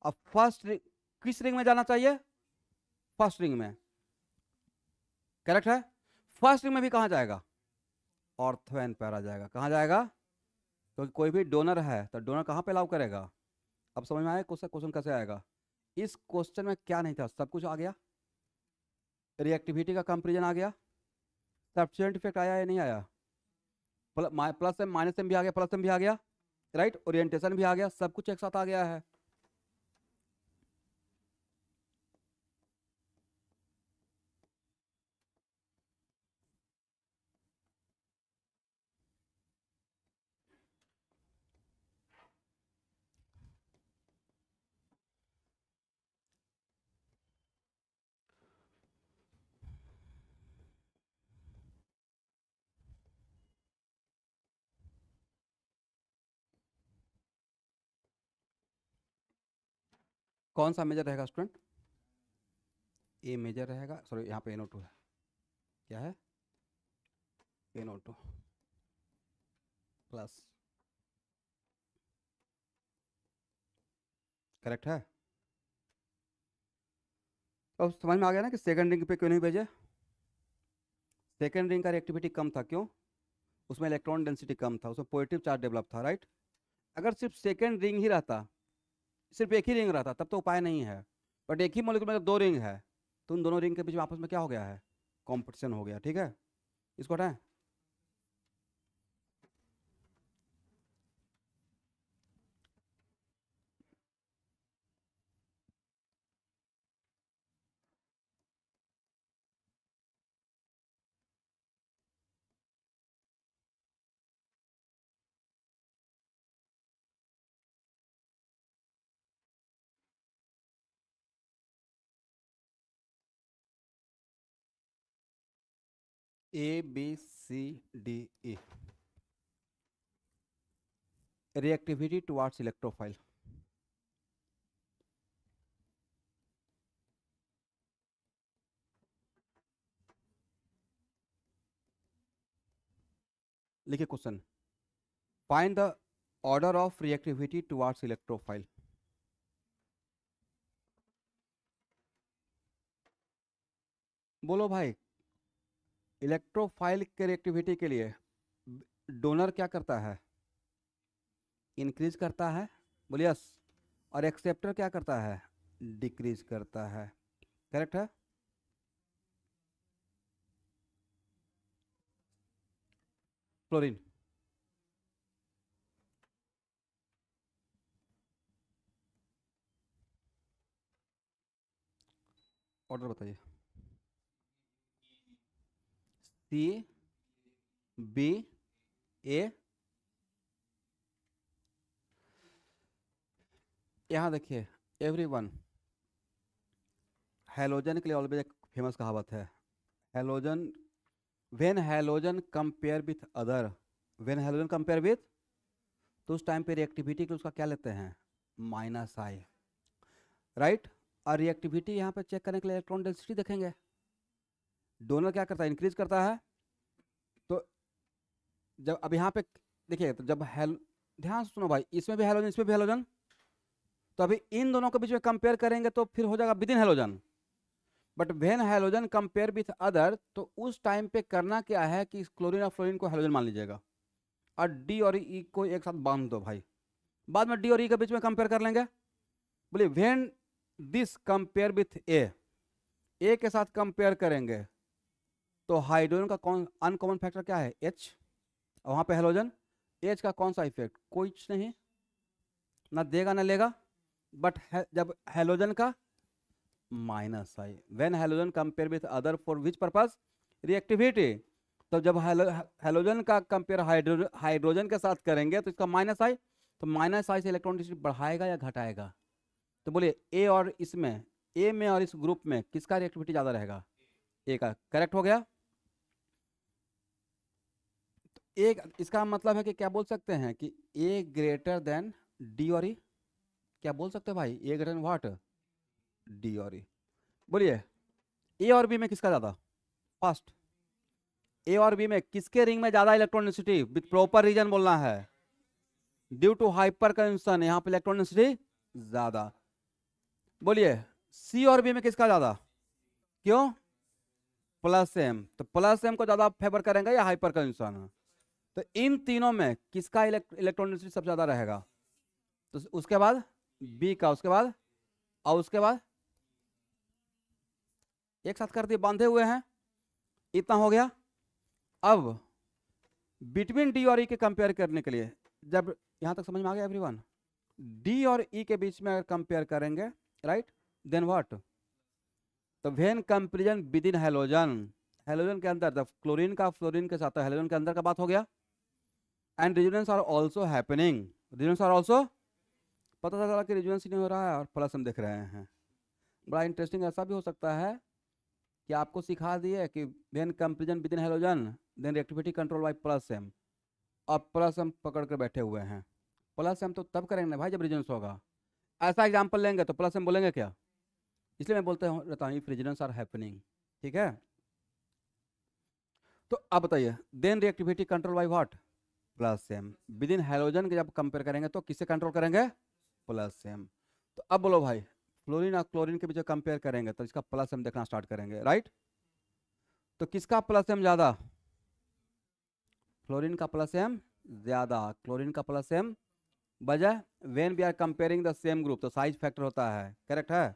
अब फर्स्ट रिंग किस रिंग में जाना चाहिए, फर्स्ट रिंग में, करेक्ट है। फर्स्ट रिंग में भी कहाँ जाएगा, ऑर्थो एन पैरा जाएगा, कहाँ जाएगा, क्योंकि कोई भी डोनर है तो डोनर कहाँ पे अलाउ करेगा। अब समझ में आया क्वेश्चन कैसे आएगा। इस क्वेश्चन में क्या नहीं था, सब कुछ आ गया, रिएक्टिविटी का कंपेरिजन आ गया, सब्स्टिट्यूएंट इफेक्ट आया या नहीं आया, +m -m भी आ गया, +m भी आ गया, राइट, ओरिएंटेशन भी आ गया, सब कुछ एक साथ आ गया है। कौन सा मेजर रहेगा स्टूडेंट, ए मेजर रहेगा, सॉरी यहाँ पे NO2 है, क्या है, NO2 प्लस, करेक्ट है। अब समझ में आ गया ना कि सेकंड रिंग पे क्यों नहीं भेजे, सेकंड रिंग का रिएक्टिविटी कम था, क्यों, उसमें इलेक्ट्रॉन डेंसिटी कम था, उसमें पॉजिटिव चार्ज डेवलप था, राइट। अगर सिर्फ सेकंड रिंग ही रहता, सिर्फ एक ही रिंग रहता, तब तो उपाय नहीं है, बट एक ही मॉलिक्यूल में जब 2 रिंग है तो उन दोनों रिंग के बीच में आपस में क्या हो गया है, कॉम्पिटिशन हो गया, ठीक है। इसको हटाएं, ABCDE, रिएक्टिविटी टुवार्ड्स इलेक्ट्रोफाइल, लिखिए question, find the order of reactivity towards electrophile. बोलो भाई, इलेक्ट्रोफाइल के रिएक्टिविटी के लिए डोनर क्या करता है, इंक्रीज करता है, बोलिए यस, और एक्सेप्टर क्या करता है, डिक्रीज करता है, करेक्ट है। क्लोरीन। ऑर्डर बताइए। सी बी ए। यहां देखिए एवरीवन, हैलोजन के लिए ऑलवेज एक फेमस कहावत है, halogen when halogen compare with other, when halogen compare with, तो उस टाइम पे रिएक्टिविटी के उसका क्या लेते हैं, माइनस आई, राइट। और रिएक्टिविटी यहाँ पे चेक करने के लिए इलेक्ट्रॉन डेंसिटी देखेंगे। डोनर क्या करता है, इंक्रीज करता है। तो जब अब यहाँ पे देखिए, तो जब ध्यान से सुनो भाई, इसमें भी हैलोजन इसमें भी हैलोजन, तो अभी इन दोनों के बीच में कंपेयर करेंगे तो फिर हो जाएगा within halogen. But when halogen compare with other, तो उस टाइम पे करना क्या है कि क्लोरीन और फ्लोरीन को हैलोजन मान लीजिएगा और डी और ई को एक साथ बांध दो भाई, बाद में डी और ई के बीच में कंपेयर कर लेंगे। बोलिए व्हेन दिस कंपेयर विथ ए के साथ कंपेयर करेंगे तो हाइड्रोजन का कौन अनकॉमन फैक्टर क्या है, एच, और वहां पे हैलोजन, एच का कौन सा इफेक्ट, कुछ नहीं, ना देगा ना लेगा। बट जब हैलोजन का minus I, when halogen compare with other for which purpose, reactivity. तो जब हैलोजन का कंपेयर हाइड्रोजन के साथ करेंगे तो इसका माइनस आई, तो माइनस आई से इलेक्ट्रॉन डेंसिटी बढ़ाएगा या घटाएगा, तो बोलिए ए और इसमें, ए में और इस ग्रुप में किसका रिएक्टिविटी ज़्यादा रहेगा, ए का। करेक्ट हो गया। तो एक इसका मतलब है कि क्या बोल सकते हैं कि ए ग्रेटर देन डी और ई, क्या बोल सकते हैं भाई, ए ग्रेटर देन व्हाट, डी और ई। बोलिए ए और बी में किसका ज़्यादा, फर्स्ट, ए और बी में किसके रिंग में ज़्यादा electron density, with proper reason बोलना है, ड्यू टू हाइपर कंजम्पशन, यहाँ पे इलेक्ट्रॉन डेंसिटी ज़्यादा। बोलिए सी और बी में किसका ज़्यादा, क्यों, प्लस एम, तो प्लस एम को ज़्यादा फेवर करेंगे या हाइपर कंजम्पशन, तो इन तीनों में किसका इलेक्ट्रॉन डेंसिटी सबसे ज़्यादा रहेगा, तो उसके बाद बी का, उसके बाद और उसके बाद एक साथ कर दिए, बांधे हुए हैं, इतना हो गया। अब बिटवीन डी और ई के कंपेयर करने के लिए, जब यहां तक समझ में आ गया एवरीवन, डी और ई के बीच में अगर कंपेयर करेंगे, राइट, देन व्हाट, तो when comparison with in halogen, halogen के अंदर, जब क्लोरीन का फ्लोरीन के साथ हैलोजन के अंदर का बात हो गया, and resonance are also happening, resonance are also, पता चला कि रेजोनेंस नहीं हो रहा है और प्लस हम देख रहे हैं। बड़ा इंटरेस्टिंग ऐसा भी हो सकता है कि आपको सिखा दिए कि when comparison with in halogen then reactivity control by plus M, और प्लस एम पकड़ कर बैठे हुए हैं। प्लस एम तो तब करेंगे ना भाई जब रेजोनेंस होगा, ऐसा एग्जाम्पल लेंगे तो प्लस एम बोलेंगे क्या, इसलिए मैं बोलता हूँ रहता हूँ इफ रेजोनेंस आर हैपनिंग, ठीक है। तो अब बताइए then reactivity control by what, plus M, with in halogen के जब कंपेयर करेंगे तो किससे कंट्रोल करेंगे, प्लस एम। तो अब बोलो भाई फ्लोरीन और क्लोरीन के बीच में कंपेयर करेंगे तो इसका प्लस एम देखना स्टार्ट करेंगे, राइट। तो किसका प्लस एम ज्यादा, फ्लोरीन का प्लस एम ज्यादा, क्लोरीन का प्लस एम बजाय, when we are comparing the same group, तो साइज फैक्टर होता है, करेक्ट है।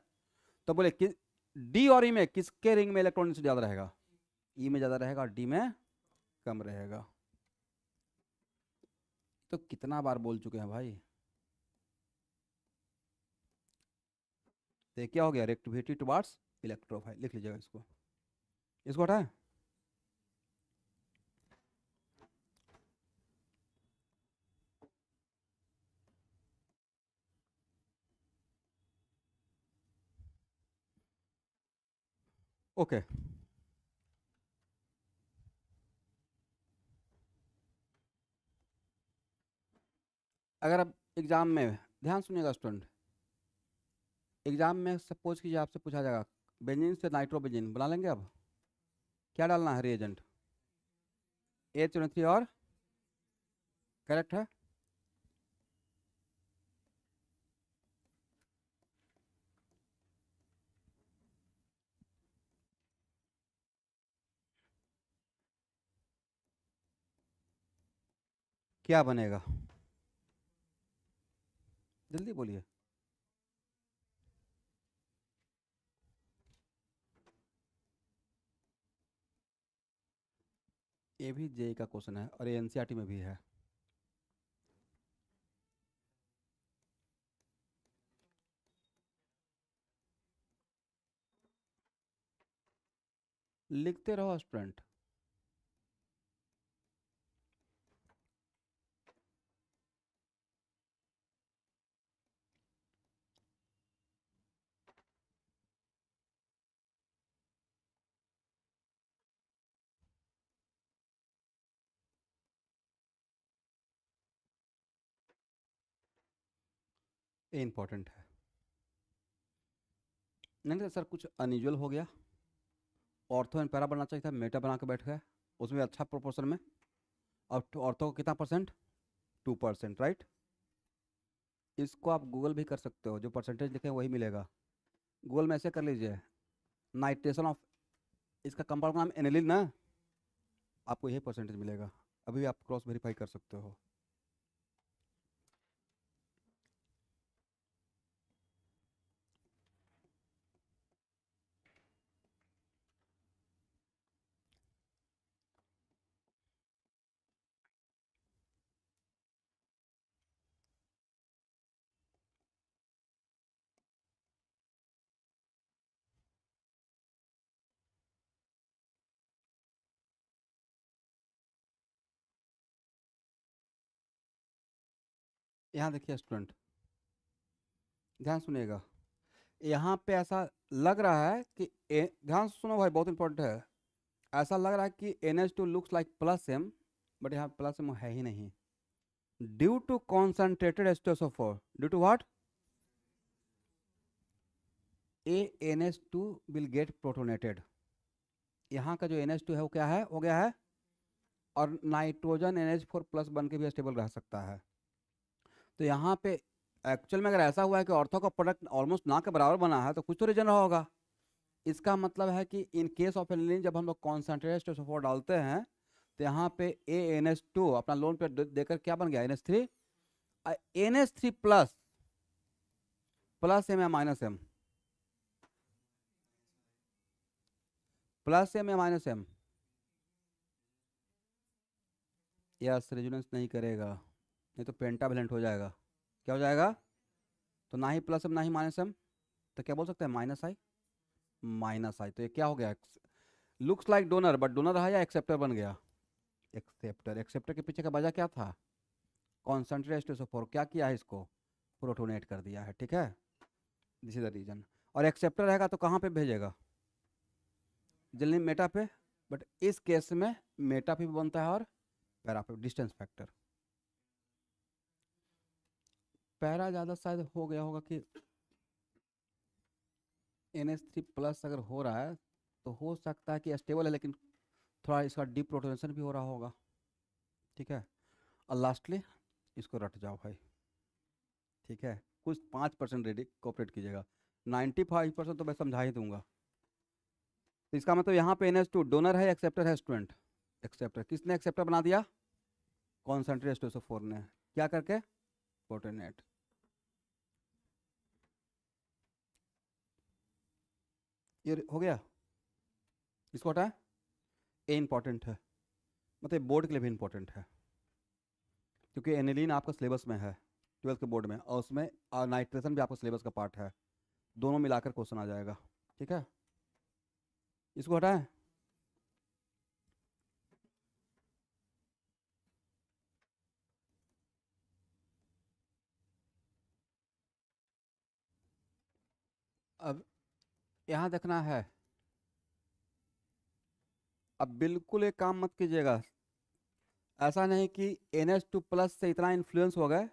तो बोले कि डी और ई में किसके रिंग में इलेक्ट्रॉन ज्यादा रहेगा, ई में ज्यादा रहेगा और डी में कम रहेगा। तो कितना बार बोल चुके हैं भाई, तो क्या हो गया, रिएक्टिविटी टुवर्ड्स इलेक्ट्रोफाइल, लिख लीजिएगा इसको, इसको हटाएं। ओके अगर अब एग्जाम में ध्यान सुनिएगा स्टूडेंट, एग्जाम में सपोज कीजिए आपसे पूछा जाएगा बेंजीन से नाइट्रोबेंजीन बना लेंगे, अब क्या डालना है रिएजेंट, H23 और, करेक्ट है। क्या बनेगा, जल्दी बोलिए, ये भी जेई का क्वेश्चन है और ये एनसीईआरटी में भी है। लिखते रहो स्टूडेंट। ये इंपॉर्टेंट है। नहीं तो सर कुछ अनयूजुअल हो गया, ऑर्थो एंड पैरा बनना चाहिए था, मेटा बना के बैठ गए उसमें अच्छा प्रोपोर्शन में। और ऑर्थो को कितना परसेंट? 2%, राइट। इसको आप गूगल भी कर सकते हो, जो परसेंटेज लिखे वही मिलेगा। गूगल में ऐसे कर लीजिए, नाइट्रेशन ऑफ, इसका कंपाउंड का नाम एनिलीन ना, आपको यही परसेंटेज मिलेगा। अभी भी आप क्रॉस वेरीफाई कर सकते हो। यहाँ देखिए स्टूडेंट, ध्यान सुनिएगा। यहाँ पे ऐसा लग रहा है कि ध्यान से सुनो भाई, बहुत इंपॉर्टेंट है। ऐसा लग रहा है कि NH2 looks like plus M, but यहाँ प्लस एम है ही नहीं। Due to concentrated H2SO4, due to what? NH2 will get protonated. यहाँ का जो NH2 है वो क्या है, हो गया है, और नाइट्रोजन NH4 प्लस बन के भी स्टेबल रह सकता है। तो यहाँ पे एक्चुअल में अगर ऐसा हुआ है कि ऑर्थो का प्रोडक्ट ऑलमोस्ट ना के बराबर बना है, तो कुछ तो रीजन रहा होगा। इसका मतलब है कि इन केस ऑफ एनिलीन जब हम लोग कॉन्सेंट्रेटेड H2SO4 डालते हैं, तो यहाँ पे NH2 अपना लोन पे देकर क्या बन गया, NH3। NH3 plus plus M या माइनस एम, प्लस एम या माइनस एम, यस रेजोनेंस नहीं करेगा, नहीं तो पेंटावेलेंट हो जाएगा। क्या हो जाएगा? तो ना ही प्लस एम ना ही माइनस एम, तो क्या बोल सकते हैं, माइनस आई, माइनस आई। तो ये क्या हो गया, looks like donor but donor रहा या एक्सेप्टर बन गया? एक्सेप्टर। एक्सेप्टर के पीछे का वजह क्या था? कॉन्सेंट्रेटेड H2SO4 क्या किया है, इसको प्रोटोनेट कर दिया है। ठीक है, दिस इज द रीजन। और एक्सेप्टर रहेगा तो कहाँ पे भेजेगा, जल्दी मेटा पे। बट इस केस में मेटा पे भी बनता है और पैरा पे, डिस्टेंस फैक्टर। पैरा ज़्यादा शायद हो गया होगा कि NH3 प्लस अगर हो रहा है तो हो सकता है कि स्टेबल है, लेकिन थोड़ा इसका डिप्रोटोनेशन भी हो रहा होगा। ठीक है, और लास्टली इसको रट जाओ भाई। ठीक है, कुछ 5% रेडी कोऑपरेट कीजिएगा, 95% तो मैं समझा ही दूंगा। तो इसका मतलब यहाँ पे NH2 डोनर है, एक्सेप्टर है स्टूडेंट? एक्सेप्टर। किसने एक्सेप्टर बना दिया? कॉन्सेंट्रेटेड H2SO4 ने, क्या करके, प्रोटोनेट। ये हो गया, इसको हटाए। ए इंपॉर्टेंट है, मतलब बोर्ड के लिए भी इंपॉर्टेंट है, क्योंकि एनिलीन आपका सिलेबस में है 12th के बोर्ड में, और उसमें नाइट्रेशन भी आपका सिलेबस का पार्ट है, दोनों मिलाकर क्वेश्चन आ जाएगा। ठीक है, इसको हटाएं। अब यहाँ देखना है, अब बिल्कुल एक काम मत कीजिएगा, ऐसा नहीं कि NH2 प्लस से इतना इन्फ्लुएंस हो गए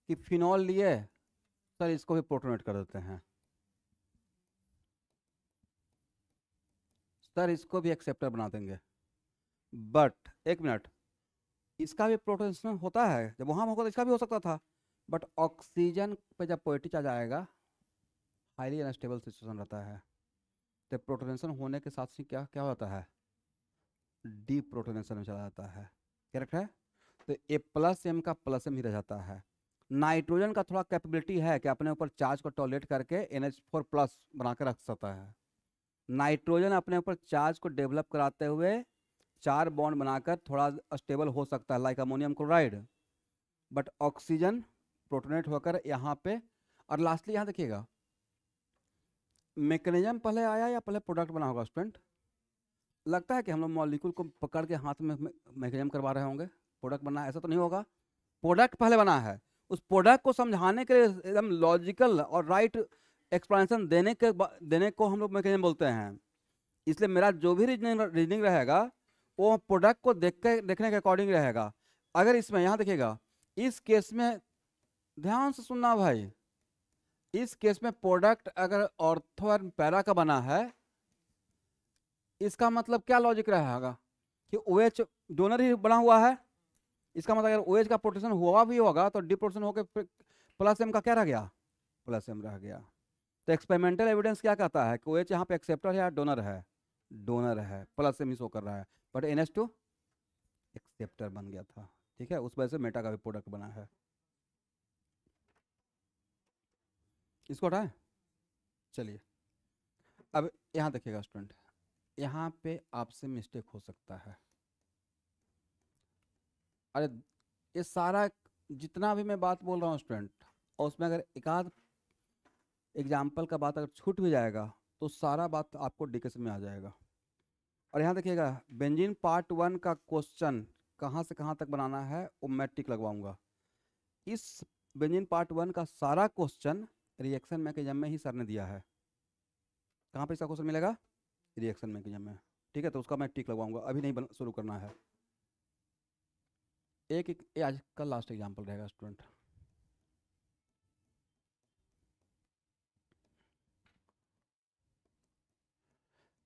कि फिनॉल लिए सर इसको भी प्रोटोनेट कर देते हैं, सर इसको भी एक्सेप्टर बना देंगे। बट एक मिनट, इसका भी प्रोटोनेशन होता है, जब वहाँ होगा तो इसका भी हो सकता था, बट ऑक्सीजन पे जब पोइटिच आ जाएगा, हाईली अनस्टेबल सिचुएशन रहता है, तो प्रोटोनेशन होने के साथ ही क्या क्या होता है, डीप्रोटोनेशन में चला जाता है। करेक्ट है, तो ए प्लस एम का प्लस एम ही रह जाता है। नाइट्रोजन का थोड़ा कैपेबिलिटी है कि अपने ऊपर चार्ज को टॉलरेट करके NH4 प्लस बना कर रख सकता है। नाइट्रोजन अपने ऊपर चार्ज को डेवलप कराते हुए 4 बॉन्ड बनाकर थोड़ा स्टेबल हो सकता है like ammonium chloride, but oxygen protonate होकर यहाँ पे। और लास्टली यहाँ देखिएगा, मैकेनिज्म पहले आया या पहले प्रोडक्ट बना होगा स्टूडेंट? लगता है कि हम लोग मॉलिक्यूल को पकड़ के हाथ में मैकेनिज्म करवा रहे होंगे, प्रोडक्ट बना, ऐसा तो नहीं होगा। प्रोडक्ट पहले बना है, उस प्रोडक्ट को समझाने के लिए एकदम लॉजिकल और राइट एक्सप्लेनेशन देने को हम लोग मैकेनिज्म बोलते हैं। इसलिए मेरा जो भी रीजनिंग रहेगा वो प्रोडक्ट को देखने के अकॉर्डिंग रहेगा। अगर इसमें यहाँ देखिएगा, इस केस में ध्यान से सुनना भाई, इस केस में प्रोडक्ट अगर ऑर्थो और पैरा का बना है, इसका मतलब क्या लॉजिक रहेगा कि OH डोनर ही बना हुआ है। इसका मतलब अगर OH का प्रोटेक्शन हुआ भी होगा तो डिप्रोटेक्शन होकर प्लस M का क्या रह गया, प्लस M रह गया। तो एक्सपेरिमेंटल एविडेंस क्या कहता है कि OH यहाँ पे एक्सेप्टर है या डोनर है, डोनर है, प्लस M ही शो कर रहा है, बट NH2 एक्सेप्टर बन गया था। ठीक है, उस वजह से मेटा का भी प्रोडक्ट बना है। इसको हटाएं, चलिए अब यहाँ देखिएगा स्टूडेंट, यहाँ पे आपसे मिस्टेक हो सकता है। अरे ये सारा जितना भी मैं बात बोल रहा हूँ स्टूडेंट, और उसमें अगर एक आध एग्जाम्पल का बात अगर छूट भी जाएगा तो सारा बात आपको डिस्कशन में आ जाएगा। और यहाँ देखिएगा, बेंजीन पार्ट 1 का क्वेश्चन कहाँ से कहाँ तक बनाना है वो मैं टिक लगवाऊंगा। इस बेंजीन पार्ट 1 का सारा क्वेश्चन रिएक्शन मैकेनिज्म में ही सर ने दिया है। कहाँ पे इसका क्वेश्चन मिलेगा, रिएक्शन मैकेनिज्म में। ठीक है, तो उसका मैं टिक लगवाऊंगा, अभी नहीं शुरू करना है। ये आज का लास्ट एग्जाम्पल रहेगा स्टूडेंट।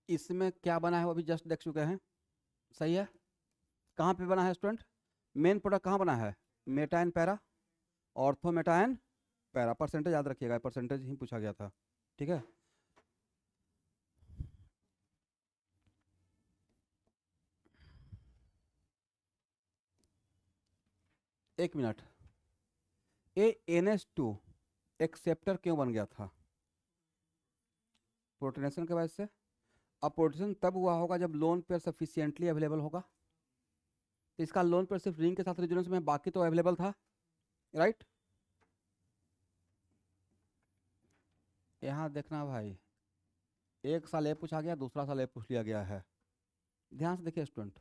इसमें क्या बना है वो अभी जस्ट देख चुके हैं, सही है। कहाँ पे बना है स्टूडेंट, मेन प्रोडक्ट कहाँ बना है, Meta and para, ortho meta and para. Percentage याद रखिएगा, परसेंटेज ही पूछा गया था। ठीक है, एक मिनट, ये NH2 एक्सेप्टर क्यों बन गया था, प्रोटोनेशन के वजह से। अब प्रोटेक्शन तब हुआ होगा जब लोन पेयर सफिशिएंटली अवेलेबल होगा। तो इसका लोन पेयर सिर्फ रिंग के साथ रेजोनेंस में, बाकी तो अवेलेबल था, राइट। यहाँ देखना भाई, एक साल ये पूछा गया, दूसरा साल ये पूछ लिया गया है। ध्यान से देखिए स्टूडेंट,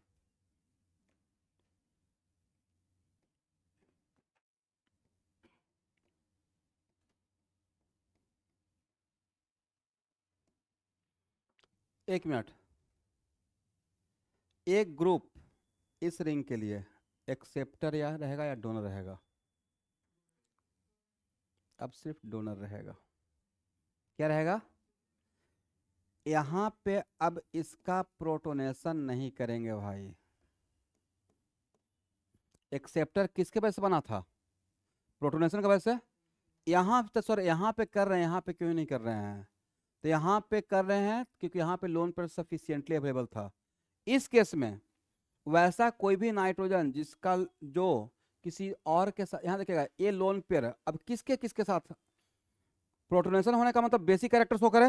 एक मिनट, एक ग्रुप इस रिंग के लिए एक्सेप्टर या रहेगा या डोनर रहेगा, अब सिर्फ डोनर रहेगा। क्या रहेगा, यहाँ पे अब इसका प्रोटोनेशन नहीं करेंगे भाई। एक्सेप्टर किसके वजह से बना था, प्रोटोनेशन की वजह से। यहाँ तो सर यहाँ पे कर रहे हैं, यहाँ पे क्यों नहीं कर रहे हैं, तो यहाँ पे कर रहे हैं क्योंकि यहाँ पे लोन पर सफिशिएंटली अवेलेबल था। इस केस में वैसा कोई भी नाइट्रोजन जिसका जो किसी और के साथ, यहाँ देखिएगा ये लोन पेयर, अब किसके किसके साथ प्रोटोनेशन होने का मतलब बेसिक कैरेक्टर शो करे,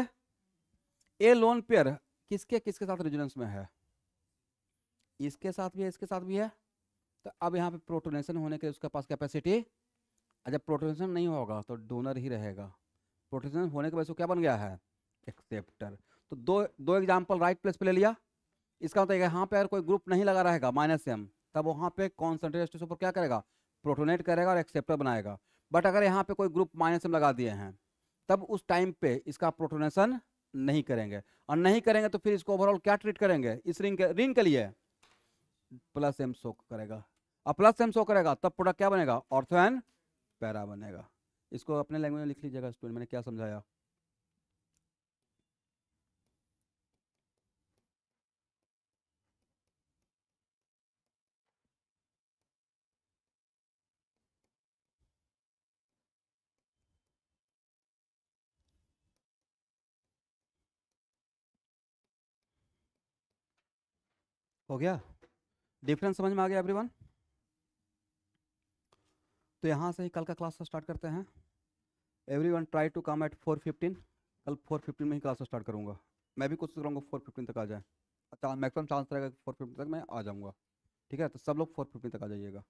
ये लोन पेयर किसके किसके साथ रेजोनेंस में है, इसके साथ भी है, इसके साथ भी है। तो अब यहाँ पे प्रोटोनेशन होने के उसके पास कैपेसिटी, जब प्रोटोनेशन नहीं होगा तो डोनर ही रहेगा। प्रोटोनेशन होने के वजह से क्या बन गया है, एक्सेप्टर। तो दो एग्जाम्पल राइट प्लेस पे ले लिया। इसका मतलब यहाँ पे अगर कोई ग्रुप नहीं लगा रहेगा -M, तब वहाँ पे कॉन्सेंट्रेशन पर क्या करेगा, प्रोटोनेट करेगा और एक्सेप्टर बनाएगा। बट अगर यहाँ पे कोई ग्रुप -M लगा दिए हैं, तब उस टाइम पे इसका प्रोटोनेशन नहीं करेंगे, और नहीं करेंगे तो फिर इसको ओवरऑल क्या ट्रीट करेंगे, इस रिंग के लिए +M शो करेगा। और +M शो करेगा तब प्रोडक्ट क्या बनेगा, ऑर्थो एंड पैरा बनेगा। इसको अपने लैंग्वेज में लिख लीजिएगा स्टूडेंट, मैंने क्या समझाया। हो गया, डिफरेंस समझ में आ गया एवरीवन। तो यहाँ से ही कल का क्लास स्टार्ट करते हैं। Everyone try to come at 4:15, कल 4:15 में ही क्लास स्टार्ट करूँगा। मैं भी कोशिश करूँगा 4:15 तक आ जाए। मैक्सिमम चांस रहेगा 450 तक मैं आ जाऊँगा। ठीक है, तो सब लोग 450 तक आ जाइएगा।